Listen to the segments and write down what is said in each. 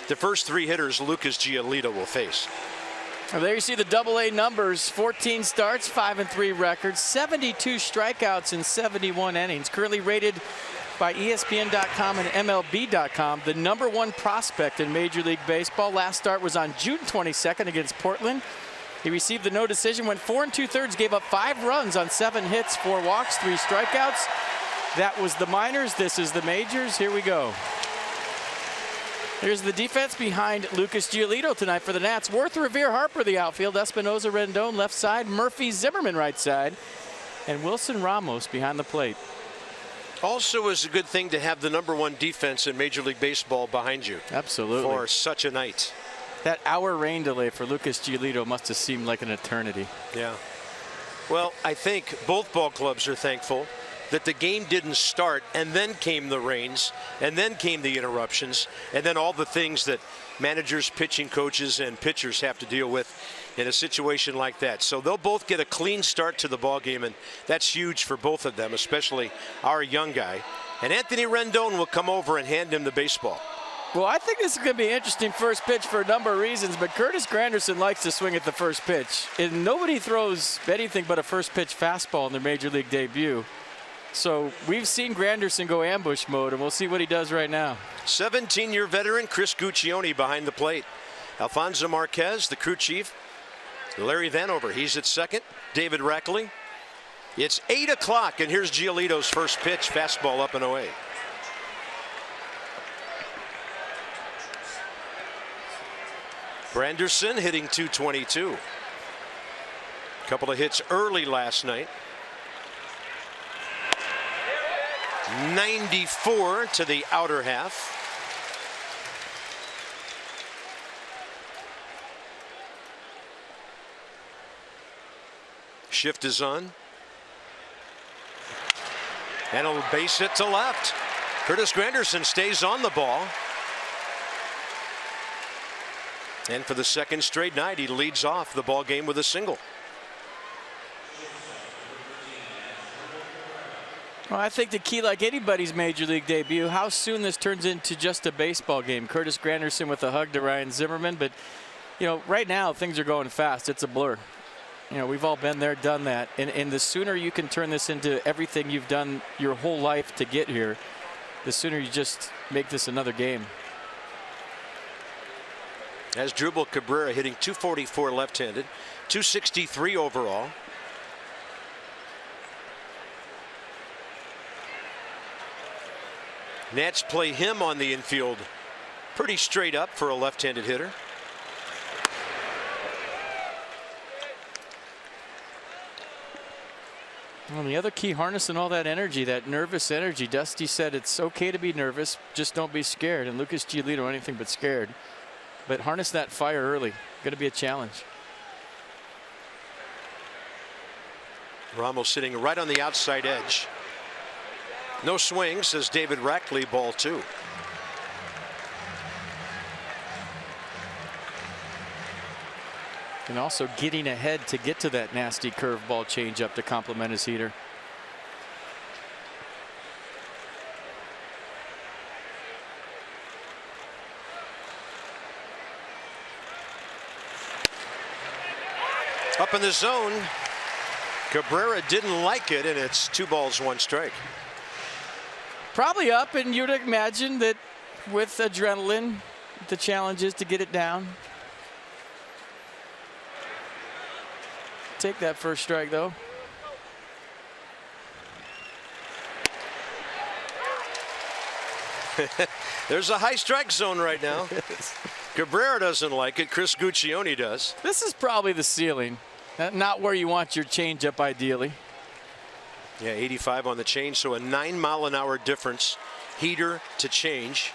the first three hitters Lucas Giolito will face. Well, there you see the Double-A numbers. 14 starts, 5-3 records, 72 strikeouts in 71 innings. Currently rated by ESPN.com and MLB.com the #1 prospect in Major League Baseball. Last start was on June 22nd against Portland. He received the no decision, went 4 2/3, gave up 5 runs on 7 hits, 4 walks, 3 strikeouts. That was the minors. This is the majors. Here we go. Here's the defense behind Lucas Giolito tonight for the Nats. Worth, Revere, Harper the outfield. Espinosa, Rendon left side. Murphy, Zimmerman right side. And Wilson Ramos behind the plate. Also is a good thing to have the #1 defense in Major League Baseball behind you. Absolutely. For such a night. That hour rain delay for Lucas Giolito must have seemed like an eternity. Yeah. Well, I think both ball clubs are thankful that the game didn't start, and then came the rains, and then came the interruptions, and then all the things that managers, pitching coaches, and pitchers have to deal with in a situation like that. So they'll both get a clean start to the ball game, and that's huge for both of them, especially our young guy. And Anthony Rendon will come over and hand him the baseball. Well, I think this is going to be an interesting first pitch for a number of reasons, but Curtis Granderson likes to swing at the first pitch. And nobody throws anything but a first pitch fastball in their Major League debut. So we've seen Granderson go ambush mode, and we'll see what he does right now. 17-year veteran Chris Guccione behind the plate. Alfonso Marquez, the crew chief. Larry Vanover, he's at second. David Rackley. It's 8 o'clock, and here's Giolito's first pitch. Fastball up and away. Granderson hitting .222. Couple of hits early last night. 94 to the outer half. Shift is on. And a base hit to left. Curtis Granderson stays on the ball. And for the second straight night, he leads off the ball game with a single. Well, I think the key, like anybody's Major League debut, how soon this turns into just a baseball game. Curtis Granderson with a hug to Ryan Zimmerman, but you know, right now things are going fast. It's a blur. You know, we've all been there, done that, and the sooner you can turn this into everything you've done your whole life to get here, the sooner you just make this another game. As Drupal Cabrera hitting .244 left-handed, .263 overall. Nats play him on the infield pretty straight up for a left-handed hitter. Well, the other key, harnessing all that energy, that nervous energy. Dusty said it's okay to be nervous, just don't be scared. And Lucas Giolito anything but scared. But harness that fire early. Going to be a challenge. Ramos sitting right on the outside edge. No swing, says David Rackley, ball 2. And also getting ahead to get to that nasty curveball changeup to complement his heater. Up in the zone. Cabrera didn't like it, and it's 2 balls, 1 strike. Probably up, and you'd imagine that with adrenaline, the challenge is to get it down. Take that first strike, though. There's a high strike zone right now. Cabrera doesn't like it. Chris Guccione does. This is probably the ceiling. Not where you want your changeup, ideally. Yeah, 85 on the change, so a 9-mile-an-hour difference, heater to change.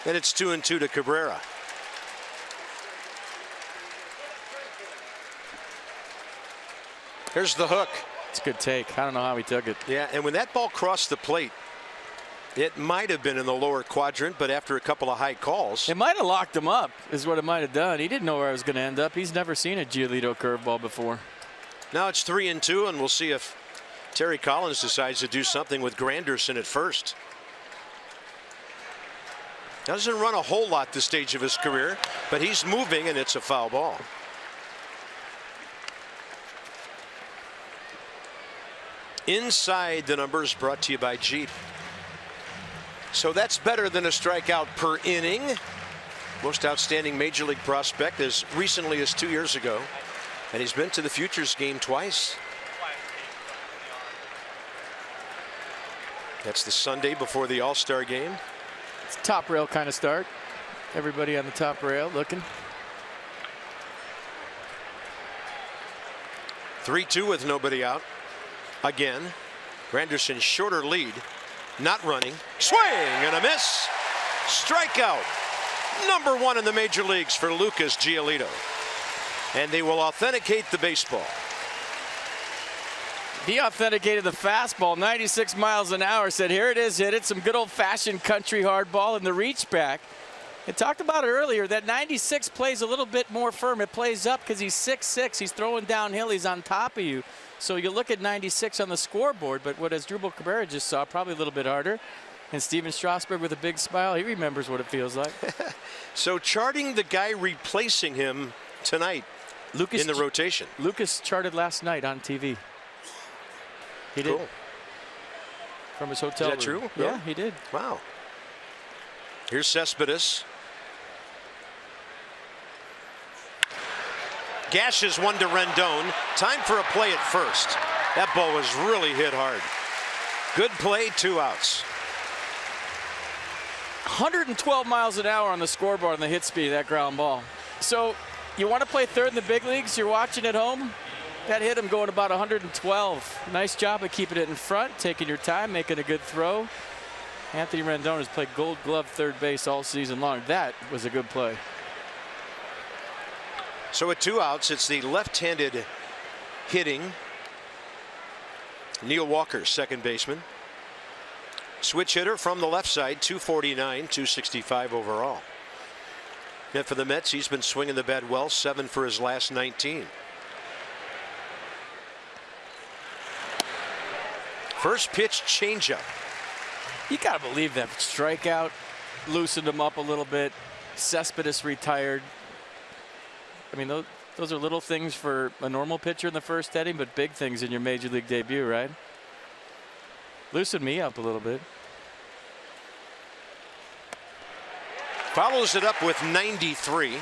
And it's 2-2 to Cabrera. Here's the hook. It's a good take. I don't know how he took it. Yeah, and when that ball crossed the plate, it might have been in the lower quadrant, but after a couple of high calls. It might have locked him up, is what it might have done. He didn't know where I was going to end up. He's never seen a Giolito curveball before. Now it's 3-2, and we'll see if Terry Collins decides to do something with Granderson at first. Doesn't run a whole lot this stage of his career, but he's moving, and it's a foul ball. Inside the Numbers, brought to you by Jeep. So that's better than a strikeout per inning. Most outstanding major league prospect as recently as 2 years ago. And he's been to the Futures game twice. That's the Sunday before the All-Star game. It's a top rail kind of start. Everybody on the top rail looking. 3-2 with nobody out. Again, Granderson's shorter lead. Not running. Swing and a miss. Strikeout. Number 1 in the major leagues for Lucas Giolito. And they will authenticate the baseball. He authenticated the fastball, 96 miles an hour, said, here it is, hit it. Some good old-fashioned country hardball in the reach back. I talked about it earlier, that 96 plays a little bit more firm. It plays up because he's 6'6". He's throwing downhill. He's on top of you. So you look at 96 on the scoreboard, but what Asdrubal Cabrera just saw, probably a little bit harder. And Steven Strasburg with a big smile, he remembers what it feels like. So charting the guy replacing him tonight in the rotation. Lucas charted last night on TV. He did. Cool. From his hotel room. Is that true? Yeah, he did. Wow. Here's Cespedes. Gashes one to Rendon. Time for a play at first. That ball was really hit hard. Good play, 2 outs. 112 miles an hour on the scoreboard on the hit speed of that ground ball. So you want to play third in the big leagues, you're watching at home, that hit him going about 112. Nice job of keeping it in front, taking your time, making a good throw. Anthony Rendon has played Gold Glove third base all season long. That was a good play. So at 2 outs, it's the left-handed hitting Neil Walker, second baseman. Switch hitter from the left side, 249, 265 overall. And for the Mets, he's been swinging the bat well, 7 for his last 19. First pitch changeup. You got to believe that strikeout loosened him up a little bit. Cespedes retired. I mean, those are little things for a normal pitcher in the first inning, but big things in your major league debut, right? Loosened me up a little bit. Follows it up with 93.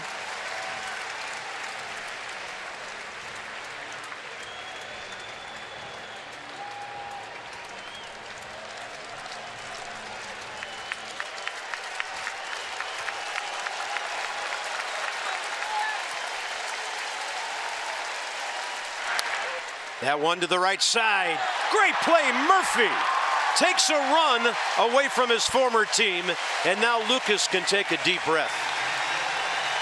That one to the right side. Great play, Murphy takes a run away from his former team, and now Lucas can take a deep breath.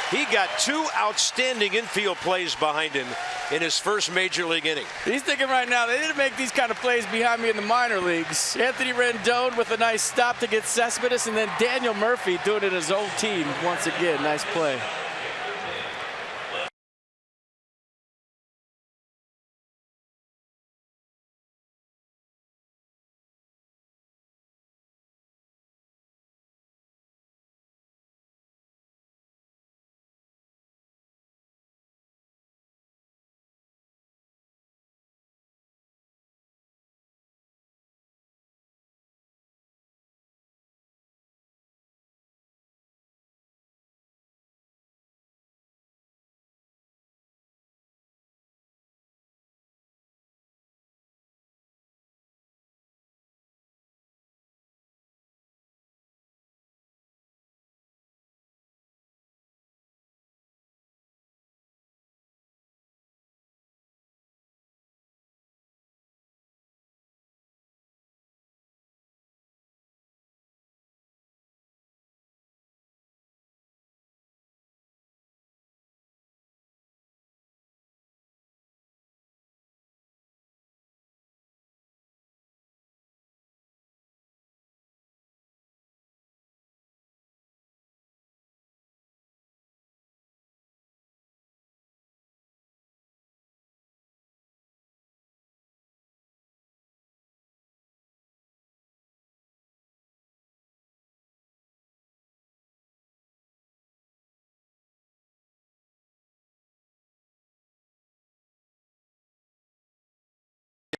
He got 2 outstanding infield plays behind him in his first major league inning. He's thinking right now, they didn't make these kind of plays behind me in the minor leagues. Anthony Rendon with a nice stop to get Cespedes, and then Daniel Murphy doing it his old team once again. Nice play.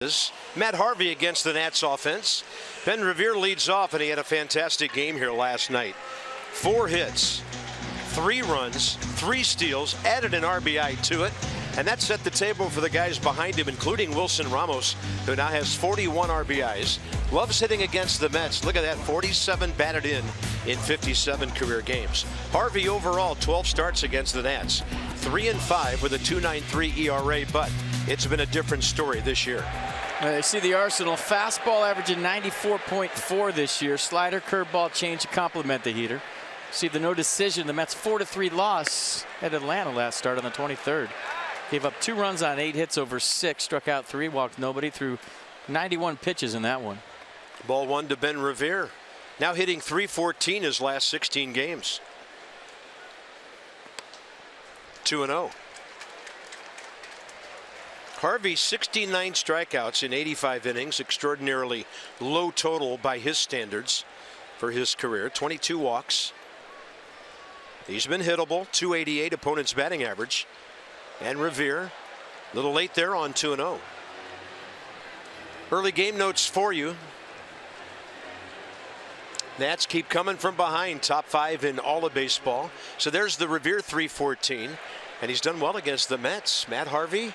is Matt Harvey against the Nats offense. Ben Revere leads off, and he had a fantastic game here last night. 4 hits, 3 runs, 3 steals, added an RBI to it, and that set the table for the guys behind him, including Wilson Ramos, who now has 41 RBIs. Loves hitting against the Mets. Look at that, 47 batted in 57 career games. Harvey overall 12 starts against the Nats, 3-5 with a 2.93 ERA, but it's been a different story this year. You see the arsenal. Fastball averaging 94.4 this year. Slider, curveball, change to complement the heater. See the no decision. The Mets 4-3 loss at Atlanta last start on the 23rd. Gave up 2 runs on 8 hits over 6. Struck out 3, walked nobody, threw 91 pitches in that one. Ball 1 to Ben Revere. Now hitting .314 his last 16 games. 2-0. Harvey 69 strikeouts in 85 innings. Extraordinarily low total by his standards for his career. 22 walks. He's been hittable. .288 opponent's batting average. And Revere a little late there on 2-0. Early game notes for you. Nats keep coming from behind, top 5 in all of baseball. So there's the Revere .314, and he's done well against the Mets. Matt Harvey,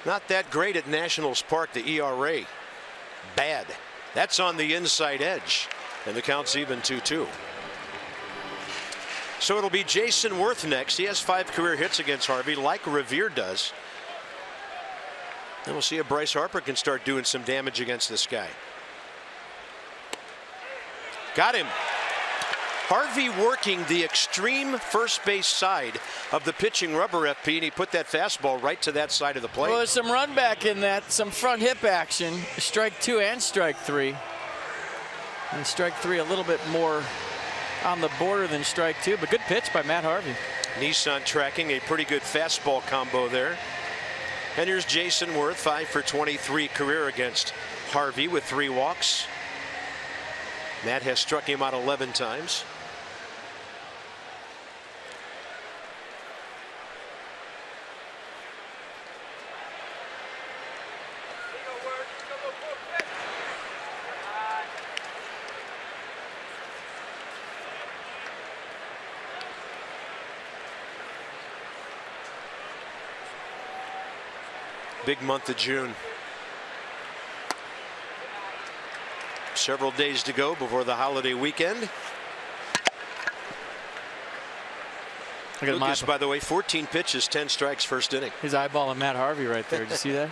not that great at Nationals Park. The ERA, bad. That's on the inside edge, and the count's even 2-2. So it'll be Jason Worth next. He has 5 career hits against Harvey, like Revere does. And we'll see if Bryce Harper can start doing some damage against this guy. Got him. Harvey working the extreme first base side of the pitching rubber FP, and he put that fastball right to that side of the plate. Well, there's some run back in that, some front hip action. Strike 2 and strike 3. And strike 3 a little bit more on the border than strike 2, but good pitch by Matt Harvey. Nissan tracking a pretty good fastball combo there. And here's Jason Worth, 5 for 23 career against Harvey with 3 walks. Matt has struck him out 11 times. Big month of June. Several days to go before the holiday weekend. Lucas, by the way, 14 pitches, 10 strikes, first inning. His eyeballing Matt Harvey right there. Did you see that?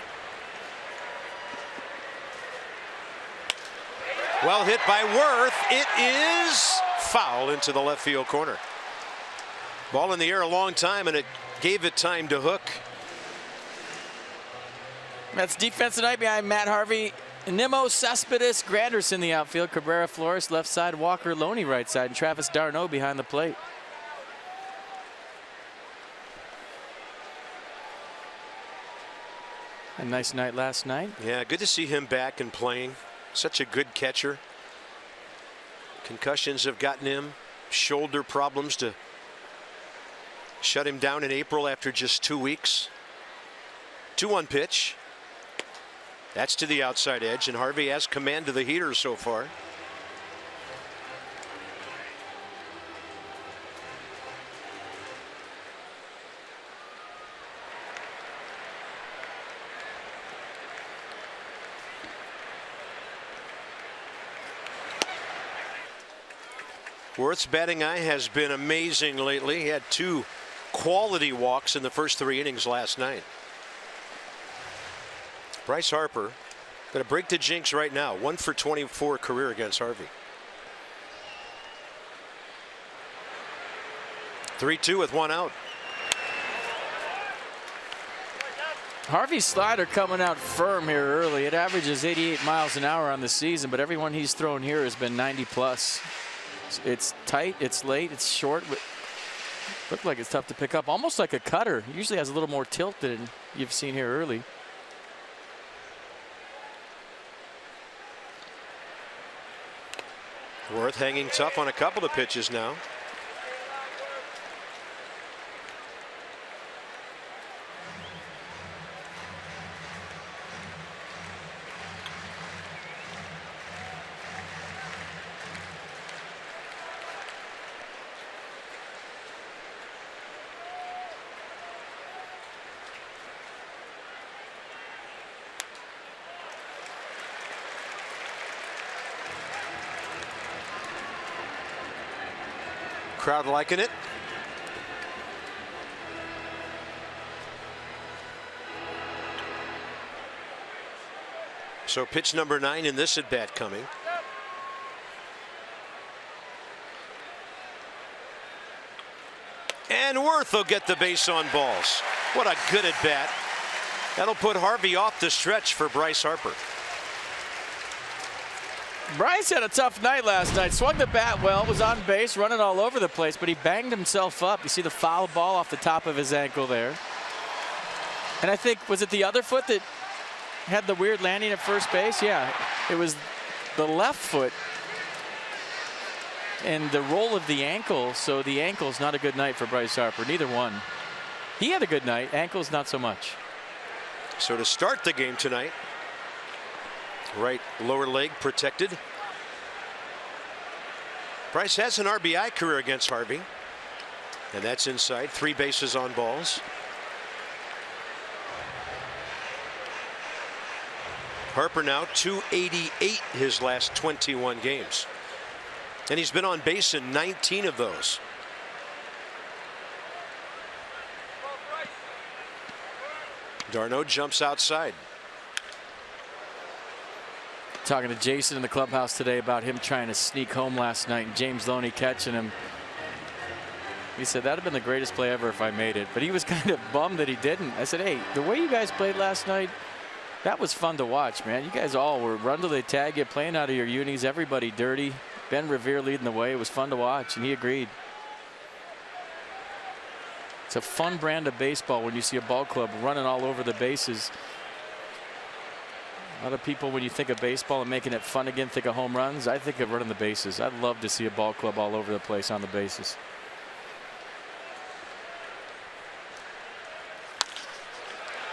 Well hit by Worth. It is foul into the left field corner. Ball in the air a long time, and it gave it time to hook. That's defense tonight behind Matt Harvey. Nimmo, Cespedes, Granderson in the outfield. Cabrera, Flores left side. Walker, Loney right side. And Travis d'Arnaud behind the plate. A nice night last night. Yeah, good to see him back and playing. Such a good catcher. Concussions have gotten him. Shoulder problems to shut him down in April after just 2 weeks. 2-1 pitch. That's to the outside edge, and Harvey has command of the heater so far. Worth's batting eye has been amazing lately. He had 2 quality walks in the first 3 innings last night. Bryce Harper going to break the jinx right now. 1 for 24 career against Harvey. 3-2 with 1 out. Harvey's slider coming out firm here early. It averages 88 miles an hour on the season, but everyone he's thrown here has been 90 plus. It's tight, it's late, it's short. Looked like it's tough to pick up, almost like a cutter. Usually has a little more tilt than you've seen here early. Worth hanging tough on a couple of pitches now. Crowd liking it. So pitch number 9 in this at bat coming. And Worth will get the base on balls. What a good at bat. That'll put Harvey off the stretch for Bryce Harper. Bryce had a tough night last night. Swung the bat well, was on base, running all over the place, but he banged himself up. You see the foul ball off the top of his ankle there. And I think, was it the other foot that had the weird landing at first base? Yeah, it was the left foot and the roll of the ankle. So the ankle's not a good night for Bryce Harper, neither one. He had a good night, ankle's not so much. So to start the game tonight, right lower leg protected. Bryce has an RBI career against Harvey, and that's inside. 3 bases on balls. Harper now 288 his last 21 games, and he's been on base in 19 of those. D'Arnaud jumps outside. Talking to Jason in the clubhouse today about him trying to sneak home last night and James Loney catching him. He said that'd have been the greatest play ever if I made it, but he was kind of bummed that he didn't. I said, hey, the way you guys played last night, that was fun to watch, man. You guys all were run till they tag you, playing out of your unis, everybody dirty. Ben Revere leading the way. It was fun to watch, and he agreed. It's a fun brand of baseball when you see a ball club running all over the bases. A lot of people, when you think of baseball and making it fun again, think of home runs. I think of running the bases. I'd love to see a ball club all over the place on the bases.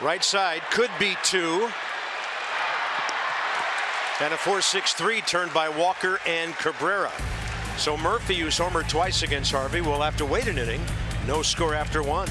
Right side could be 2. And a 4-6-3 turned by Walker and Cabrera. So Murphy, who's homered twice against Harvey, will have to wait an inning. No score after 1.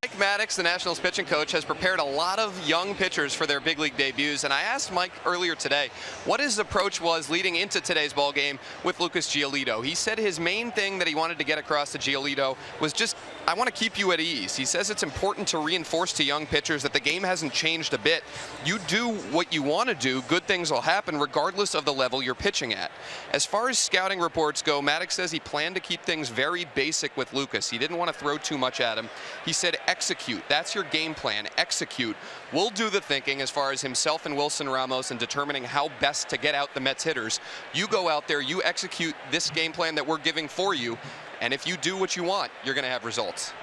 Mike Maddox, the Nationals pitching coach, has prepared a lot of young pitchers for their big league debuts, and I asked Mike earlier today what his approach was leading into today's ball game with Lucas Giolito. He said his main thing that he wanted to get across to Giolito was just, I want to keep you at ease. He says it's important to reinforce to young pitchers that the game hasn't changed a bit. You do what you want to do, good things will happen regardless of the level you're pitching at. As far as scouting reports go, Maddox says he planned to keep things very basic with Lucas. He didn't want to throw too much at him. He said execute. That's your game plan. Execute. We'll do the thinking as far as himself and Wilson Ramos and determining how best to get out the Mets hitters. You go out there, you execute this game plan that we're giving for you, and if you do what you want, you're going to have results.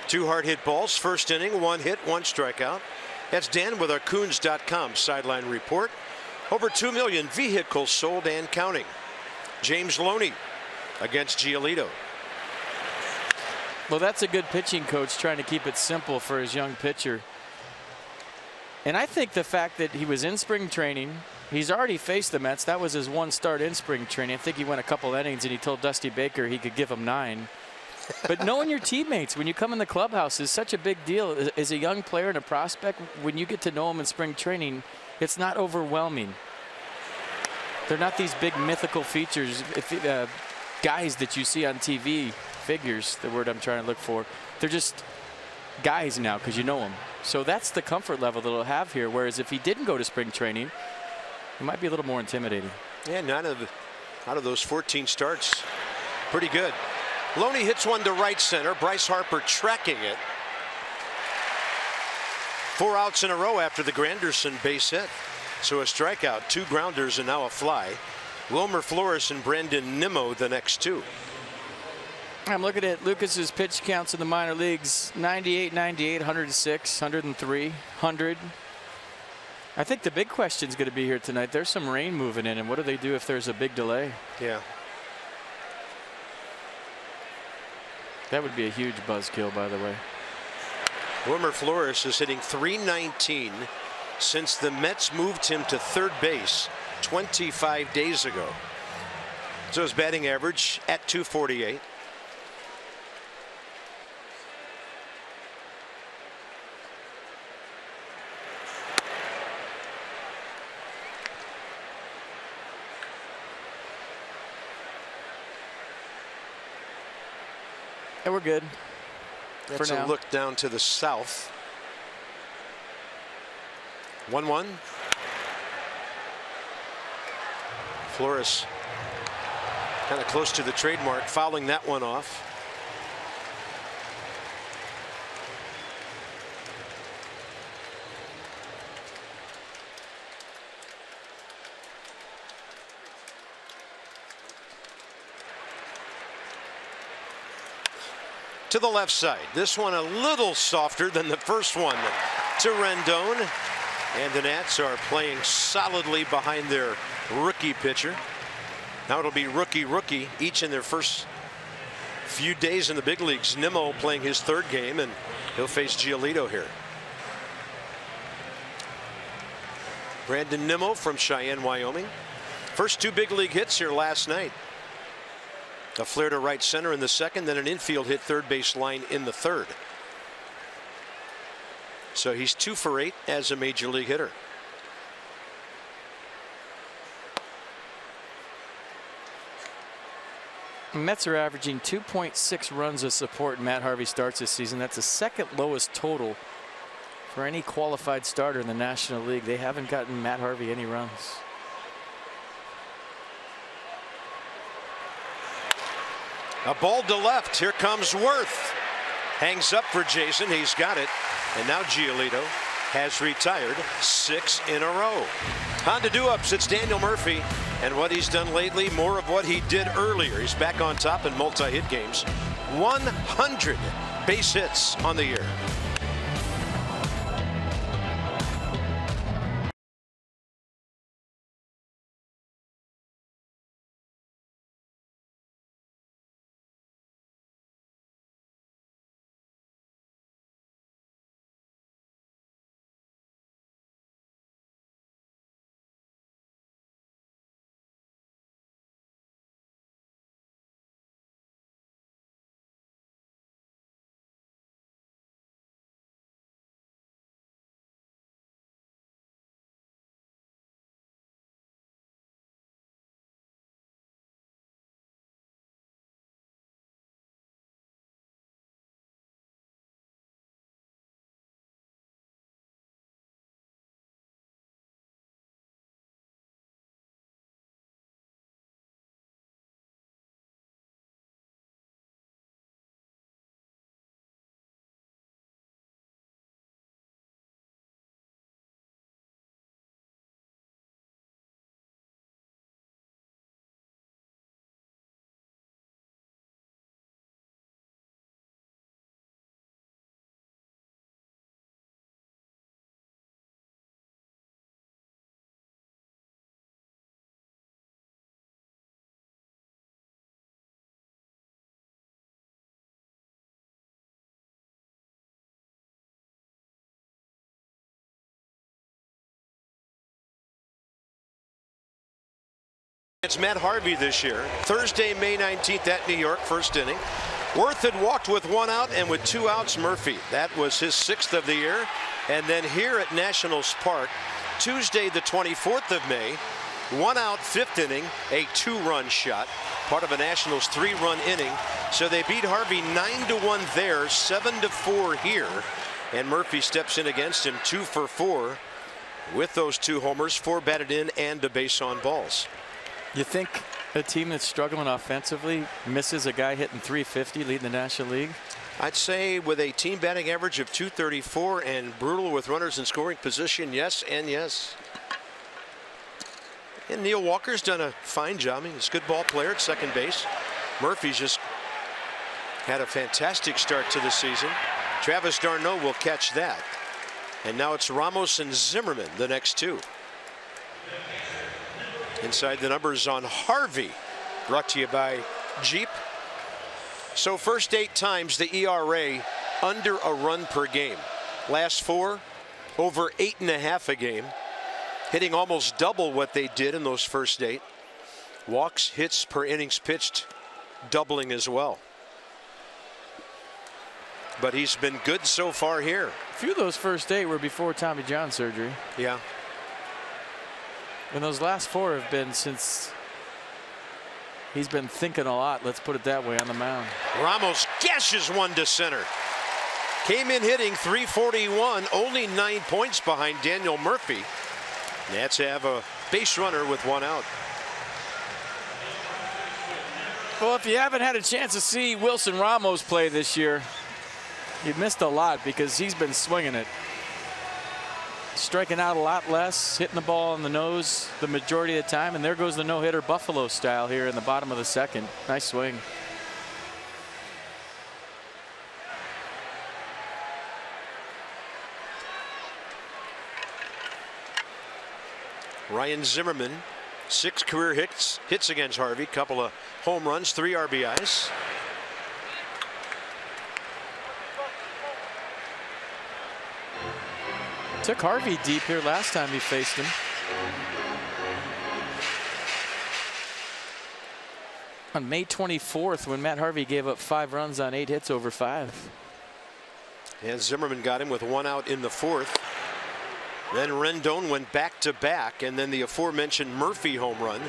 2 hard hit balls, first inning, 1 hit, 1 strikeout. That's Dan with our Coons.com sideline report. Over 2 million vehicles sold and counting. James Loney against Giolito. Well, that's a good pitching coach trying to keep it simple for his young pitcher. And I think the fact that he was in spring training, he's already faced the Mets. That was his one start in spring training. I think he went a couple innings, and he told Dusty Baker he could give him 9. But knowing your teammates when you come in the clubhouse is such a big deal. As a young player and a prospect, when you get to know them in spring training, it's not overwhelming. They're not these big mythical features, guys that you see on TV, figures, the word I'm trying to look for. They're just guys now because you know them. So that's the comfort level that he'll have here. Whereas if he didn't go to spring training, it might be a little more intimidating. Yeah, 9 out of those 14 starts, pretty good. Loney hits one to right center. Bryce Harper tracking it. 4 outs in a row after the Granderson base hit. So a strikeout, 2 grounders, and now a fly. Wilmer Flores and Brandon Nimmo the next 2. I'm looking at Lucas's pitch counts in the minor leagues. 98, 98, 106, 103, 100. I think the big question is going to be here tonight. There's some rain moving in, and what do they do if there's a big delay? Yeah. That would be a huge buzzkill, by the way. Wilmer Flores is hitting .319 since the Mets moved him to third base 25 days ago. So his batting average at .248. And we're good. That's for now. A look down to the south. 1-1. Flores kind of close to the trademark, fouling that one off. To the left side. This one a little softer than the first one to Rendon. And the Nats are playing solidly behind their rookie pitcher. Now it'll be rookie each in their first few days in the big leagues. Nimmo playing his 3rd game, and he'll face Giolito here. Brandon Nimmo from Cheyenne, Wyoming. First 2 big league hits here last night. A flare to right center in the 2nd, then an infield hit third base line in the 3rd. So he's 2 for 8 as a major league hitter. Mets are averaging 2.6 runs of support in Matt Harvey starts this season. That's the 2nd lowest total for any qualified starter in the National League. They haven't gotten Matt Harvey any runs. A ball to left. Here comes Worth. Hangs up for Jason. He's got it. And now Giolito has retired 6 in a row. On to do-ups. It's Daniel Murphy. And what he's done lately, more of what he did earlier. He's back on top in multi-hit games. 100 base hits on the year. It's Matt Harvey this year. Thursday, May 19th at New York, first inning. Worth had walked with 1 out, and with 2 outs, Murphy. That was his 6th of the year. And then here at Nationals Park, Tuesday, the 24th of May, 1 out, 5th inning, a 2-run shot, part of a Nationals 3-run inning. So they beat Harvey 9-1 there, 7-4 here. And Murphy steps in against him, 2 for 4 with those 2 homers, 4 batted in and a base on balls. You think a team that's struggling offensively misses a guy hitting 350 leading the National League? I'd say with a team batting average of 234 and brutal with runners in scoring position, yes and yes. And Neil Walker's done a fine job. He's a good ball player at second base. Murphy's just had a fantastic start to the season. Travis d'Arnaud will catch that. And now it's Ramos and Zimmerman, the next 2. Inside the numbers on Harvey, brought to you by Jeep. So first 8 times the ERA under a run per game. Last 4 over 8.5 a game. Hitting almost double what they did in those first 8. Walks, hits per innings pitched doubling as well. But he's been good so far here. A few of those first 8 were before Tommy John surgery. Yeah. And those last 4 have been since he's been thinking a lot, let's put it that way, on the mound. Ramos gashes one to center. Came in hitting .341, only 9 points behind Daniel Murphy. Nats have a base runner with 1 out. Well, if you haven't had a chance to see Wilson Ramos play this year, you've missed a lot because he's been swinging it. Striking out a lot less, hitting the ball on the nose the majority of the time, and there goes the no-hitter Buffalo style here in the bottom of the 2nd. Nice swing. Ryan Zimmerman, 6 career hits against Harvey, couple of home runs, 3 RBIs. Took Harvey deep here last time he faced him. On May 24th, when Matt Harvey gave up 5 runs on 8 hits over 5. And Zimmerman got him with 1 out in the 4th. Then Rendon went back to back, and then the aforementioned Murphy home run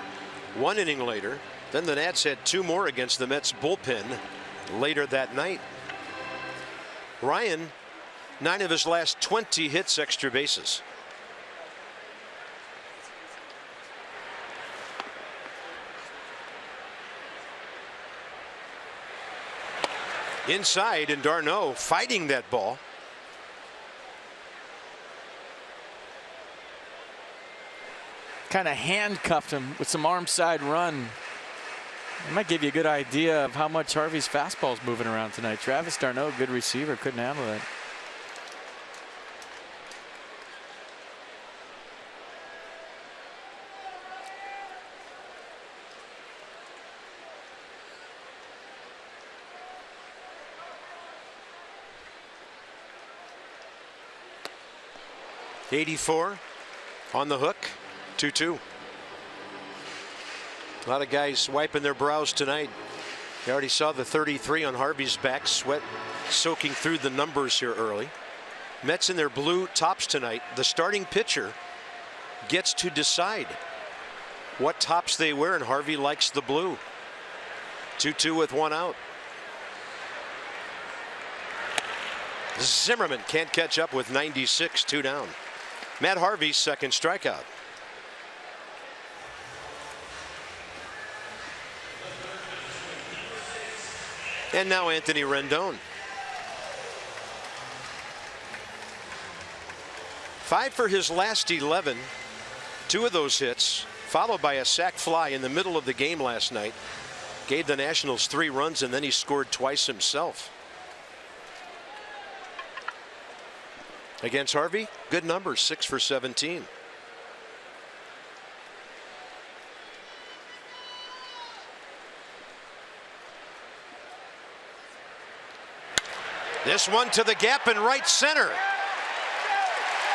1 inning later. Then the Nats had 2 more against the Mets bullpen later that night. Ryan, 9 of his last 20 hits extra bases. Inside, and d'Arnaud fighting that ball. Kind of handcuffed him with some arm side run. It might give you a good idea of how much Harvey's fastball's moving around tonight. Travis d'Arnaud, good receiver, couldn't handle that. '84 on the hook, 2-2. A lot of guys wiping their brows tonight. You already saw the 33 on Harvey's back, sweat soaking through the numbers here early. Mets in their blue tops tonight. The starting pitcher gets to decide what tops they wear, and Harvey likes the blue. 2-2 with 1 out. Zimmerman can't catch up with 96, 2 down. Matt Harvey's 2nd strikeout. And now Anthony Rendon. 5 for his last 11. 2 of those hits, followed by a sac fly in the middle of the game last night. Gave the Nationals 3 runs, and then he scored twice himself. Against Harvey, good numbers, 6 for 17. This one to the gap in right center.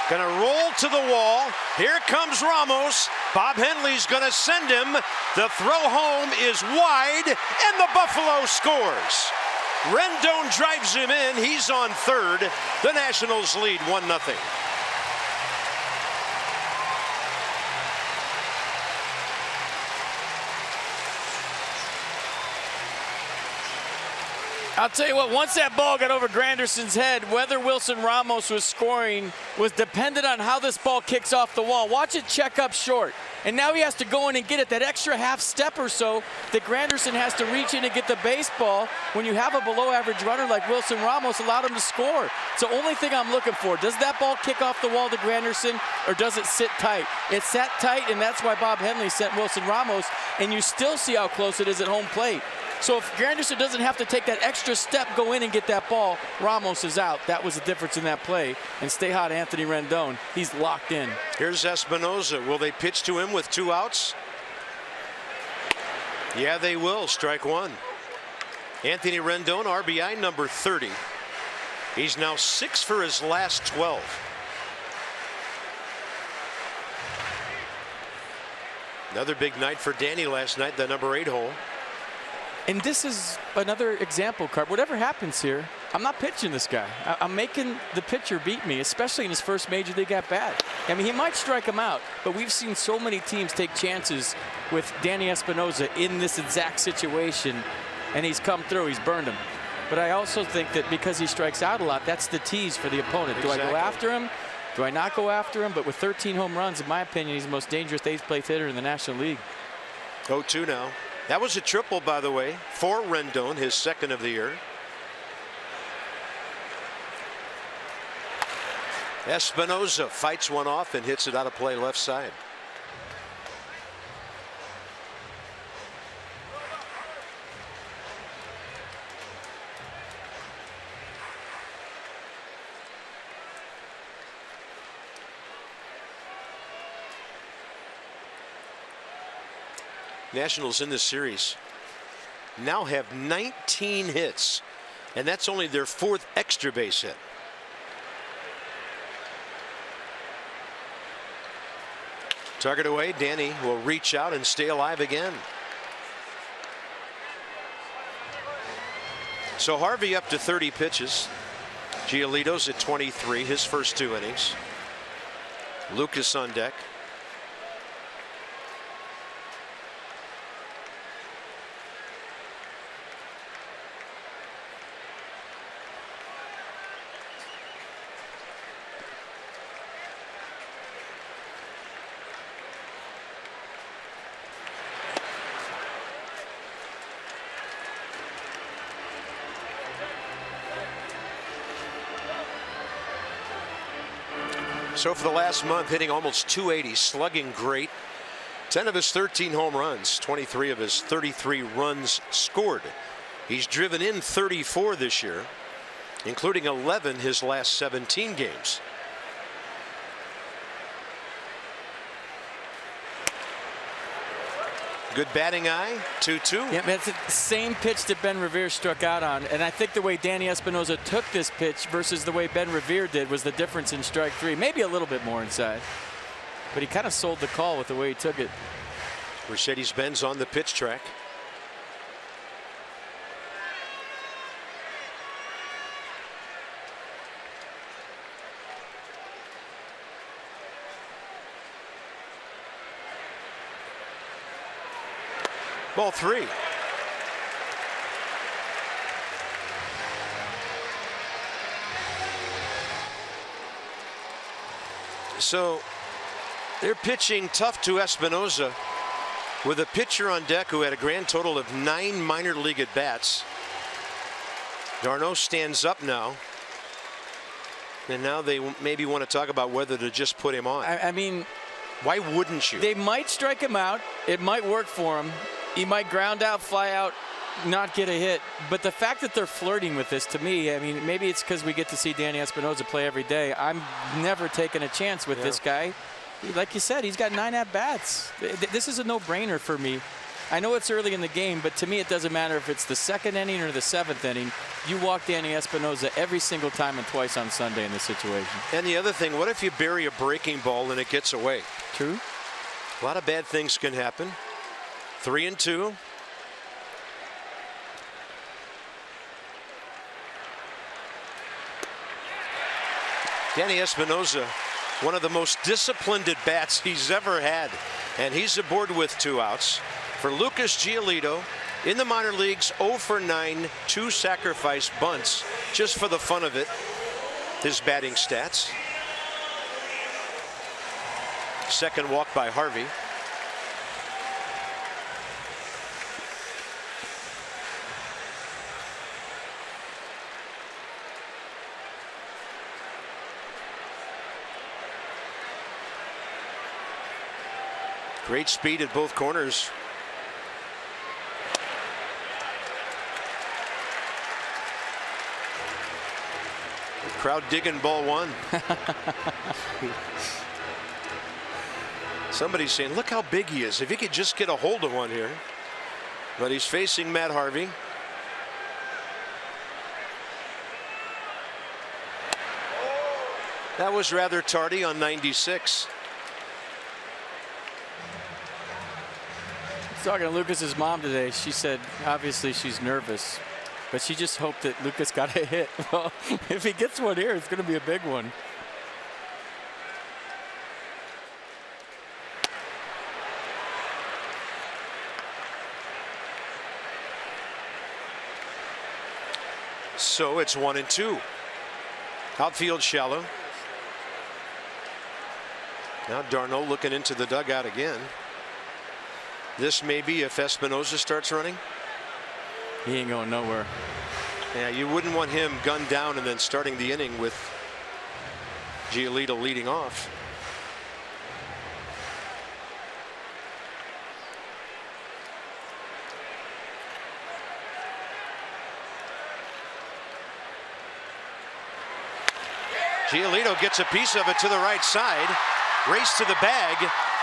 Gonna roll to the wall. Here comes Ramos. Bob Henley's gonna send him. The throw home is wide, and the Buffalo scores. Rendon drives him in. He's on third. The Nationals lead 1-0. I'll tell you what, once that ball got over Granderson's head, whether Wilson Ramos was scoring was dependent on how this ball kicks off the wall. Watch it check up short. And now he has to go in and get it, that extra half step or so that Granderson has to reach in and get the baseball. When you have a below average runner like Wilson Ramos, allowed him to score. It's the only thing I'm looking for. Does that ball kick off the wall to Granderson, or does it sit tight? It sat tight, and that's why Bob Henley sent Wilson Ramos, and you still see how close it is at home plate. So if Granderson doesn't have to take that extra step, go in and get that ball, Ramos is out. That was the difference in that play. And stay hot, Anthony Rendon. He's locked in. Here's Espinoza. Will they pitch to him with 2 outs? Yeah, they will. Strike one. Anthony Rendon, RBI number 30. He's now 6 for his last 12. Another big night for Danny last night, the number 8 hole. And this is another example, Carp. Whatever happens here, I'm not pitching this guy. I'm making the pitcher beat me, especially in his first major league at bat. I mean, he might strike him out, but we've seen so many teams take chances with Danny Espinoza in this exact situation, and he's come through. He's burned him. But I also think that because he strikes out a lot, that's the tease for the opponent. Do I go after him? Do I not go after him? But with 13 home runs, in my opinion, he's the most dangerous eighth place hitter in the National League. 0-2 now. That was a triple, by the way, for Rendon, his second of the year. Espinoza fights one off and hits it out of play left side. Nationals in this series now have 19 hits, and that's only their 4th extra base hit. Target away. Danny will reach out and stay alive again. So Harvey up to 30 pitches. Giolito's at 23, his first 2 innings. Lucas on deck. So for the last month, hitting almost 280, slugging great. 10 of his 13 home runs, 23 of his 33 runs scored. He's driven in 34 this year, including 11 his last 17 games. Good batting eye, 2-2. Yeah, that's the same pitch that Ben Revere struck out on. And I think the way Danny Espinoza took this pitch versus the way Ben Revere did was the difference in strike 3. Maybe a little bit more inside. But he kind of sold the call with the way he took it. Mercedes-Benz on the pitch track. Ball 3. So they're pitching tough to Espinoza with a pitcher on deck who had a grand total of 9 minor league at bats. d'Arnaud stands up now. And now they maybe want to talk about whether to just put him on. I mean, why wouldn't you? They might strike him out. It might work for him. He might ground out, fly out, not get a hit. But the fact that they're flirting with this, to me, I mean, maybe it's because we get to see Danny Espinoza play every day. I'm never taking a chance with this guy. Like you said, he's got 9 at-bats. This is a no-brainer for me. I know it's early in the game, but to me it doesn't matter if it's the 2nd inning or the 7th inning. You walk Danny Espinosa every single time and twice on Sunday in this situation. And the other thing, what if you bury a breaking ball and it gets away? True. A lot of bad things can happen. 3-2. Danny Espinosa, one of the most disciplined at bats he's ever had, and he's aboard with 2 outs. For Lucas Giolito, in the minor leagues, 0 for 9, 2 sacrifice bunts, just for the fun of it, his batting stats. Second walk by Harvey. Great speed at both corners. Crowd digging ball 1. Somebody's saying, look how big he is. If he could just get a hold of one here. But he's facing Matt Harvey. That was rather tardy on 96. Talking to Lucas's mom today, she said obviously she's nervous, but she just hoped that Lucas got a hit. Well, if he gets one here, it's going to be a big one. So it's 1-2. Outfield shallow. Now d'Arnaud looking into the dugout again. This may be if Espinosa starts running. He ain't going nowhere. Yeah, you wouldn't want him gunned down and then starting the inning with Giolito leading off. Giolito gets a piece of it to the right side. Race to the bag.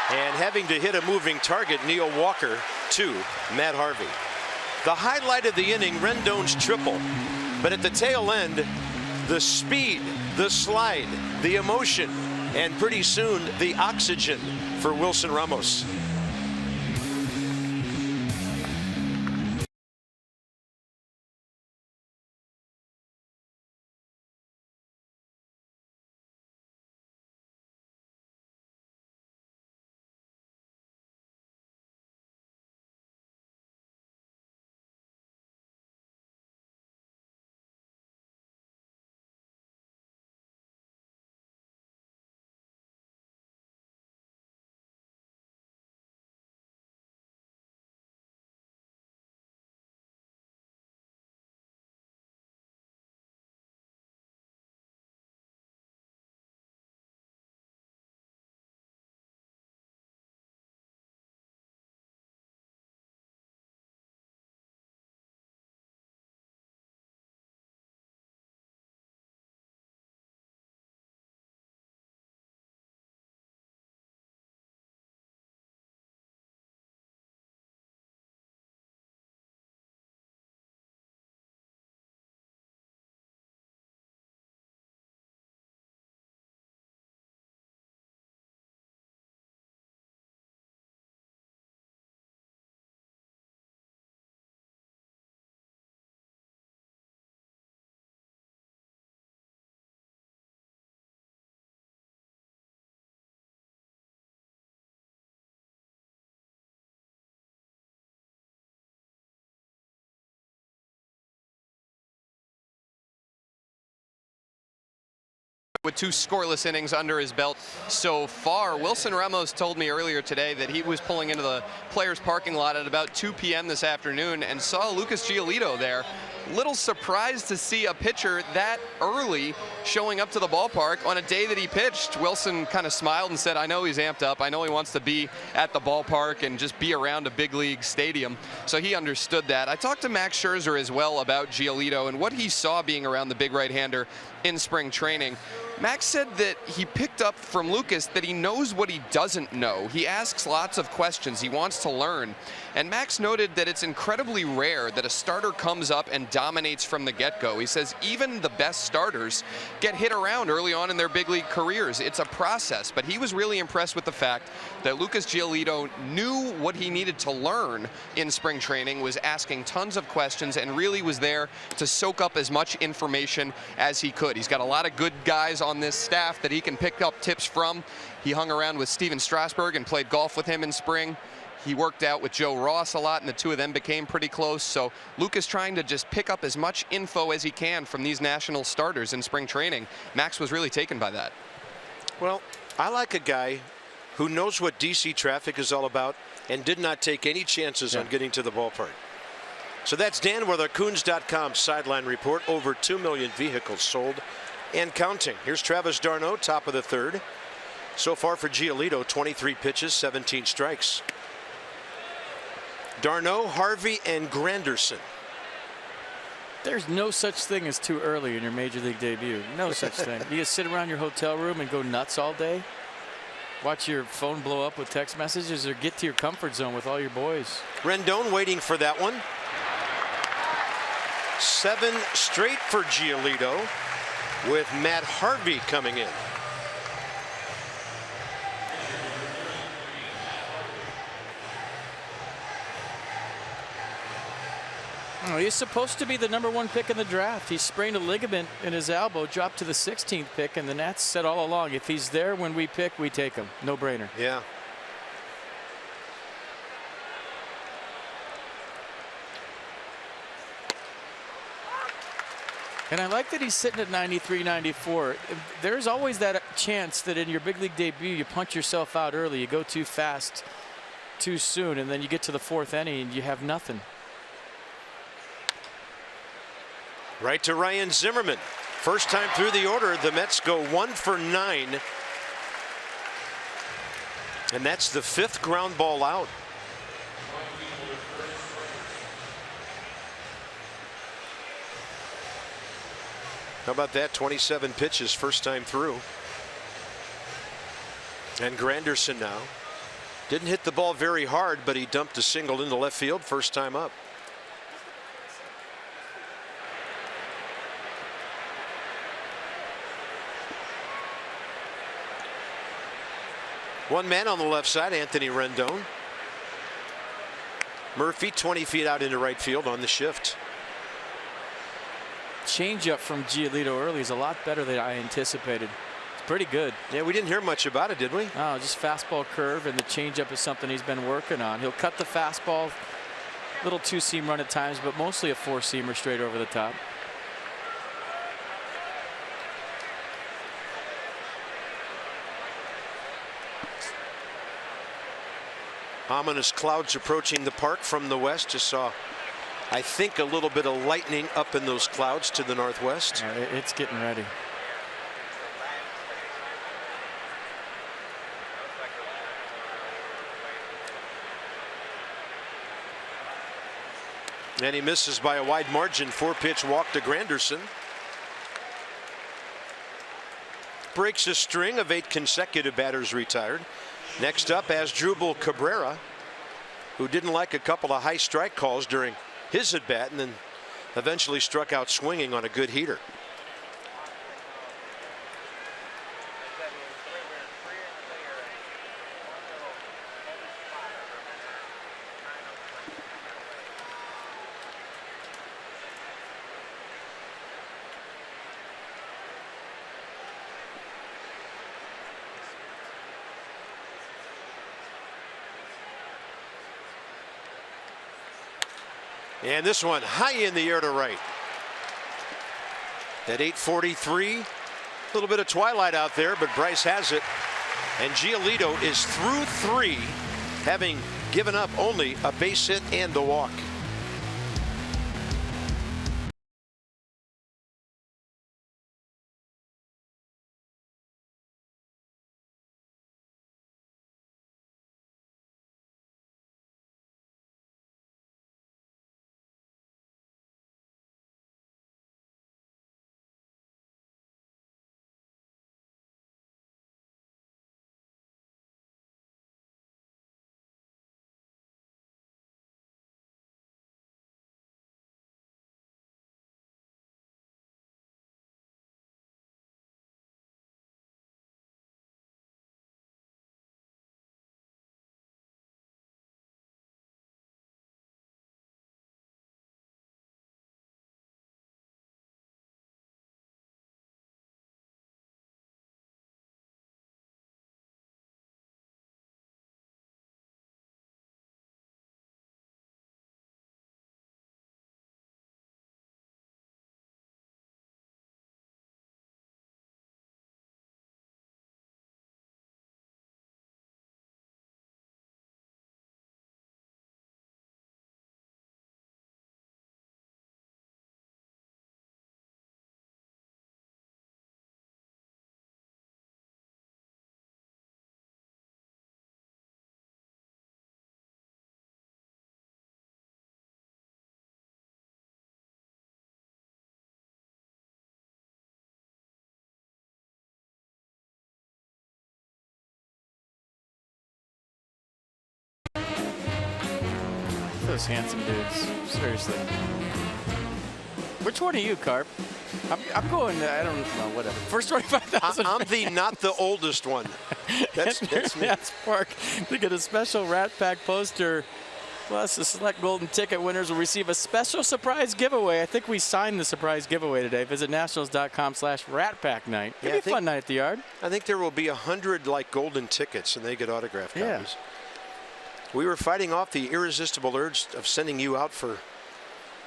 And having to hit a moving target, Neil Walker to Matt Harvey. The highlight of the inning, Rendon's triple. But at the tail end, the speed, the slide, the emotion, and pretty soon the oxygen for Wilson Ramos. With 2 scoreless innings under his belt so far. Wilson Ramos told me earlier today that he was pulling into the players' parking lot at about 2 p.m. this afternoon and saw Lucas Giolito there little surprised to see a pitcher that early showing up to the ballpark on a day that he pitched. Wilson kind of smiled and said, I know he's amped up. I know he wants to be at the ballpark and just be around a big league stadium. So he understood that. I talked to Max Scherzer as well about Giolito and what he saw being around the big right-hander in spring training. Max said that he picked up from Lucas that he knows what he doesn't know. He asks lots of questions. He wants to learn. And Max noted that it's incredibly rare that a starter comes up and dominates from the get-go. He says even the best starters get hit around early on in their big league careers. It's a process, but he was really impressed with the fact that Lucas Giolito knew what he needed to learn in spring training, was asking tons of questions, and really was there to soak up as much information as he could. He's got a lot of good guys on this staff that he can pick up tips from. He hung around with Steven Strasburg and played golf with him in spring. He worked out with Joe Ross a lot, and the two of them became pretty close. So Lucas trying to just pick up as much info as he can from these national starters in spring training. Max was really taken by that. Well, I like a guy who knows what DC traffic is all about and did not take any chances on getting to the ballpark. So that's Dan with our Coons.com sideline report. Over 2 million vehicles sold and counting. Here's Travis d'Arnaud, top of the third. So far for Giolito, 23 pitches, 17 strikes. d'Arnaud, Harvey, and Granderson. There's no such thing as too early in your major league debut. No such thing. You just sit around your hotel room and go nuts all day. Watch your phone blow up with text messages, or get to your comfort zone with all your boys. Rendon waiting for that one. 7 straight for Giolito, with Matt Harvey coming in. Oh, he's supposed to be the #1 pick in the draft. He sprained a ligament in his elbow, dropped to the 16th pick, and the Nats said all along, if he's there when we pick, we take him. No brainer. Yeah. And I like that he's sitting at 93, 94. There's always that chance that in your big league debut, you punch yourself out early. You go too fast, too soon, and then you get to the 4th inning and you have nothing. Right to Ryan Zimmerman. First time through the order, the Mets go 1 for 9. And that's the 5th ground ball out. How about that? 27 pitches first time through. And Granderson now. Didn't hit the ball very hard, but he dumped a single into left field first time up. One man on the left side, Anthony Rendon. Murphy 20 feet out into right field on the shift. Changeup from Giolito early is a lot better than I anticipated. It's pretty good. Yeah, we didn't hear much about it, did we? Oh, just fastball curve, and the changeup is something he's been working on. He'll cut the fastball, little 2-seam run at times, but mostly a 4-seamer straight over the top. Ominous clouds approaching the park from the west. Just saw, I think, a little bit of lightning up in those clouds to the northwest. It's getting ready. And he misses by a wide margin. 4-pitch walk to Granderson. Breaks a string of 8 consecutive batters retired. Next up, Asdrubal Cabrera, who didn't like a couple of high strike calls during his at bat and then eventually struck out swinging on a good heater. And this one high in the air to right. At 8:43, a little bit of twilight out there, but Bryce has it. And Giolito is through 3, having given up only a base hit and a walk. those handsome dudes. Seriously. Which one are you, Carp? I'm going, I don't know, whatever. First 25,000. I'm the not the oldest one. That's me. Nats Park to get a special Rat Pack poster. Plus, the select golden ticket winners will receive a special surprise giveaway. I think we signed the surprise giveaway today. Visit nationals.com/ratpacknight. Night. It'll be a fun night at the Yard. I think there will be 100 like golden tickets, and they get autographed copies. We were fighting off the irresistible urge of sending you out for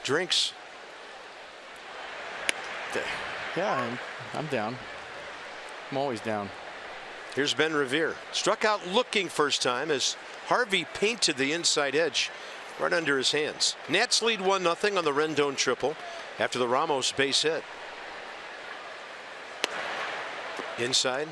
drinks. Yeah, I'm down. I'm always down. Here's Ben Revere. Struck out looking first time as Harvey painted the inside edge right under his hands. Nats lead 1-0 on the Rendon triple after the Ramos base hit. Inside.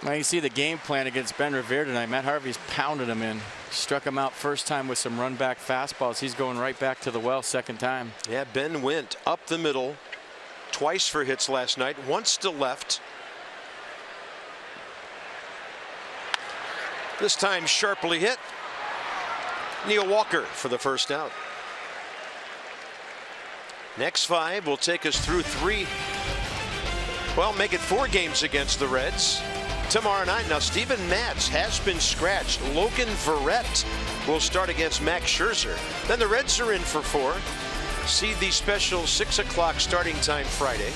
Now you see the game plan against Ben Revere tonight. Matt Harvey's pounded him in. Struck him out first time with some run back fastballs. He's going right back to the well second time. Yeah, Ben went up the middle twice for hits last night. Once to left. This time sharply hit. Neil Walker for the first out. Next 5 will take us through 3. Well, make it 4 games against the Reds tomorrow night. Now, Steven Matz has been scratched. Logan Verrett will start against Max Scherzer. Then the Reds are in for 4. See the special 6 o'clock starting time Friday.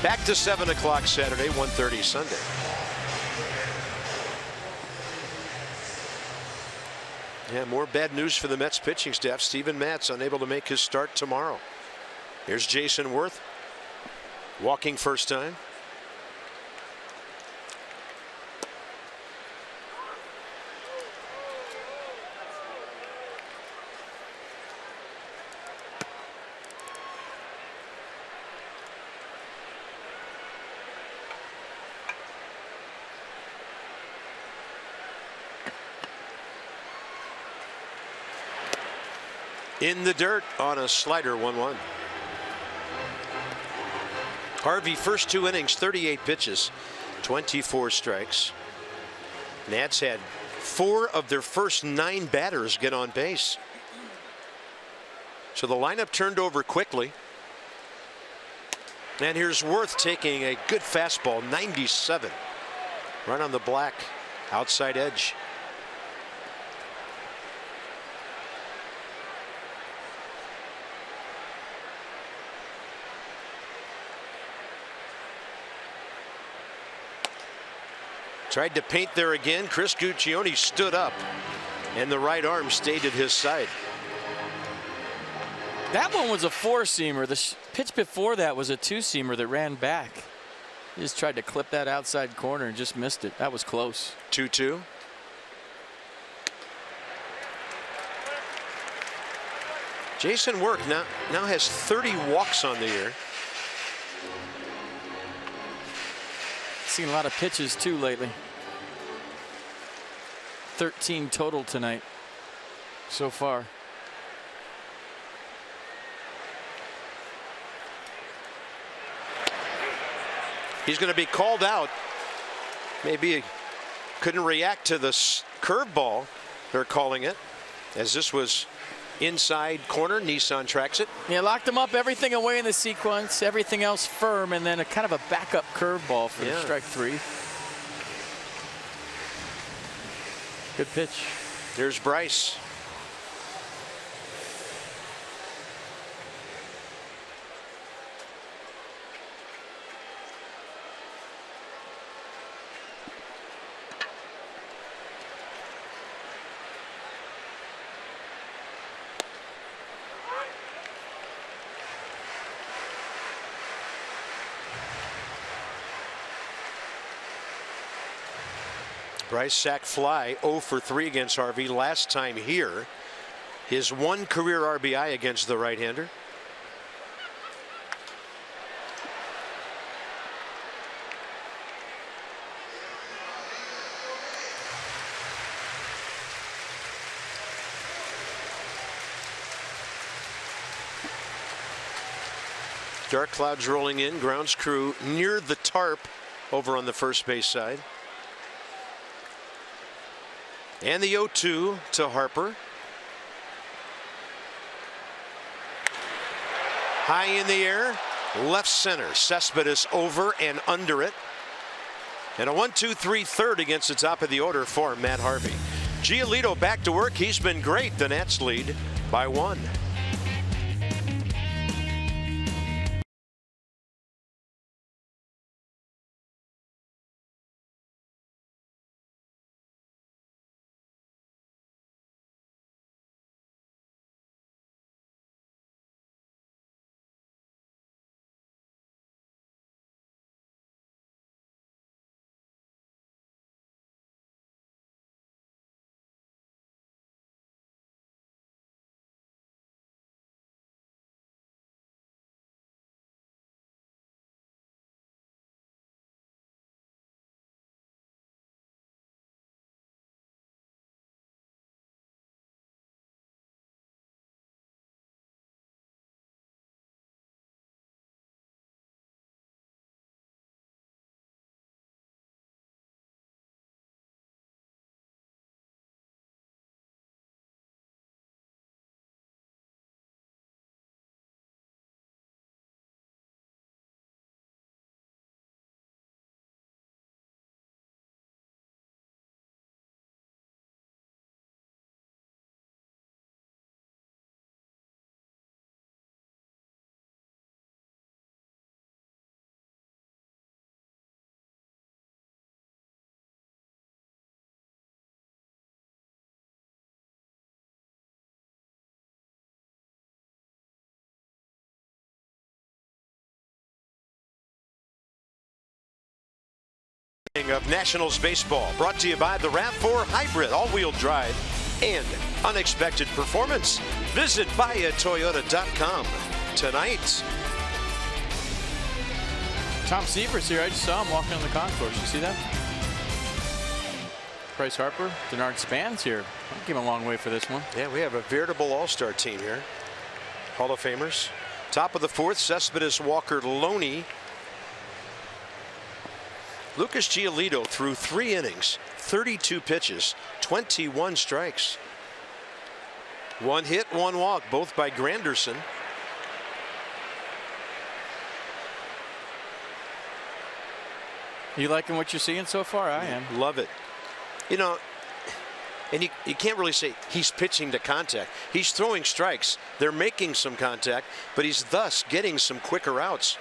Back to 7 o'clock Saturday, 1:30 Sunday. Yeah, more bad news for the Mets pitching staff. Steven Matz unable to make his start tomorrow. Here's Jason Worth walking first time. In the dirt on a slider, 1-1. Harvey first 2 innings, 38 pitches, 24 strikes. Nats had 4 of their first 9 batters get on base. So the lineup turned over quickly. And here's Worth taking a good fastball, 97. Right on the black outside edge. Tried to paint there again. Chris Guccione stood up, and the right arm stayed at his side. That one was a 4-seamer. The pitch before that was a 2-seamer that ran back. He just tried to clip that outside corner and just missed it. That was close. 2-2. Jason Work now has 30 walks on the year. Seen a lot of pitches too lately. 13 total tonight so far. He's going to be called out. Maybe he couldn't react to the curveball, they're calling it, as this was inside corner. Nissan tracks it. Yeah, locked him up, everything away in the sequence, everything else firm, and then a kind of a backup curveball for the strike 3. Good pitch. There's Bryce. Bryce sack fly, 0 for 3 against Harvey. Last time here, his 1 career RBI against the right-hander. Dark clouds rolling in. Grounds crew near the tarp over on the first base side. And the 0-2 to Harper. High in the air, left center. Cespedes over and under it. And a 1-2-3 third against the top of the order for Matt Harvey. Giolito back to work. He's been great. The Nats lead by 1. Of Nationals baseball, brought to you by the RAV4 Hybrid all-wheel drive and unexpected performance. Visit buyatoyota.com tonight. Tom Seaver's here. I just saw him walking on the concourse. You see that? Bryce Harper, Denard Span's here. I came a long way for this one. Yeah, we have a veritable all-star team here. Hall of Famers. Top of the 4th, Cespedes, Walker, Loney. Lucas Giolito threw 3 innings, 32 pitches, 21 strikes. 1 hit, 1 walk, both by Granderson. You liking what you're seeing so far? I am. Love it. You know, and you can't really say he's pitching to contact. He's throwing strikes. They're making some contact, but he's thus getting some quicker outs.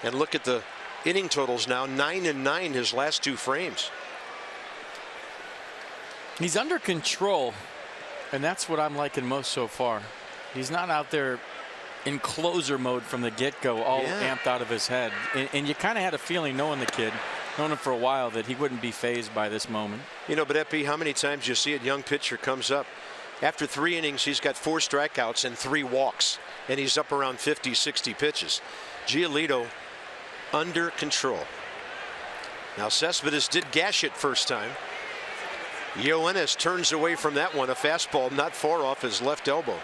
And look at the inning totals now, 9 and 9 his last 2 frames. He's under control, and that's what I'm liking most so far. He's not out there in closer mode from the get-go, all amped out of his head. And you kind of had a feeling, knowing the kid, known him for a while, that he wouldn't be fazed by this moment. You know, but Epi, how many times you see a young pitcher comes up after 3 innings, he's got 4 strikeouts and 3 walks, and he's up around 50, 60 pitches. Giolito under control. Now Cespedes did gash it first time. Yoenis turns away from that one, a fastball not far off his left elbow.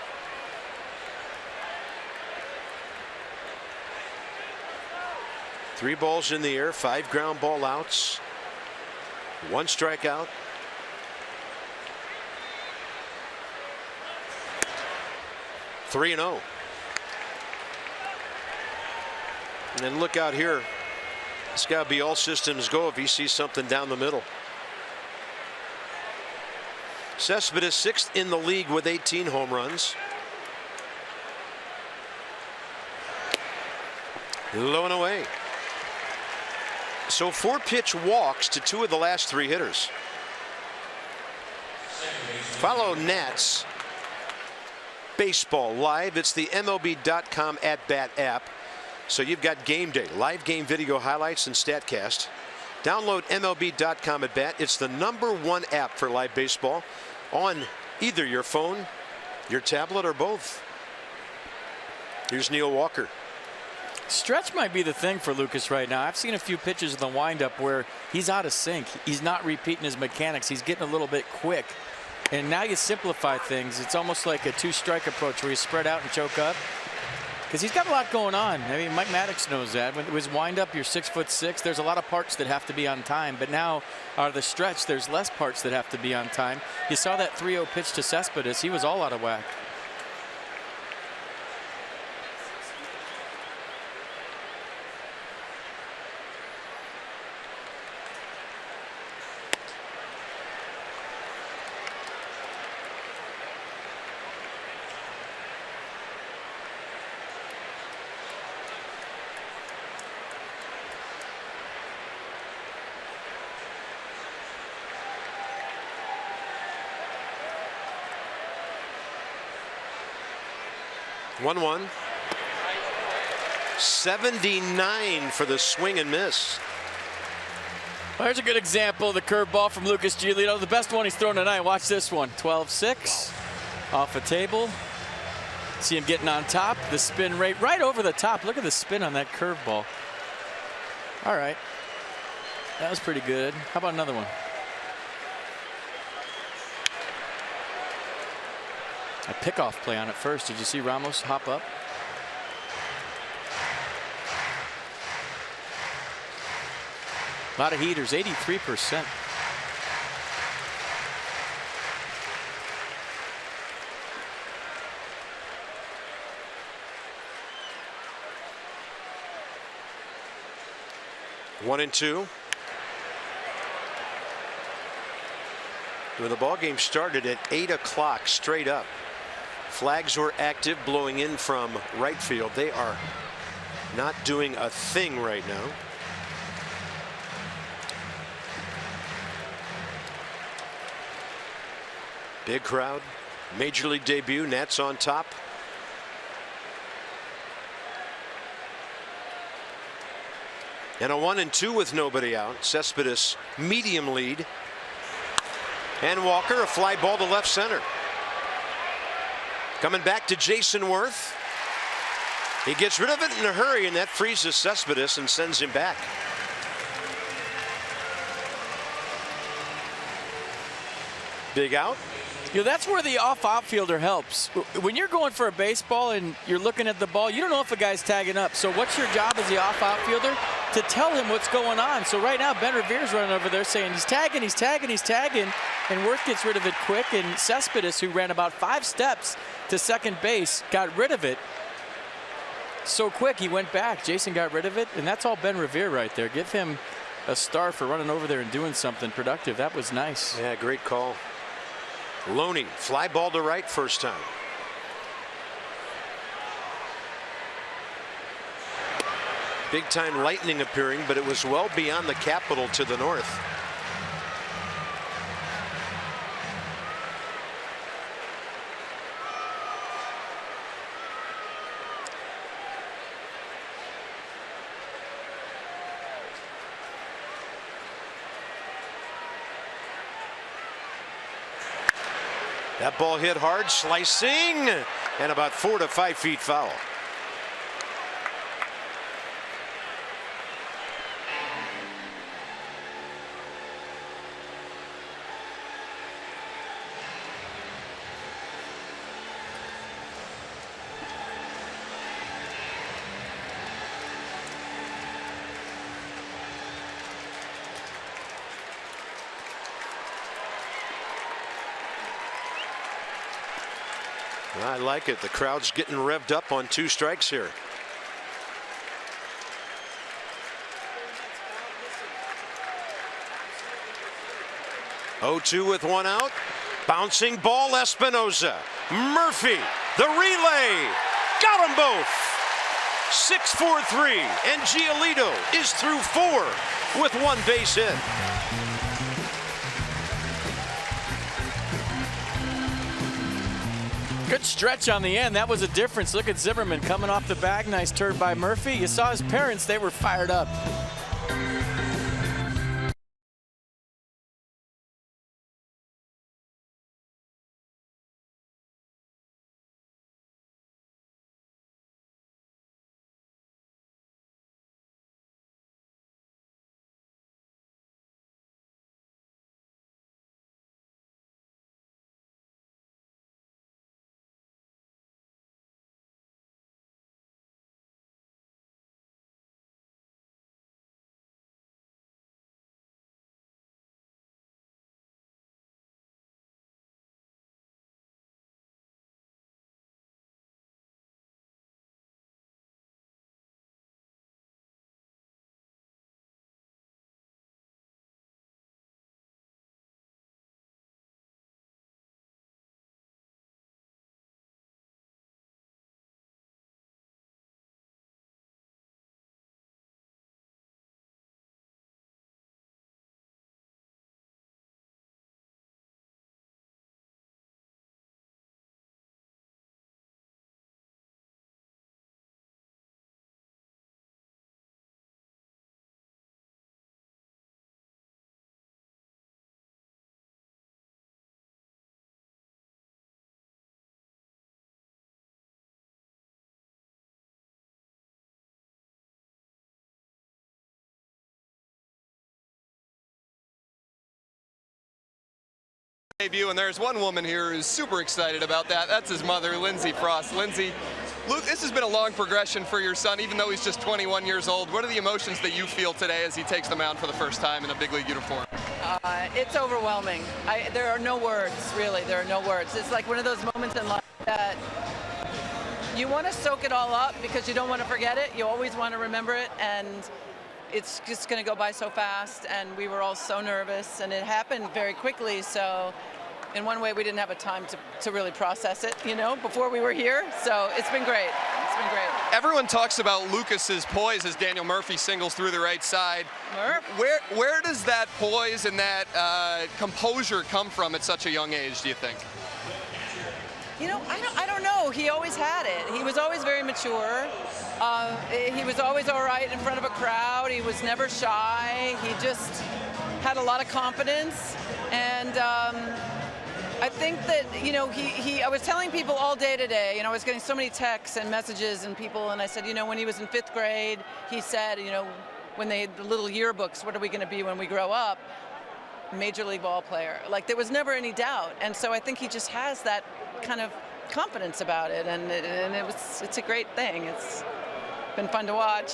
Three balls in the air, 5 ground ball outs, 1 strikeout. Three and 0. And then look out here. It's got to be all systems go if he sees something down the middle. Cespedes 6th in the league with 18 home runs. Low and away. So 4 pitch walks to 2 of the last 3 hitters. Follow Nats baseball live. It's the MLB.com at-bat app. So you've got game day, live game video highlights and StatCast. Download MLB.com at bat. It's the #1 app for live baseball on either your phone, your tablet, or both. Here's Neil Walker. Stretch might be the thing for Lucas right now. I've seen a few pitches in the windup where he's out of sync. He's not repeating his mechanics. He's getting a little bit quick. And now you simplify things. It's almost like a 2-strike approach where you spread out and choke up. Because he's got a lot going on. I mean, Mike Maddox knows that. When it was wind up, you're 6'6". There's a lot of parts that have to be on time. But now, out of the stretch, there's less parts that have to be on time. You saw that 3-0 pitch to Cespedes. He was all out of whack. 1-1. 79 for the swing and miss. Well, here's a good example of the curveball from Lucas Giolito. The best one he's thrown tonight. Watch this one. 12-6 off a table. See him getting on top. The spin rate right over the top. Look at the spin on that curveball. All right. That was pretty good. How about another one? A pickoff play on it first. Did you see Ramos hop up? A lot of heaters, 83%. One and two. When the ball game started at 8 o'clock straight up. Flags were active, blowing in from right field. They are not doing a thing right now. Big crowd. Major League debut. Nats on top. And a 1-2 with nobody out. Cespedes medium lead. And Walker, a fly ball to left center. Coming back to Jason Worth. He gets rid of it in a hurry, and that freezes Cespedes and sends him back. Big out. You know, that's where the off outfielder helps. When you're going for a baseball and you're looking at the ball, you don't know if a guy's tagging up. So what's your job as the off outfielder? To tell him what's going on. So right now, Ben Revere's running over there saying he's tagging, he's tagging, he's tagging. And Worth gets rid of it quick. And Cespedes, who ran about 5 steps to second base, got rid of it so quick he went back. Jason got rid of it. And that's all Ben Revere right there. Give him a star for running over there and doing something productive. That was nice. Yeah, great call. Loney, fly ball to right first time. Big time lightning appearing, but it was well beyond the Capitol to the north. That ball hit hard, slicing, and about 4 to 5 feet foul. I like it. The crowd's getting revved up on 2 strikes here. Oh-2 with 1 out. Bouncing ball, Espinosa. Murphy, the relay. Got them both. 6-4-3. And Giolito is through 4 with 1 base hit. Good stretch on the end. That was a difference. Look at Zimmerman coming off the bag. Nice turn by Murphy. You saw his parents. They were fired up. debut, and there's one woman here who's super excited about that. That's his mother, Lindsay Frost. Lindsay, Luke, this has been a long progression for your son, even though he's just 21 years old. What are the emotions that you feel today as he takes the mound for the first time in a big league uniform? It's overwhelming. There are no words, really. There are no words. It's like one of those moments in life that you want to soak it all up because you don't want to forget it. You always want to remember it, and it's just going to go by so fast, and we were all so nervous, and it happened very quickly. So in one way, we didn't have a time to really process it, before we were here. So it's been great. It's been great. Everyone talks about Lucas's poise as Daniel Murphy singles through the right side. Murph? Where does that poise and that composure come from at such a young age, do you think? I don't know. He always had it. He was always very mature. He was always all right in front of a crowd. He was never shy. He just had a lot of confidence. And I think that, I was telling people all day today, I was getting so many texts and messages and people, and I said, when he was in 5th grade, he said, when they had the little yearbooks, what are we going to be when we grow up? Major league ball player. Like, there was never any doubt. And so I think he just has that kind of confidence about it, and it's a great thing. It's been fun to watch.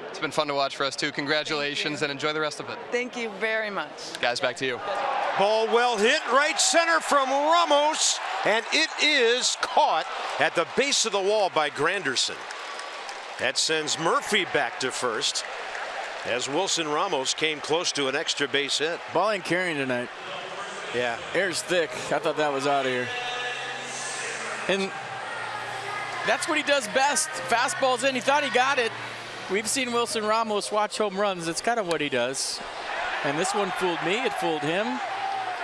It's been fun to watch for us too. Congratulations and enjoy the rest of it. Thank you very much. Guys, back to you. Ball well hit, right center from Ramos, and it is caught at the base of the wall by Granderson. That sends Murphy back to first as Wilson Ramos came close to an extra base hit. Ball ain't carrying tonight. Yeah. Air's thick. I thought that was out of here. And that's what he does best. Fastball's in. He thought he got it. We've seen Wilson Ramos watch home runs. It's kind of what he does. And this one fooled me. It fooled him.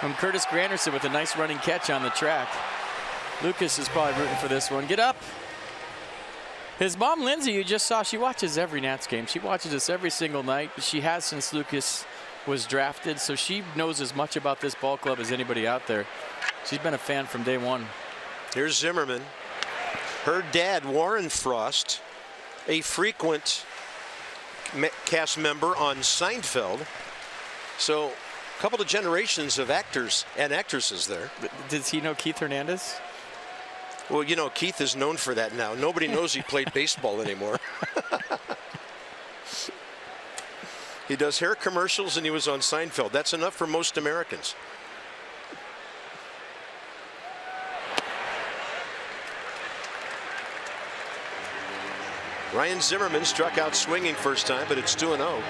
From Curtis Granderson with a nice running catch on the track. Lucas is probably rooting for this one. Get up. His mom, Lindsay, you just saw, she watches every Nats game. She watches us every single night. She has since Lucas was drafted, so she knows as much about this ball club as anybody out there. She's been a fan from day one. Here's Zimmerman. Her dad, Warren Frost, a frequent cast member on Seinfeld. So a couple of generations of actors and actresses there. Does he know Keith Hernandez? Well, Keith is known for that now. Nobody knows he played baseball anymore. He does hair commercials and he was on Seinfeld. That's enough for most Americans. Ryan Zimmerman struck out swinging first time, but it's 2-0.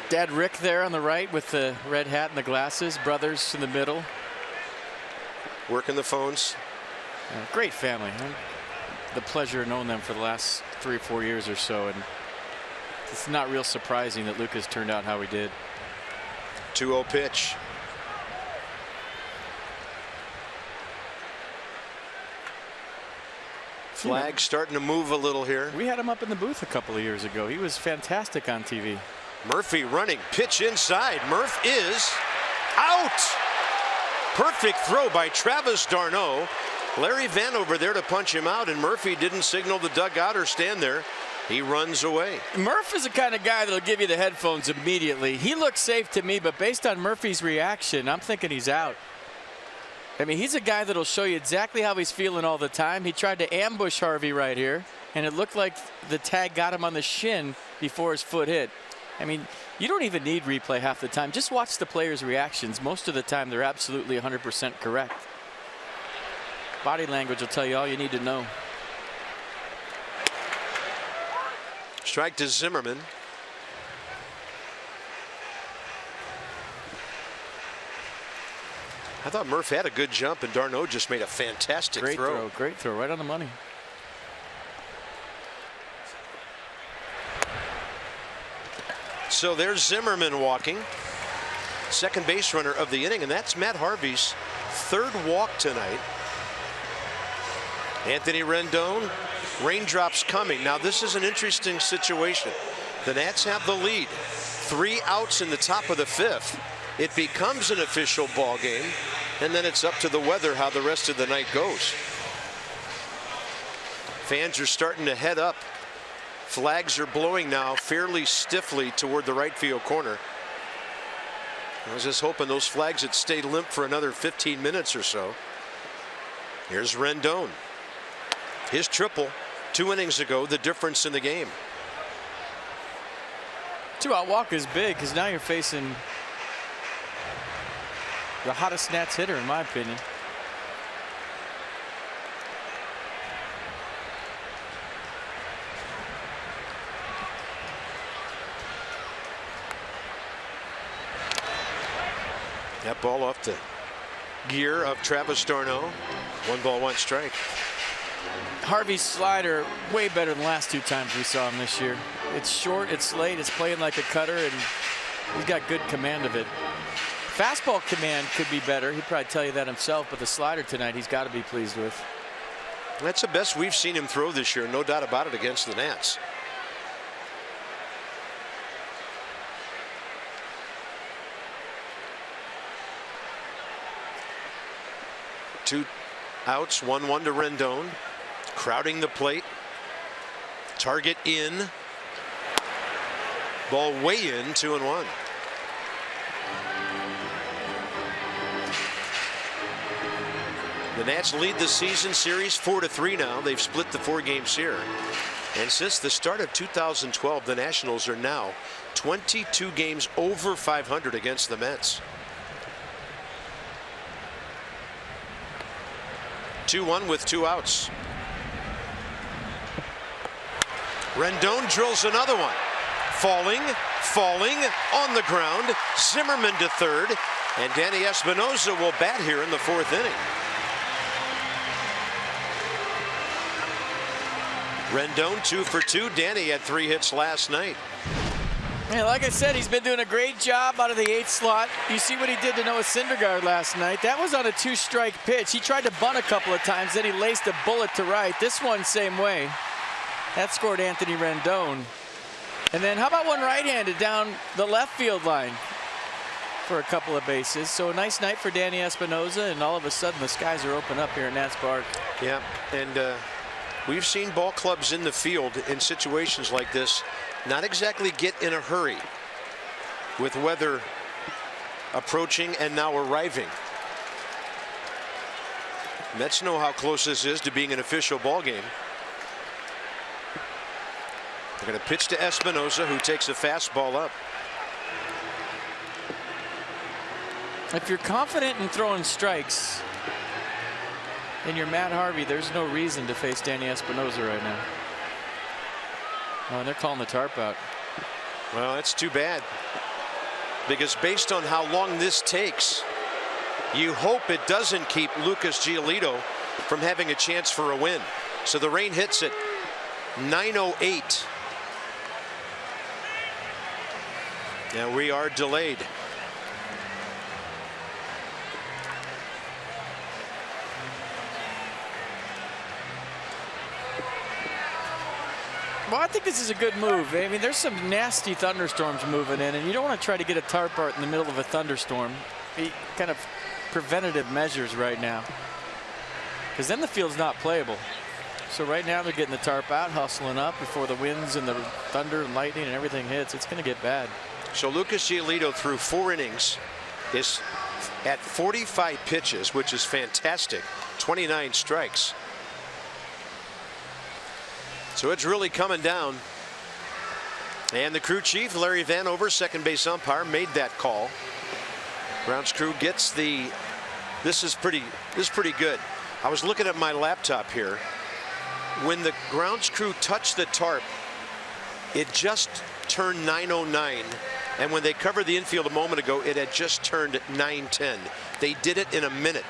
Dad Rick there on the right with the red hat and the glasses. Brothers in the middle. Working the phones. Great family. The pleasure of knowing them for the last 3 or 4 years or so, and it's not real surprising that Lucas turned out how he did. 2-0 pitch. Flag starting to move a little here. We had him up in the booth a couple of years ago. He was fantastic on TV. Murphy running, pitch inside. Murph is out. Perfect throw by Travis d'Arnaud. Larry Vanover there to punch him out, and Murphy didn't signal the dugout or stand there. He runs away. Murph is the kind of guy that'll give you the headphones immediately. He looks safe to me, but based on Murphy's reaction, I'm thinking he's out. I mean, he's a guy that'll show you exactly how he's feeling all the time. He tried to ambush Harvey right here, and it looked like the tag got him on the shin before his foot hit. I mean, you don't even need replay half the time. Just watch the players' reactions. Most of the time, they're absolutely 100% correct. Body language will tell you all you need to know. Strike to Zimmerman. I thought Murph had a good jump, and d'Arnaud just made a fantastic throw. Great throw, right on the money. So there's Zimmerman walking, second base runner of the inning, and that's Matt Harvey's third walk tonight. Anthony Rendon, raindrops coming. Now this is an interesting situation. The Nats have the lead. 3 outs in the top of the 5th. It becomes an official ball game, and then it's up to the weather how the rest of the night goes. Fans are starting to head up. Flags are blowing now fairly stiffly toward the right field corner. I was just hoping those flags had stayed limp for another 15 minutes or so. Here's Rendon. His triple 2 innings ago, the difference in the game. 2-out walk is big because now you're facing the hottest Nats hitter, in my opinion. That ball off the gear of Travis d'Arnaud. 1 ball, 1 strike. Harvey's slider way better than the last 2 times we saw him this year. It's short, it's late, it's playing like a cutter, and he's got good command of it. Fastball command could be better. He'd probably tell you that himself, but the slider tonight he's got to be pleased with. That's the best we've seen him throw this year, no doubt about it, against the Nats. Two outs, 1-1 to Rendon. Crowding the plate. Target in. Ball way in, 2-1. The Nats lead the season series 4-3 now. They've split the 4-game series. And since the start of 2012, the Nationals are now 22 games over 500 against the Mets. 2-1 with 2 outs. Rendon drills another one. Falling on the ground. Zimmerman to third, and Danny Espinosa will bat here in the 4th inning. Rendon 2 for 2. Danny had 3 hits last night. Yeah, like I said, he's been doing a great job out of the 8th slot. You see what he did to Noah Syndergaard last night. That was on a 2-strike pitch. He tried to bunt a couple of times, then he laced a bullet to right. This one, same way. That scored Anthony Rendon. And then how about one right-handed down the left field line for a couple of bases. So a nice night for Danny Espinosa, and all of a sudden the skies are open up here at Nats Park. Yeah, and we've seen ball clubs in the field in situations like this not exactly get in a hurry with weather approaching and now arriving. Mets know how close this is to being an official ball game. They're going to pitch to Espinosa, who takes a fastball up. If you're confident in throwing strikes and you're Matt Harvey, there's no reason to face Danny Espinosa right now. Oh, and they're calling the tarp out. Well, that's too bad, because based on how long this takes, you hope it doesn't keep Lucas Giolito from having a chance for a win. So the rain hits at 9:08. Now we are delayed. Well, I think this is a good move. I mean, there's some nasty thunderstorms moving in, and you don't want to try to get a tarp out in the middle of a thunderstorm. Be kind of preventative measures right now, because then the field's not playable. So right now they're getting the tarp out, hustling up before the winds and the thunder and lightning and everything hits. It's going to get bad. So Lucas Giolito through 4 innings is at 45 pitches, which is fantastic. 29 strikes. So it's really coming down. And the crew chief, Larry Vanover, second base umpire, made that call. Grounds crew gets the. This is pretty good. I was looking at my laptop here. When the grounds crew touched the tarp, it just turned 9:09, and when they covered the infield a moment ago, it had just turned 9:10. They did it in a minute.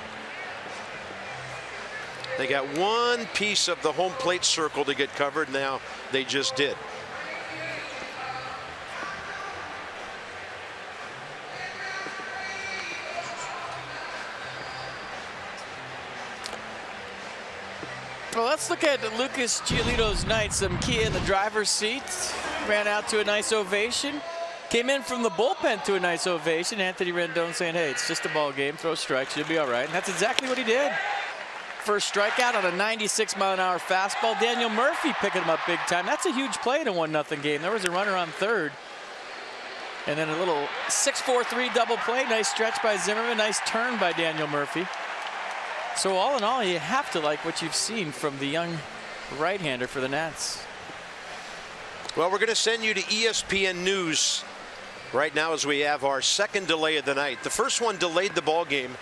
They got one piece of the home plate circle to get covered. Now they just did. Well, let's look at Lucas Giolito's night. Some key in the driver's seat. Ran out to a nice ovation. Came in from the bullpen to a nice ovation. Anthony Rendon saying, hey, it's just a ball game. Throw strikes. You'll be all right. And that's exactly what he did. First strikeout on a 96-mile-an-hour fastball. Daniel Murphy picking him up big time. That's a huge play in a 1-0 game. There was a runner on third. And then a little 6'4" 4-3 double play. Nice stretch by Zimmerman. Nice turn by Daniel Murphy. So all in all, you have to like what you've seen from the young right-hander for the Nats. Well, we're going to send you to ESPN News right now as we have our second delay of the night. The first one delayed the ball game,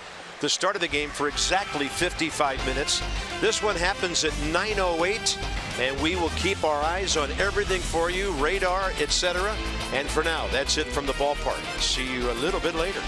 the start of the game, for exactly 55 minutes. This one happens at 9:08, and we will keep our eyes on everything for you, radar, etc. And for now, that's it from the ballpark. See you a little bit later.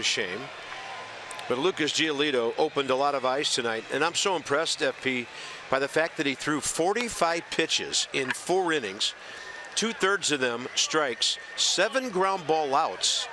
a shame. But Lucas Giolito opened a lot of eyes tonight, and I'm so impressed, FP, by the fact that he threw 45 pitches in 4 innings, 2/3 of them strikes, 7 ground ball outs,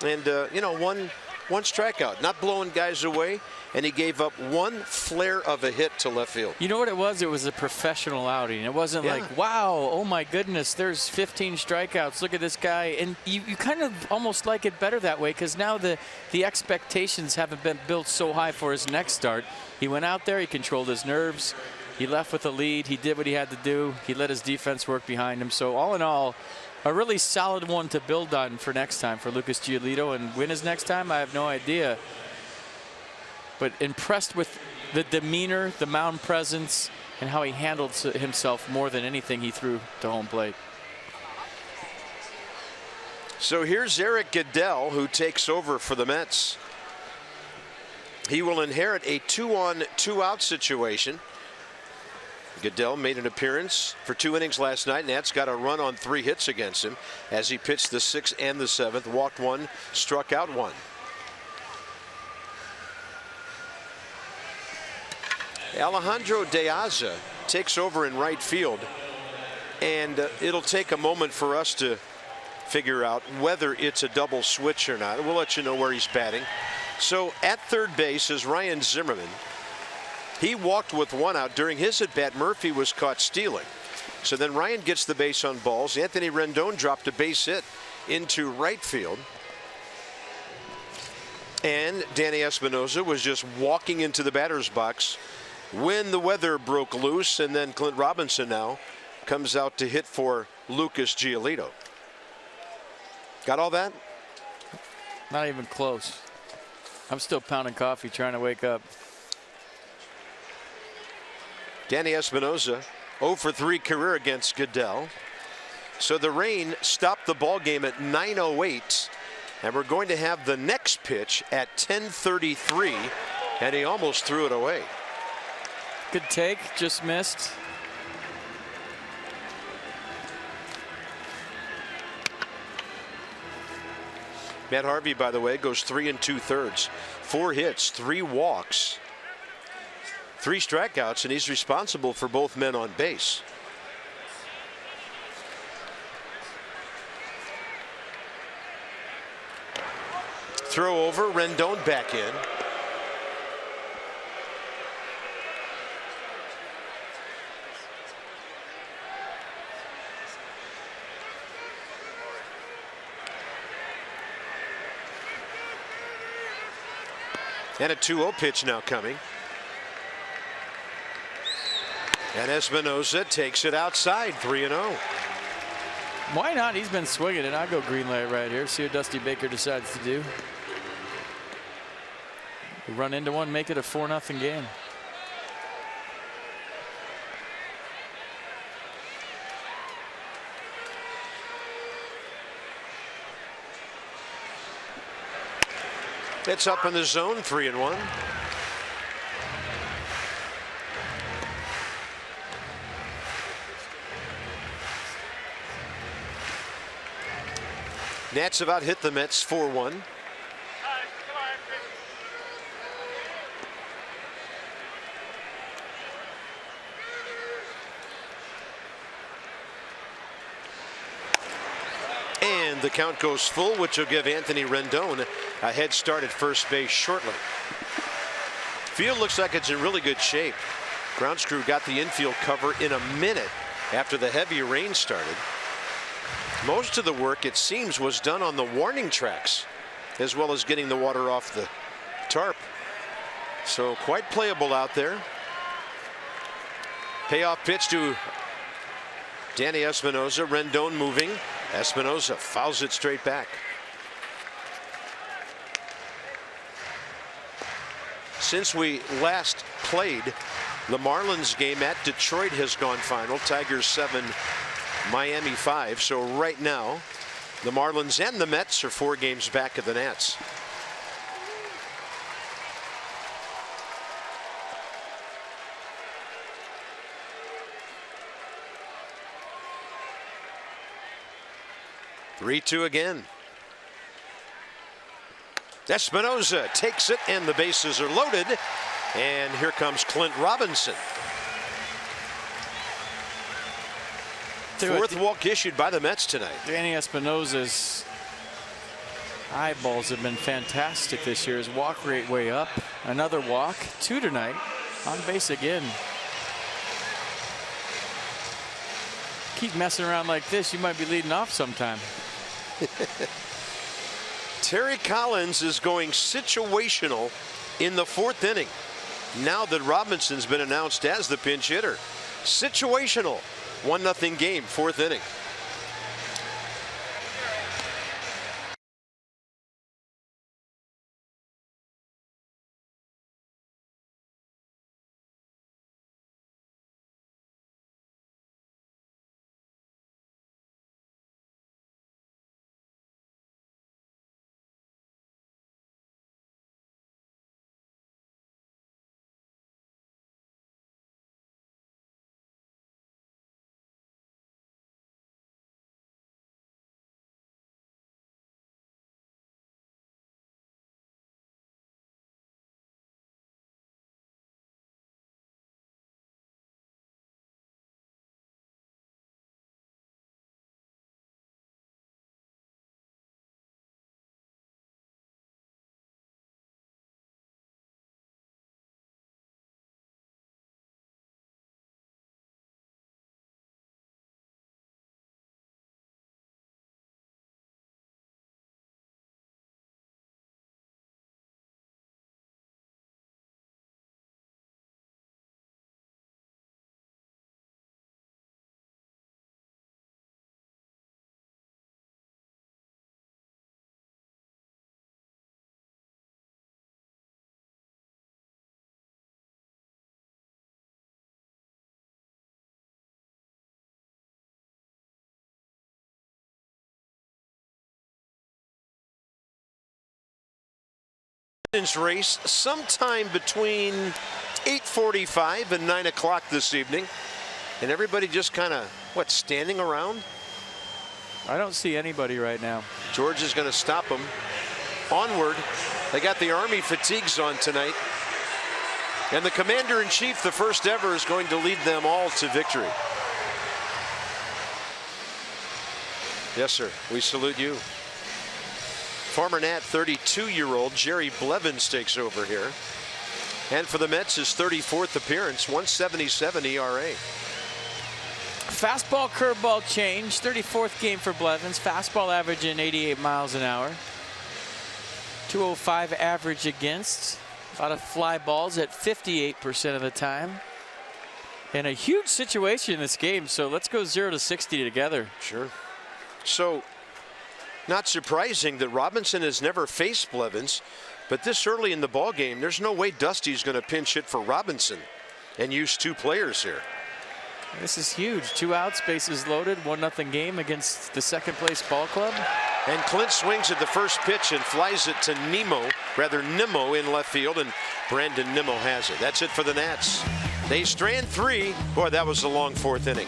and you know, one strikeout, not blowing guys away, and he gave up 1 flare of a hit to left field. You know what it was? It was a professional outing. It wasn't like, wow, oh my goodness, there's 15 strikeouts. Look at this guy. And you kind of almost like it better that way, because now the expectations haven't been built so high for his next start. He went out there, he controlled his nerves, he left with a lead, he did what he had to do, he let his defense work behind him. So all in all, a really solid one to build on for next time for Lucas Giolito. And win his next time, I have no idea. But impressed with the demeanor, the mound presence, and how he handled himself more than anything he threw to home plate. So here's Eric Goodell, who takes over for the Mets. He will inherit a 2-on, 2-out situation. Goodell made an appearance for 2 innings last night. Nats got a run on 3 hits against him as he pitched the 6th and the 7th, walked 1, struck out 1. Alejandro De Aza takes over in right field, and it'll take a moment for us to figure out whether it's a double switch or not. We'll let you know where he's batting. So at third base is Ryan Zimmerman. He walked with 1 out. During his at bat, Murphy was caught stealing. So then Ryan gets the base on balls. Anthony Rendon dropped a base hit into right field. And Danny Espinosa was just walking into the batter's box when the weather broke loose, and then Clint Robinson now comes out to hit for Lucas Giolito. Got all that? Not even close. I'm still pounding coffee trying to wake up. Danny Espinosa 0 for 3 career against Goodell. So the rain stopped the ball game at 9:08, and we're going to have the next pitch at 10:33, and he almost threw it away. Good take, just missed. Matt Harvey, by the way, goes 3 2/3, 4 hits, 3 walks, 3 strikeouts, and he's responsible for both men on base. Throw over, Rendon back in. And a 2-0 pitch now coming. And Espinosa takes it outside, 3-0. Why not? He's been swinging it. I'll go green light right here. See what Dusty Baker decides to do. Run into one, make it a 4-0 game. It's up in the zone, 3-1. Nats about hit the Mets 4-1. And the count goes full, which will give Anthony Rendon a head start at first base shortly. Field looks like it's in really good shape. Grounds crew got the infield cover in a minute after the heavy rain started. Most of the work, it seems, was done on the warning tracks, as well as getting the water off the tarp. So quite playable out there. Payoff pitch to Danny Espinosa. Rendon moving. Espinosa fouls it straight back. Since we last played, the Marlins game at Detroit has gone final. Tigers 7, Miami 5. So right now, the Marlins and the Mets are 4 games back of the Nats. Espinoza takes it, and the bases are loaded. And here comes Clint Robinson. Fourth walk issued by the Mets tonight. Danny Espinoza's eyeballs have been fantastic this year. His walk rate way up. Another walk, 2 tonight. On base again. Keep messing around like this, you might be leading off sometime. Terry Collins is going situational in the 4th inning. Now that Robinson's been announced as the pinch hitter. Situational. 1-0 game, 4th inning. Race sometime between 8:45 and 9 o'clock this evening, and everybody just kind of standing around. I don't see anybody right now. George is going to stop them. Onward. They got the Army fatigues on tonight, and the commander-in-chief, the first ever, is going to lead them all to victory. Yes, sir. We salute you. Former Nat 32-year-old Jerry Blevins takes over here. And for the Mets, his 34th appearance, 177 ERA. Fastball curveball change. 34th game for Blevins. Fastball averaging 88 miles an hour. 205 average against. A lot of fly balls at 58% of the time. And a huge situation in this game. So let's go 0 to 60 together. Sure. So, not surprising that Robinson has never faced Blevins, but this early in the ball game, there's no way Dusty's going to pinch hit for Robinson and use 2 players here. This is huge. 2 outs, bases loaded, 1-0 game against the second place ball club. And Clint swings at the first pitch and flies it to Nimmo in left field, and Brandon Nimmo has it. That's it for the Nats. They strand 3. Boy, that was a long 4th inning.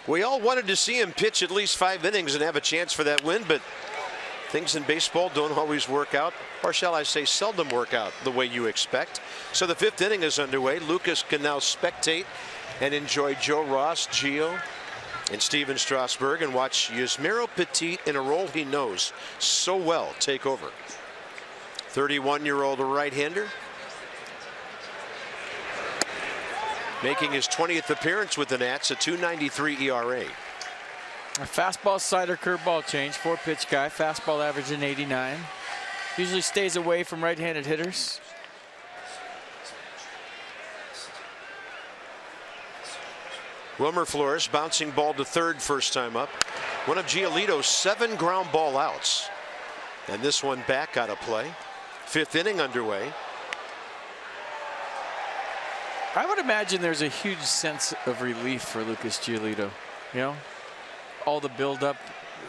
We all wanted to see him pitch at least 5 innings and have a chance for that win, but things in baseball don't always work out, or shall I say seldom work out the way you expect. So the 5th inning is underway. Lucas can now spectate and enjoy Joe Ross, Gio, and Steven Strasburg, and watch Yusmeiro Petit in a role he knows so well take over. 31-year-old right-hander, making his 20th appearance with the Nats, a .293 ERA. A fastball, slider, curveball change. 4-pitch guy. Fastball averaging 89. Usually stays away from right-handed hitters. Wilmer Flores bouncing ball to third first time up. One of Giolito's 7 ground ball outs. And this one back out of play. 5th inning underway. I would imagine there's a huge sense of relief for Lucas Giolito. You know, all the buildup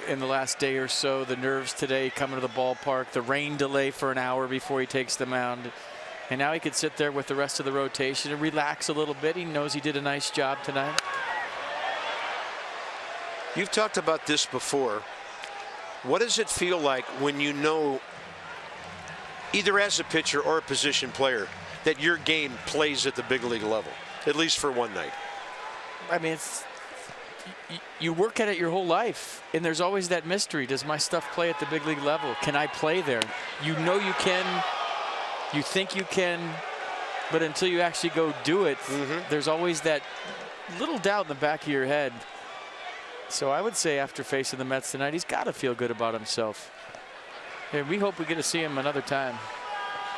in the last day or so, the nerves today coming to the ballpark, the rain delay for an hour before he takes the mound. And now he could sit there with the rest of the rotation and relax a little bit. He knows he did a nice job tonight. You've talked about this before. What does it feel like when you know, either as a pitcher or a position player, that your game plays at the big league level, at least for one night? I mean, you work at it your whole life, and there's always that mystery. Does my stuff play at the big league level? Can I play there? You know you can. You think you can, but until you actually go do it, there's always that little doubt in the back of your head. So I would say after facing the Mets tonight, he's got to feel good about himself. And we hope we get to see him another time.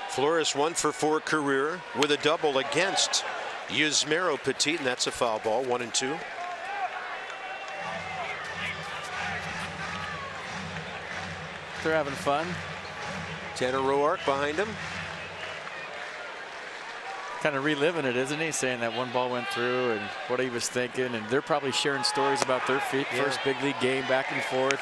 Flores 1 for 4 career with a double against Yusmeiro Petit, and that's a foul ball. 1-2. They're having fun. Tanner Roark behind him. Kind of reliving it, isn't he? Saying that one ball went through and what he was thinking. And they're probably sharing stories about their first big league game back and forth.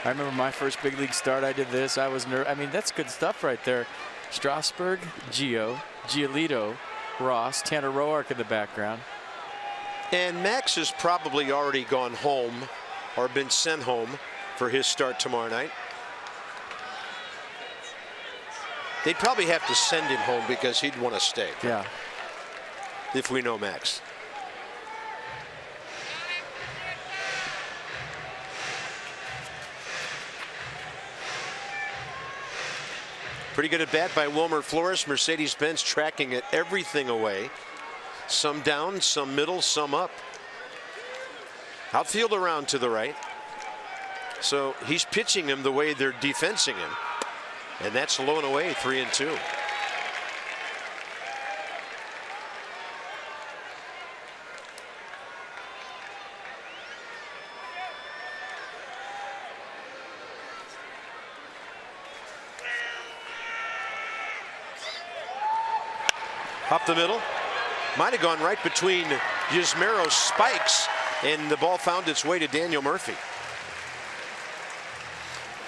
I remember my first big league start. I did this. I was nervous. I mean, that's good stuff right there. Strasburg, Gio, Giolito, Ross, Tanner Roark in the background. And Max has probably already gone home or been sent home for his start tomorrow night. They'd probably have to send him home because he'd want to stay. Yeah. If we know Max. Pretty good at bat by Wilmer Flores. Mercedes-Benz tracking it everything away. Some down, some middle, some up. Outfield around to the right. So he's pitching him the way they're defensing him. And that's low and away, 3-2. Up the middle. Might have gone right between Yusmeiro's spikes, and the ball found its way to Daniel Murphy.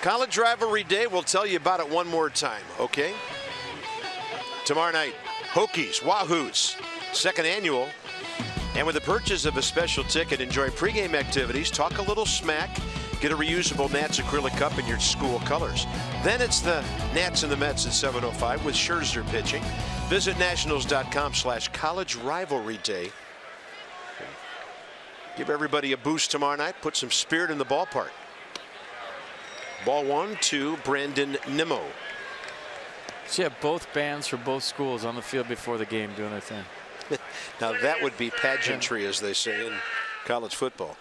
College Rivalry Day, we'll tell you about it one more time, okay? Tomorrow night, Hokies, Wahoos, 2nd annual. And with the purchase of a special ticket, enjoy pregame activities, talk a little smack, get a reusable Nats acrylic cup in your school colors. Then it's the Nats and the Mets at 7:05 with Scherzer pitching. Visit nationals.com/college rivalry day. Give everybody a boost tomorrow night. Put some spirit in the ballpark. Ball 1 to Brandon Nimmo. So you have both bands for both schools on the field before the game doing their thing. Now that would be pageantry, as they say in college football.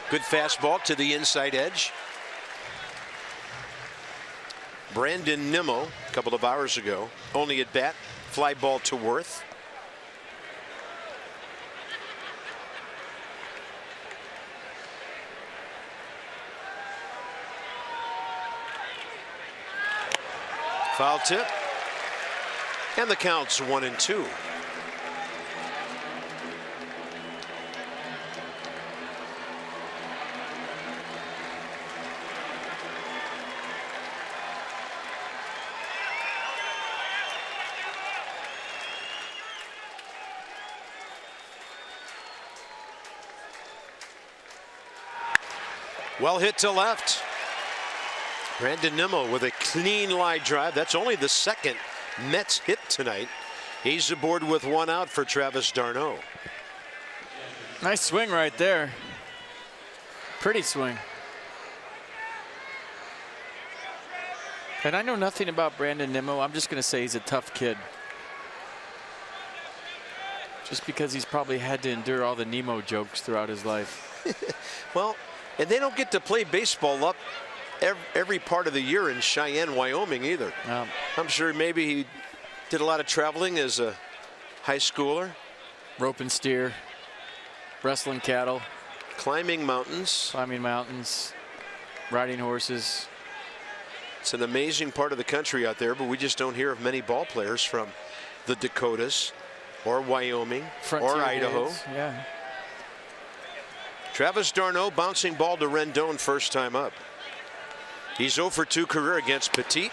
Good fastball to the inside edge. Brandon Nimmo, a couple of hours ago, only at bat, fly ball to Worth. Foul tip. And the count's 1-2. Well hit to left. Brandon Nimmo with a clean line drive. That's only the second Mets hit tonight. He's aboard with one out for Travis d'Arnaud. Nice swing right there. Pretty swing. And I know nothing about Brandon Nimmo. I'm just going to say he's a tough kid. Just because he's probably had to endure all the Nemo jokes throughout his life. Well, and they don't get to play baseball up every part of the year in Cheyenne, Wyoming either. I'm sure maybe he did a lot of traveling as a high schooler. Rope and steer. Wrestling cattle. Climbing mountains. Riding horses. It's an amazing part of the country out there, but we just don't hear of many ball players from the Dakotas or Wyoming Frontier or Idaho. days, yeah. Travis d'Arnaud bouncing ball to Rendon first time up. He's 0 for 2 career against Petit.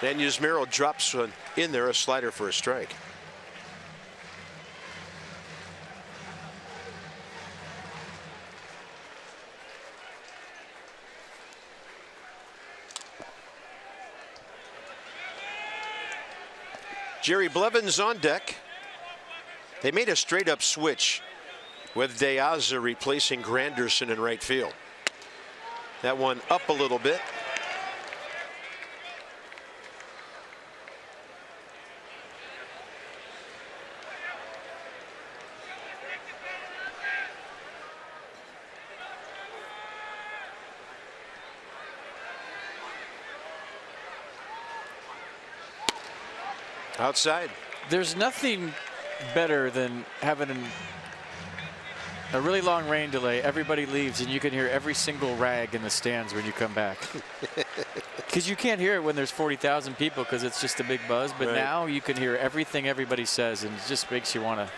And Yusmeiro drops one in there, a slider for a strike. Jerry Blevins on deck. They made a straight up switch with De Aza replacing Granderson in right field. That one up a little bit. Outside. There's nothing better than having a really long rain delay. Everybody leaves and you can hear every single rag in the stands when you come back. Because you can't hear it when there's 40,000 people because it's just a big buzz. But now you can hear everything everybody says, and it just makes you want to,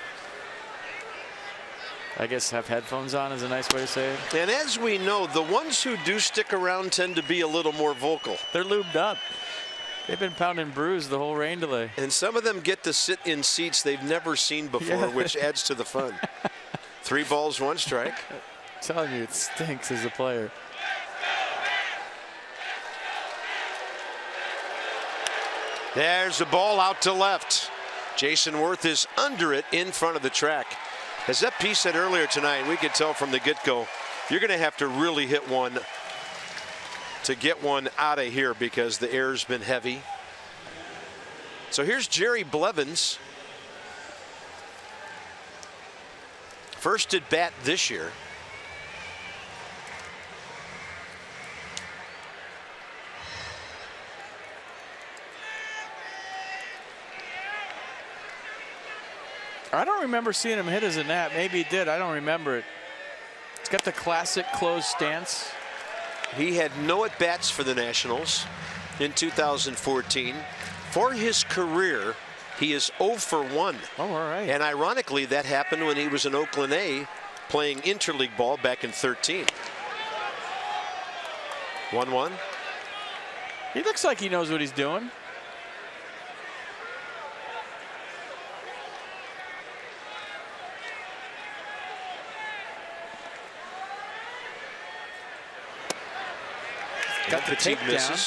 I guess, have headphones on is a nice way to say it. And as we know, the ones who do stick around tend to be a little more vocal. They're lubed up. They've been pounding brews the whole rain delay. And some of them get to sit in seats they've never seen before, which adds to the fun. 3 balls, 1 strike. I'm telling you, it stinks as a player. There's a ball out to left. Jason Worth is under it in front of the track. As that piece said earlier tonight, we could tell from the get-go, you're going to have to really hit one to get one out of here because the air's been heavy. So here's Jerry Blevins. First at bat this year. I don't remember seeing him hit as a Nat. Maybe he did. I don't remember it. It's got the classic closed stance. He had no at-bats for the Nationals in 2014. For his career, he is 0 for 1. Oh, all right. And ironically, that happened when he was in Oakland A playing interleague ball back in 13. 1-1. He looks like he knows what he's doing. Got the tape down.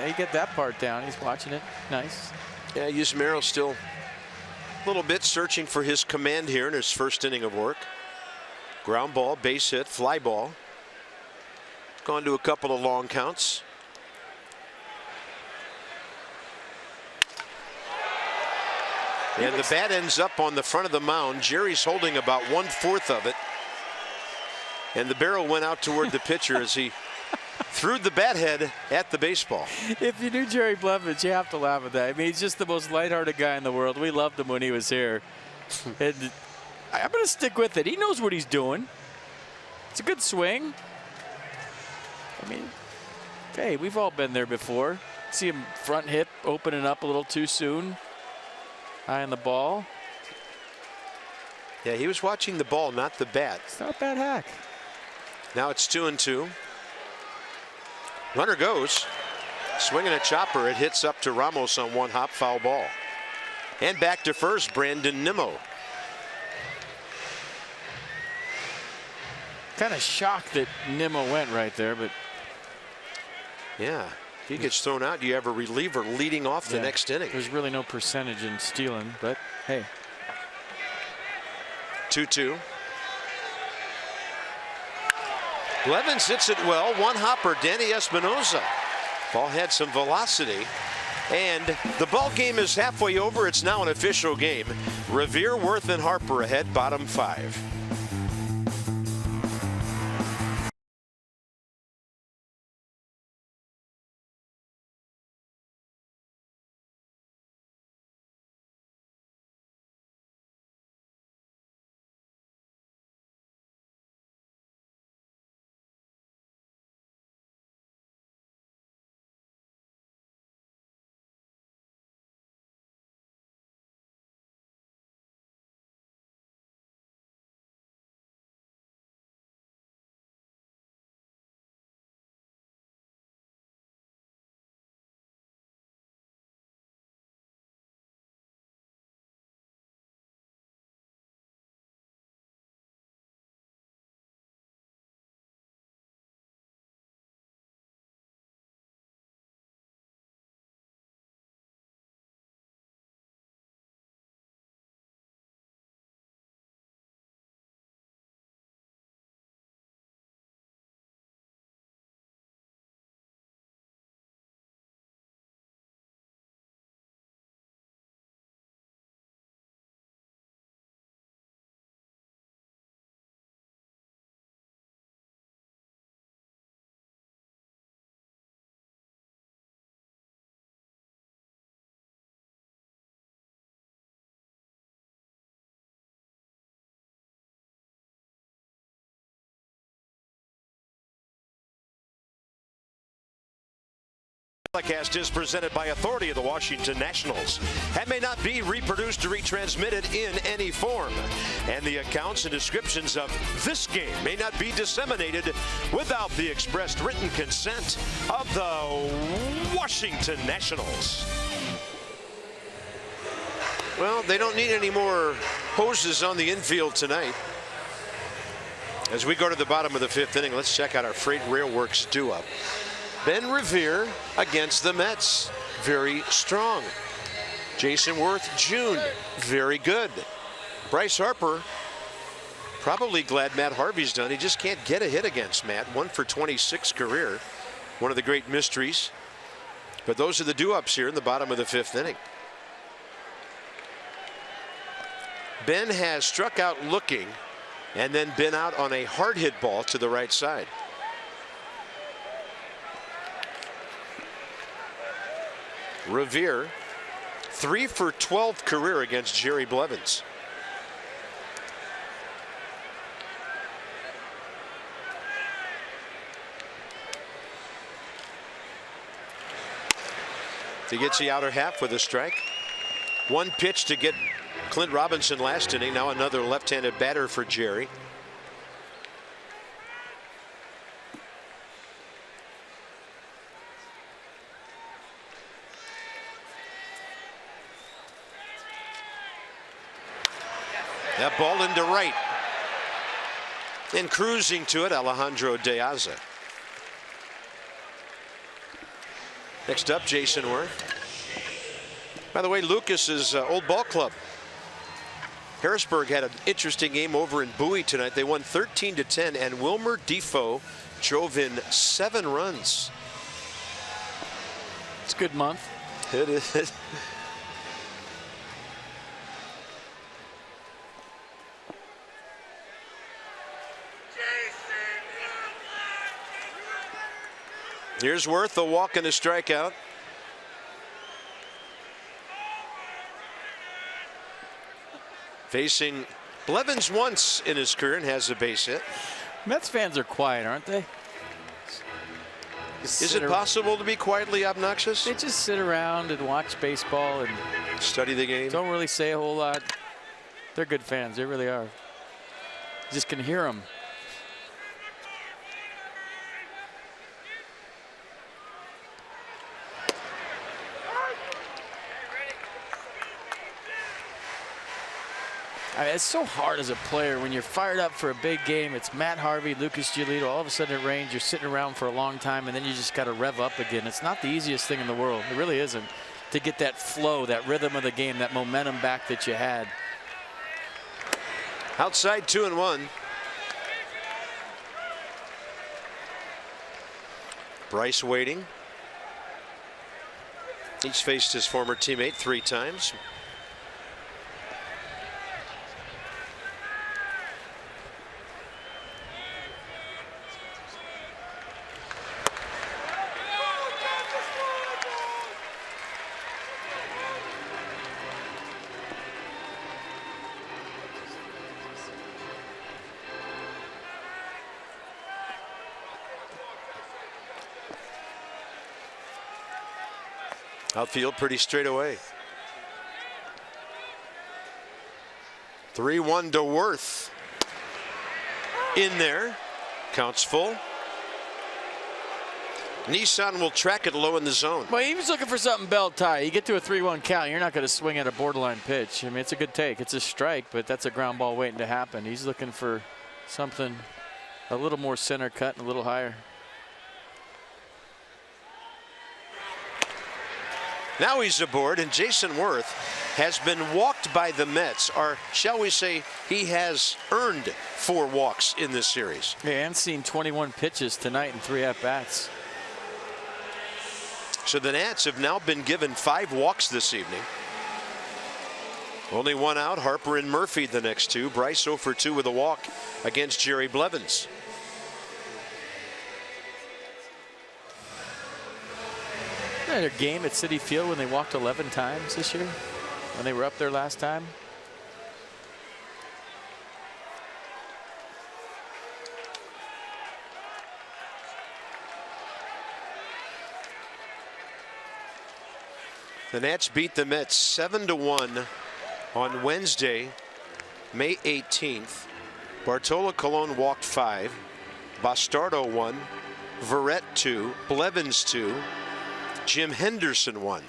He got that part down. He's watching it. Nice. Yeah, Yusmeiro still a little bit searching for his command here in his first inning of work. Ground ball, base hit, fly ball. Gone to a couple of long counts. And the bat ends up on the front of the mound. Jerry's holding about 1/4 of it. And the barrel went out toward the pitcher as he threw the bat head at the baseball. If you knew Jerry Blevins, you have to laugh at that. I mean, he's just the most lighthearted guy in the world. We loved him when he was here. And I'm going to stick with it. He knows what he's doing. It's a good swing. I mean, hey, we've all been there before. See him front hip opening up a little too soon. Eye on the ball. Yeah, he was watching the ball, not the bat. It's not a bad hack. Now it's 2-2. Runner goes. Swinging a chopper. It hits up to Ramos on one hop, foul ball. And back to first, Brandon Nimmo. Kind of shocked that Nimmo went right there, but yeah, if he gets thrown out, you have a reliever leading off the next inning. There's really no percentage in stealing, but hey. 2-2. Blevins hits it well. One hopper, Danny Espinosa. Ball had some velocity. And the ball game is halfway over. It's now an official game. Revere, Worth, and Harper ahead, bottom 5. Telecast is presented by authority of the Washington Nationals and may not be reproduced or retransmitted in any form. And the accounts and descriptions of this game may not be disseminated without the expressed written consent of the Washington Nationals. Well, they don't need any more hoses on the infield tonight. As we go to the bottom of the 5th inning, let's check out our Freight Railworks do-up. Ben Revere against the Mets, very strong. Jason Worth, June, very good. Bryce Harper, probably glad Matt Harvey's done. He just can't get a hit against Matt. 1 for 26 career, one of the great mysteries. But those are the do-ups here in the bottom of the 5th inning. Ben has struck out looking and then been out on a hard hit ball to the right side. Revere, 3 for 12 career against Jerry Blevins. He gets the outer half with a strike. One pitch to get Clint Robinson last inning. Now another left-handed batter for Jerry. That ball into right. And cruising to it, Alejandro De Aza. Next up, Jason Worth. By the way, Lucas's old ball club. Harrisburg had an interesting game over in Bowie tonight. They won 13-10, and Wilmer Defoe drove in 7 runs. It's a good month. It is. Here's Worth, a walk and a strikeout. Facing Blevins once in his career and has a base hit. Mets fans are quiet, aren't they? Is it possible to be quietly obnoxious? They just sit around and watch baseball and study the game. Don't really say a whole lot. They're good fans. They really are. You just can hear them. It's so hard as a player when you're fired up for a big game. It's Matt Harvey, Lucas Giolito. All of a sudden at range, you're sitting around for a long time, and then you just got to rev up again. It's not the easiest thing in the world. It really isn't, to get that flow, that rhythm of the game, that momentum back that you had. Outside 2-1. Bryce waiting. He's faced his former teammate 3 times. Outfield pretty straight away. 3-1 to Worth. In there. Counts full. Nissan will track it low in the zone. Well, he was looking for something belt tie. You get to a 3-1 count, you're not going to swing at a borderline pitch. I mean, it's a good take. It's a strike, but that's a ground ball waiting to happen. He's looking for something a little more center cut and a little higher. Now he's aboard, and Jason Worth has been walked by the Mets, or shall we say he has earned 4 walks in this series. Yeah, and seen 21 pitches tonight in 3 at-bats. So the Nats have now been given 5 walks this evening. Only 1 out, Harper and Murphy the next 2. Bryce 0 for 2 with a walk against Jerry Blevins. Their game at Citi Field when they walked 11 times this year, when they were up there last time. The Nats beat the Mets 7-1 on Wednesday, May 18th. Bartolo Colon walked 5, Bastardo 1, Verrett 2, Blevins 2, Jim Henderson 1.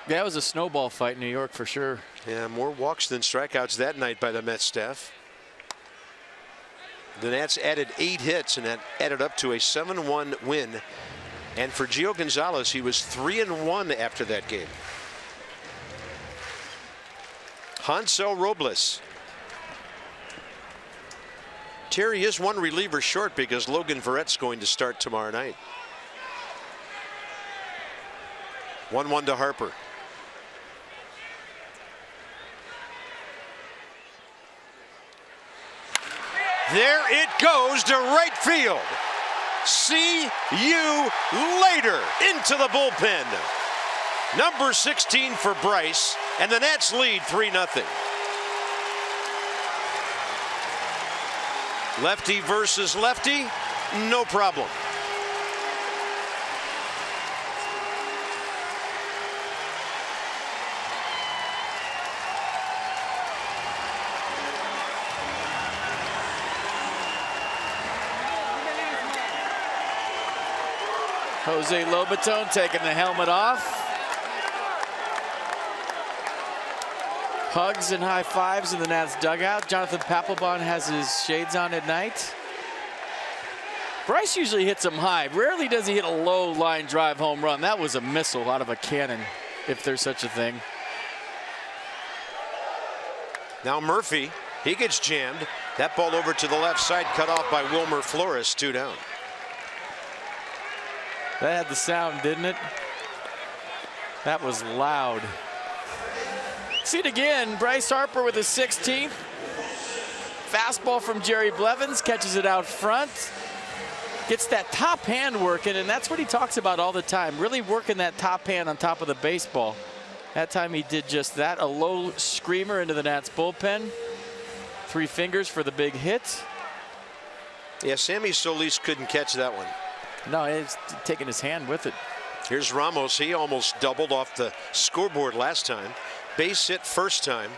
That was a snowball fight in New York for sure. Yeah, more walks than strikeouts that night by the Mets staff. The Nats added 8 hits, and that added up to a 7-1 win. And for Gio Gonzalez, he was 3-1 after that game. Hansel Robles. Terry is 1 reliever short because Logan Verrett's going to start tomorrow night. 1-1 to Harper. There it goes to right field. See you later. Into the bullpen. Number 16 for Bryce, and the Nats lead 3-0. Lefty versus lefty, no problem. Jose Lobaton taking the helmet off. Hugs and high fives in the Nats dugout. Jonathan Papelbon has his shades on at night. Bryce usually hits them high. Rarely does he hit a low line drive home run. That was a missile out of a cannon, if there's such a thing. Now Murphy, he gets jammed. That ball over to the left side, cut off by Wilmer Flores, 2 down. That had the sound, didn't it? That was loud. See it again. Bryce Harper with his 16th. Fastball from Jerry Blevins, catches it out front. Gets that top hand working, and that's what he talks about all the time. Really working that top hand on top of the baseball. That time he did just that. A low screamer into the Nats bullpen. 3 fingers for the big hit. Yeah, Sammy Solis couldn't catch that one. No, he's taking his hand with it. Here's Ramos. He almost doubled off the scoreboard last time. Base hit first time.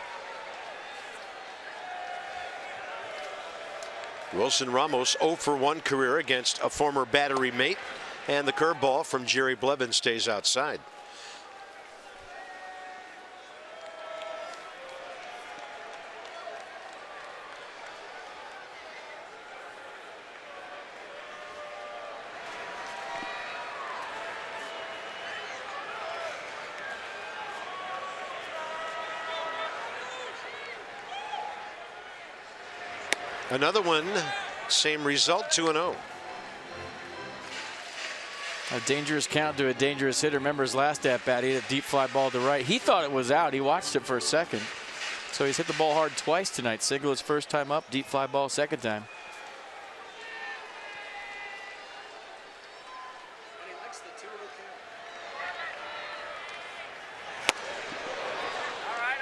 Wilson Ramos 0 for 1 career against a former battery mate, and the curveball from Jerry Blevins stays outside. Another one, same result, 2-0. A dangerous count to a dangerous hitter. Remember his last at bat, he hit a deep fly ball to right. He thought it was out. He watched it for a second. So he's hit the ball hard twice tonight. Sigler's first time up, deep fly ball second time.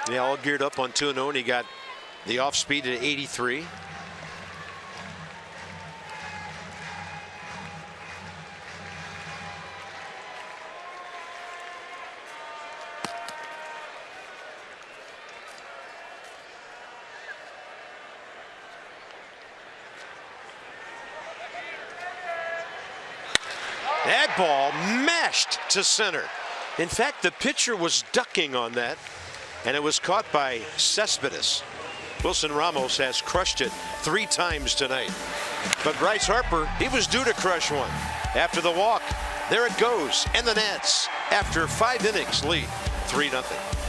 Yeah, all geared up on 2-0, and he got the off speed at 83. That ball mashed to center. In fact, the pitcher was ducking on that, and it was caught by Cespedes. Wilson Ramos has crushed it 3 times tonight. But Bryce Harper, he was due to crush one. After the walk, there it goes, and the Nats, after 5 innings, lead 3-0.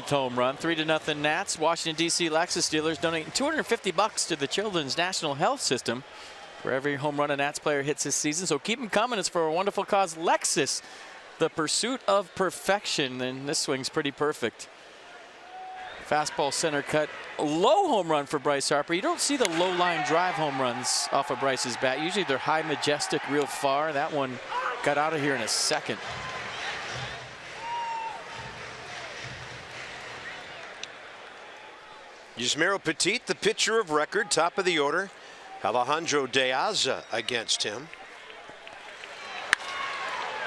Home run, 3-0 Nats. Washington D.C. Lexus dealers donating $250 to the Children's National Health System for every home run a Nats player hits this season. So keep them coming. It's for a wonderful cause. Lexus, the pursuit of perfection. And this swing's pretty perfect. Fastball center cut. Low home run for Bryce Harper. You don't see the low line drive home runs off of Bryce's bat. Usually they're high, majestic, real far. That one got out of here in a second. Yusmeiro Petit, the pitcher of record, top of the order. Alejandro De Aza against him.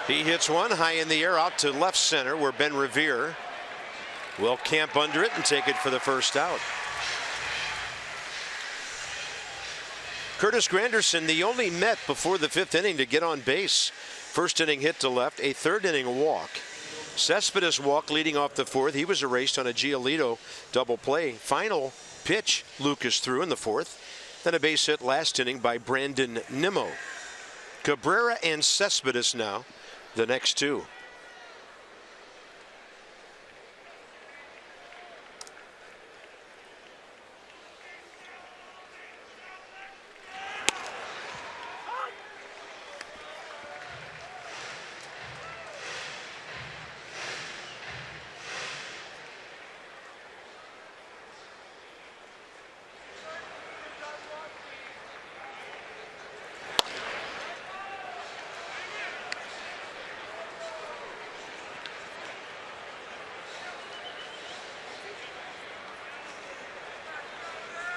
He hits one high in the air out to left center, where Ben Revere will camp under it and take it for the first out. Curtis Granderson, the only Met before the 5th inning to get on base. First inning hit to left, a 3rd inning walk. Cespedes walk leading off the 4th. He was erased on a Giolito double play. Final pitch Lucas threw in the 4th. Then a base hit last inning by Brandon Nimmo. Cabrera and Cespedes now the next 2.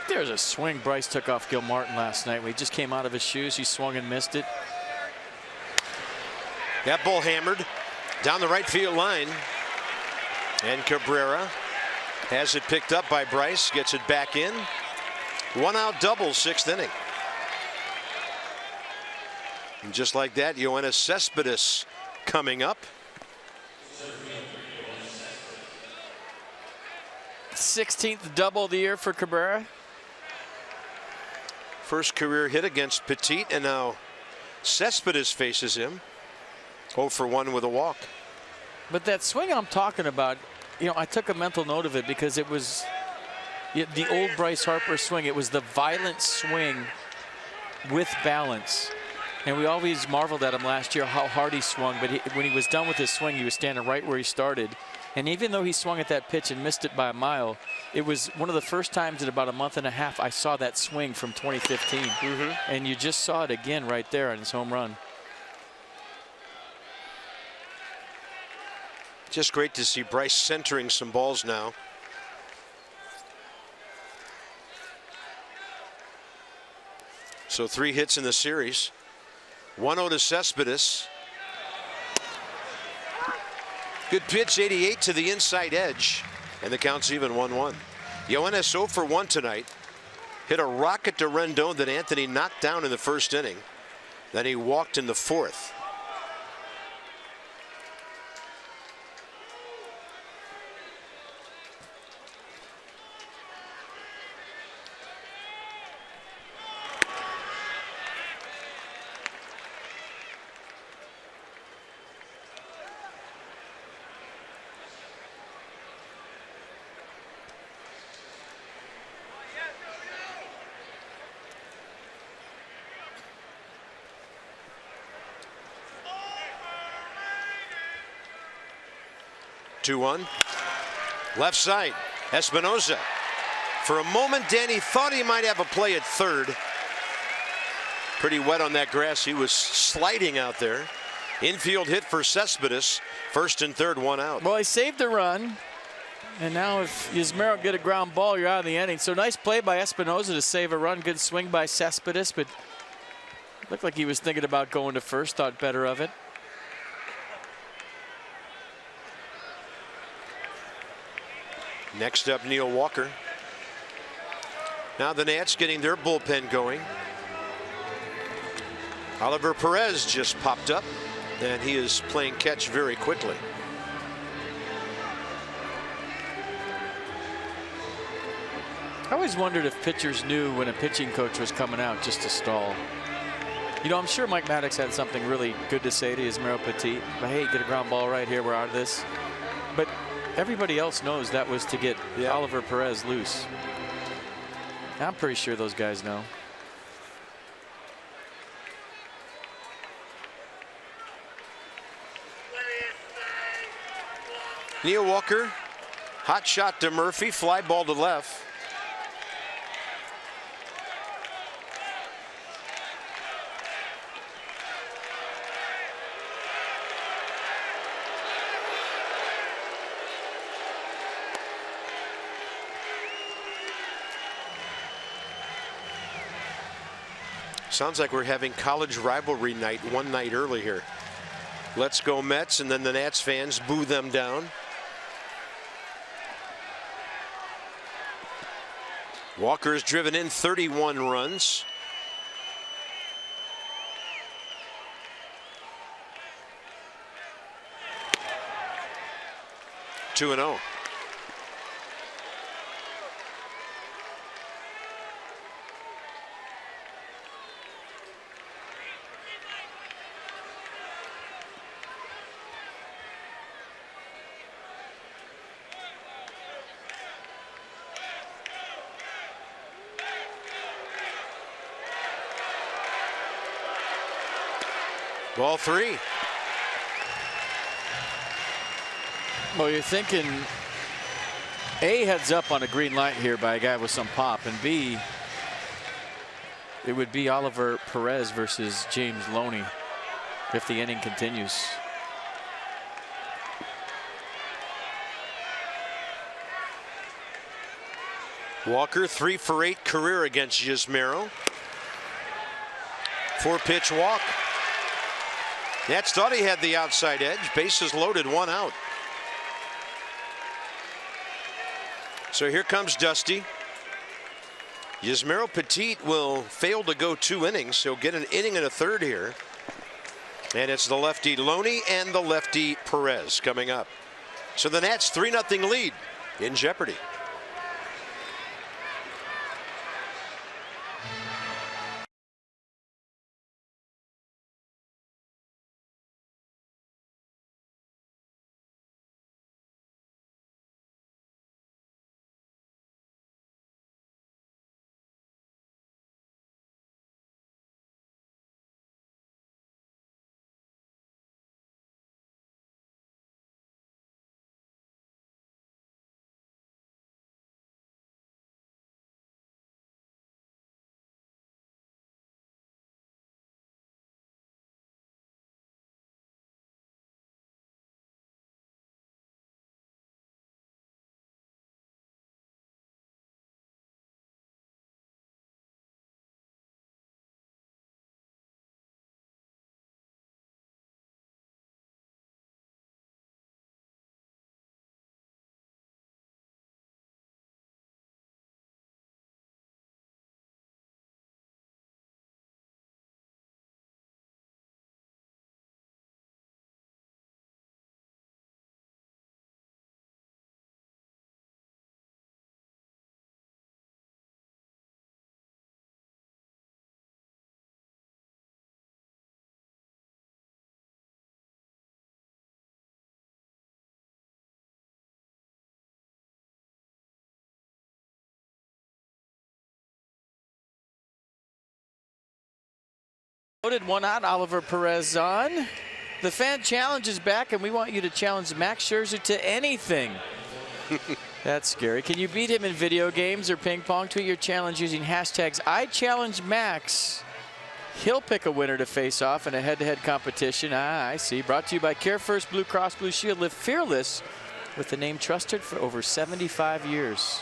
There's a swing Bryce took off Gil Martin last night. When he just came out of his shoes, he swung and missed it. That ball hammered down the right field line. And Cabrera has it picked up by Bryce, gets it back in. 1-out double, 6th inning. And just like that, Yoenis Cespedes coming up. 16th double of the year for Cabrera. First career hit against Petit, and now Cespedes faces him. 0 for 1 with a walk. But that swing I'm talking about, you know, I took a mental note of it because it was the old Bryce Harper swing. It was the violent swing with balance. And we always marveled at him last year how hard he swung. But when he was done with his swing, he was standing right where he started. And even though he swung at that pitch and missed it by a mile, it was one of the first times in about a month and a half I saw that swing from 2015. And you just saw it again right there on his home run. Just great to see Bryce centering some balls now. So 3 hits in the series. 1-0 to Cespedes. Good pitch, 88 to the inside edge. And the count's even 1-1. Yoenis 0 for 1 tonight. Hit a rocket to Rendon that Anthony knocked down in the first inning. Then he walked in the 4th. Two-one. Left side, Espinosa. For a moment, Danny thought he might have a play at third. Pretty wet on that grass. He was sliding out there. Infield hit for Cespedes. First and third, 1 out. Well, he saved the run. And now if Yusmeiro get a ground ball, you're out of the inning. So nice play by Espinosa to save a run. Good swing by Cespedes, but looked like he was thinking about going to first, thought better of it. Next up, Neil Walker. Now the Nats getting their bullpen going. Oliver Perez just popped up, and he is playing catch very quickly. I always wondered if pitchers knew when a pitching coach was coming out just to stall. You know, I'm sure Mike Maddox had something really good to say to Yusmeiro Petit. But hey, get a ground ball right here. We're out of this. But everybody else knows that was to get Oliver Perez loose. I'm pretty sure those guys know. Neil Walker, hot shot to Murphy, fly ball to left. Sounds like we're having college rivalry night one night early here. Let's go Mets, and then the Nats fans boo them down. Walker has driven in 31 runs. Two and 0. Ball 3. Well, you're thinking A, heads up on a green light here by a guy with some pop, and B, it would be Oliver Perez versus James Loney if the inning continues. Walker 3 for 8 career against Yusmeiro. 4-pitch walk. Nats thought he had the outside edge. Bases loaded, 1 out. So here comes Dusty. Yusmeiro Petit will fail to go 2 innings. He'll get an inning and a third here. And it's the lefty Loney and the lefty Perez coming up. So the Nats 3-0 lead in jeopardy. Loaded, one out. Oliver Perez on. The fan challenge is back, and we want you to challenge Max Scherzer to anything. That's scary. Can you beat him in video games or ping pong? Tweet your challenge using hashtags #IChallengeMax. He'll pick a winner to face off in a head-to-head competition. I see. Brought to you by Care First Blue Cross Blue Shield. Live fearless with the name trusted for over 75 years.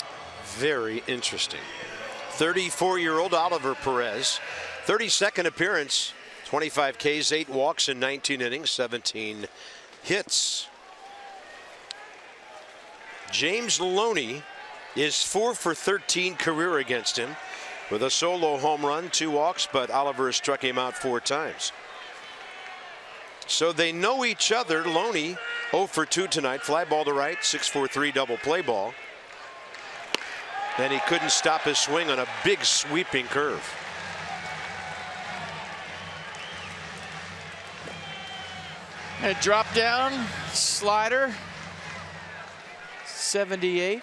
Very interesting. 34-year-old Oliver Perez, 32nd appearance, 25 Ks, 8 walks in 19 innings, 17 hits. James Loney is 4 for 13 career against him with a solo home run, 2 walks, but Oliver has struck him out 4 times. So they know each other. Loney 0 for 2 tonight. Fly ball to right, 6-4-3 double play ball. And he couldn't stop his swing on a big sweeping curve. And a drop down slider. 78.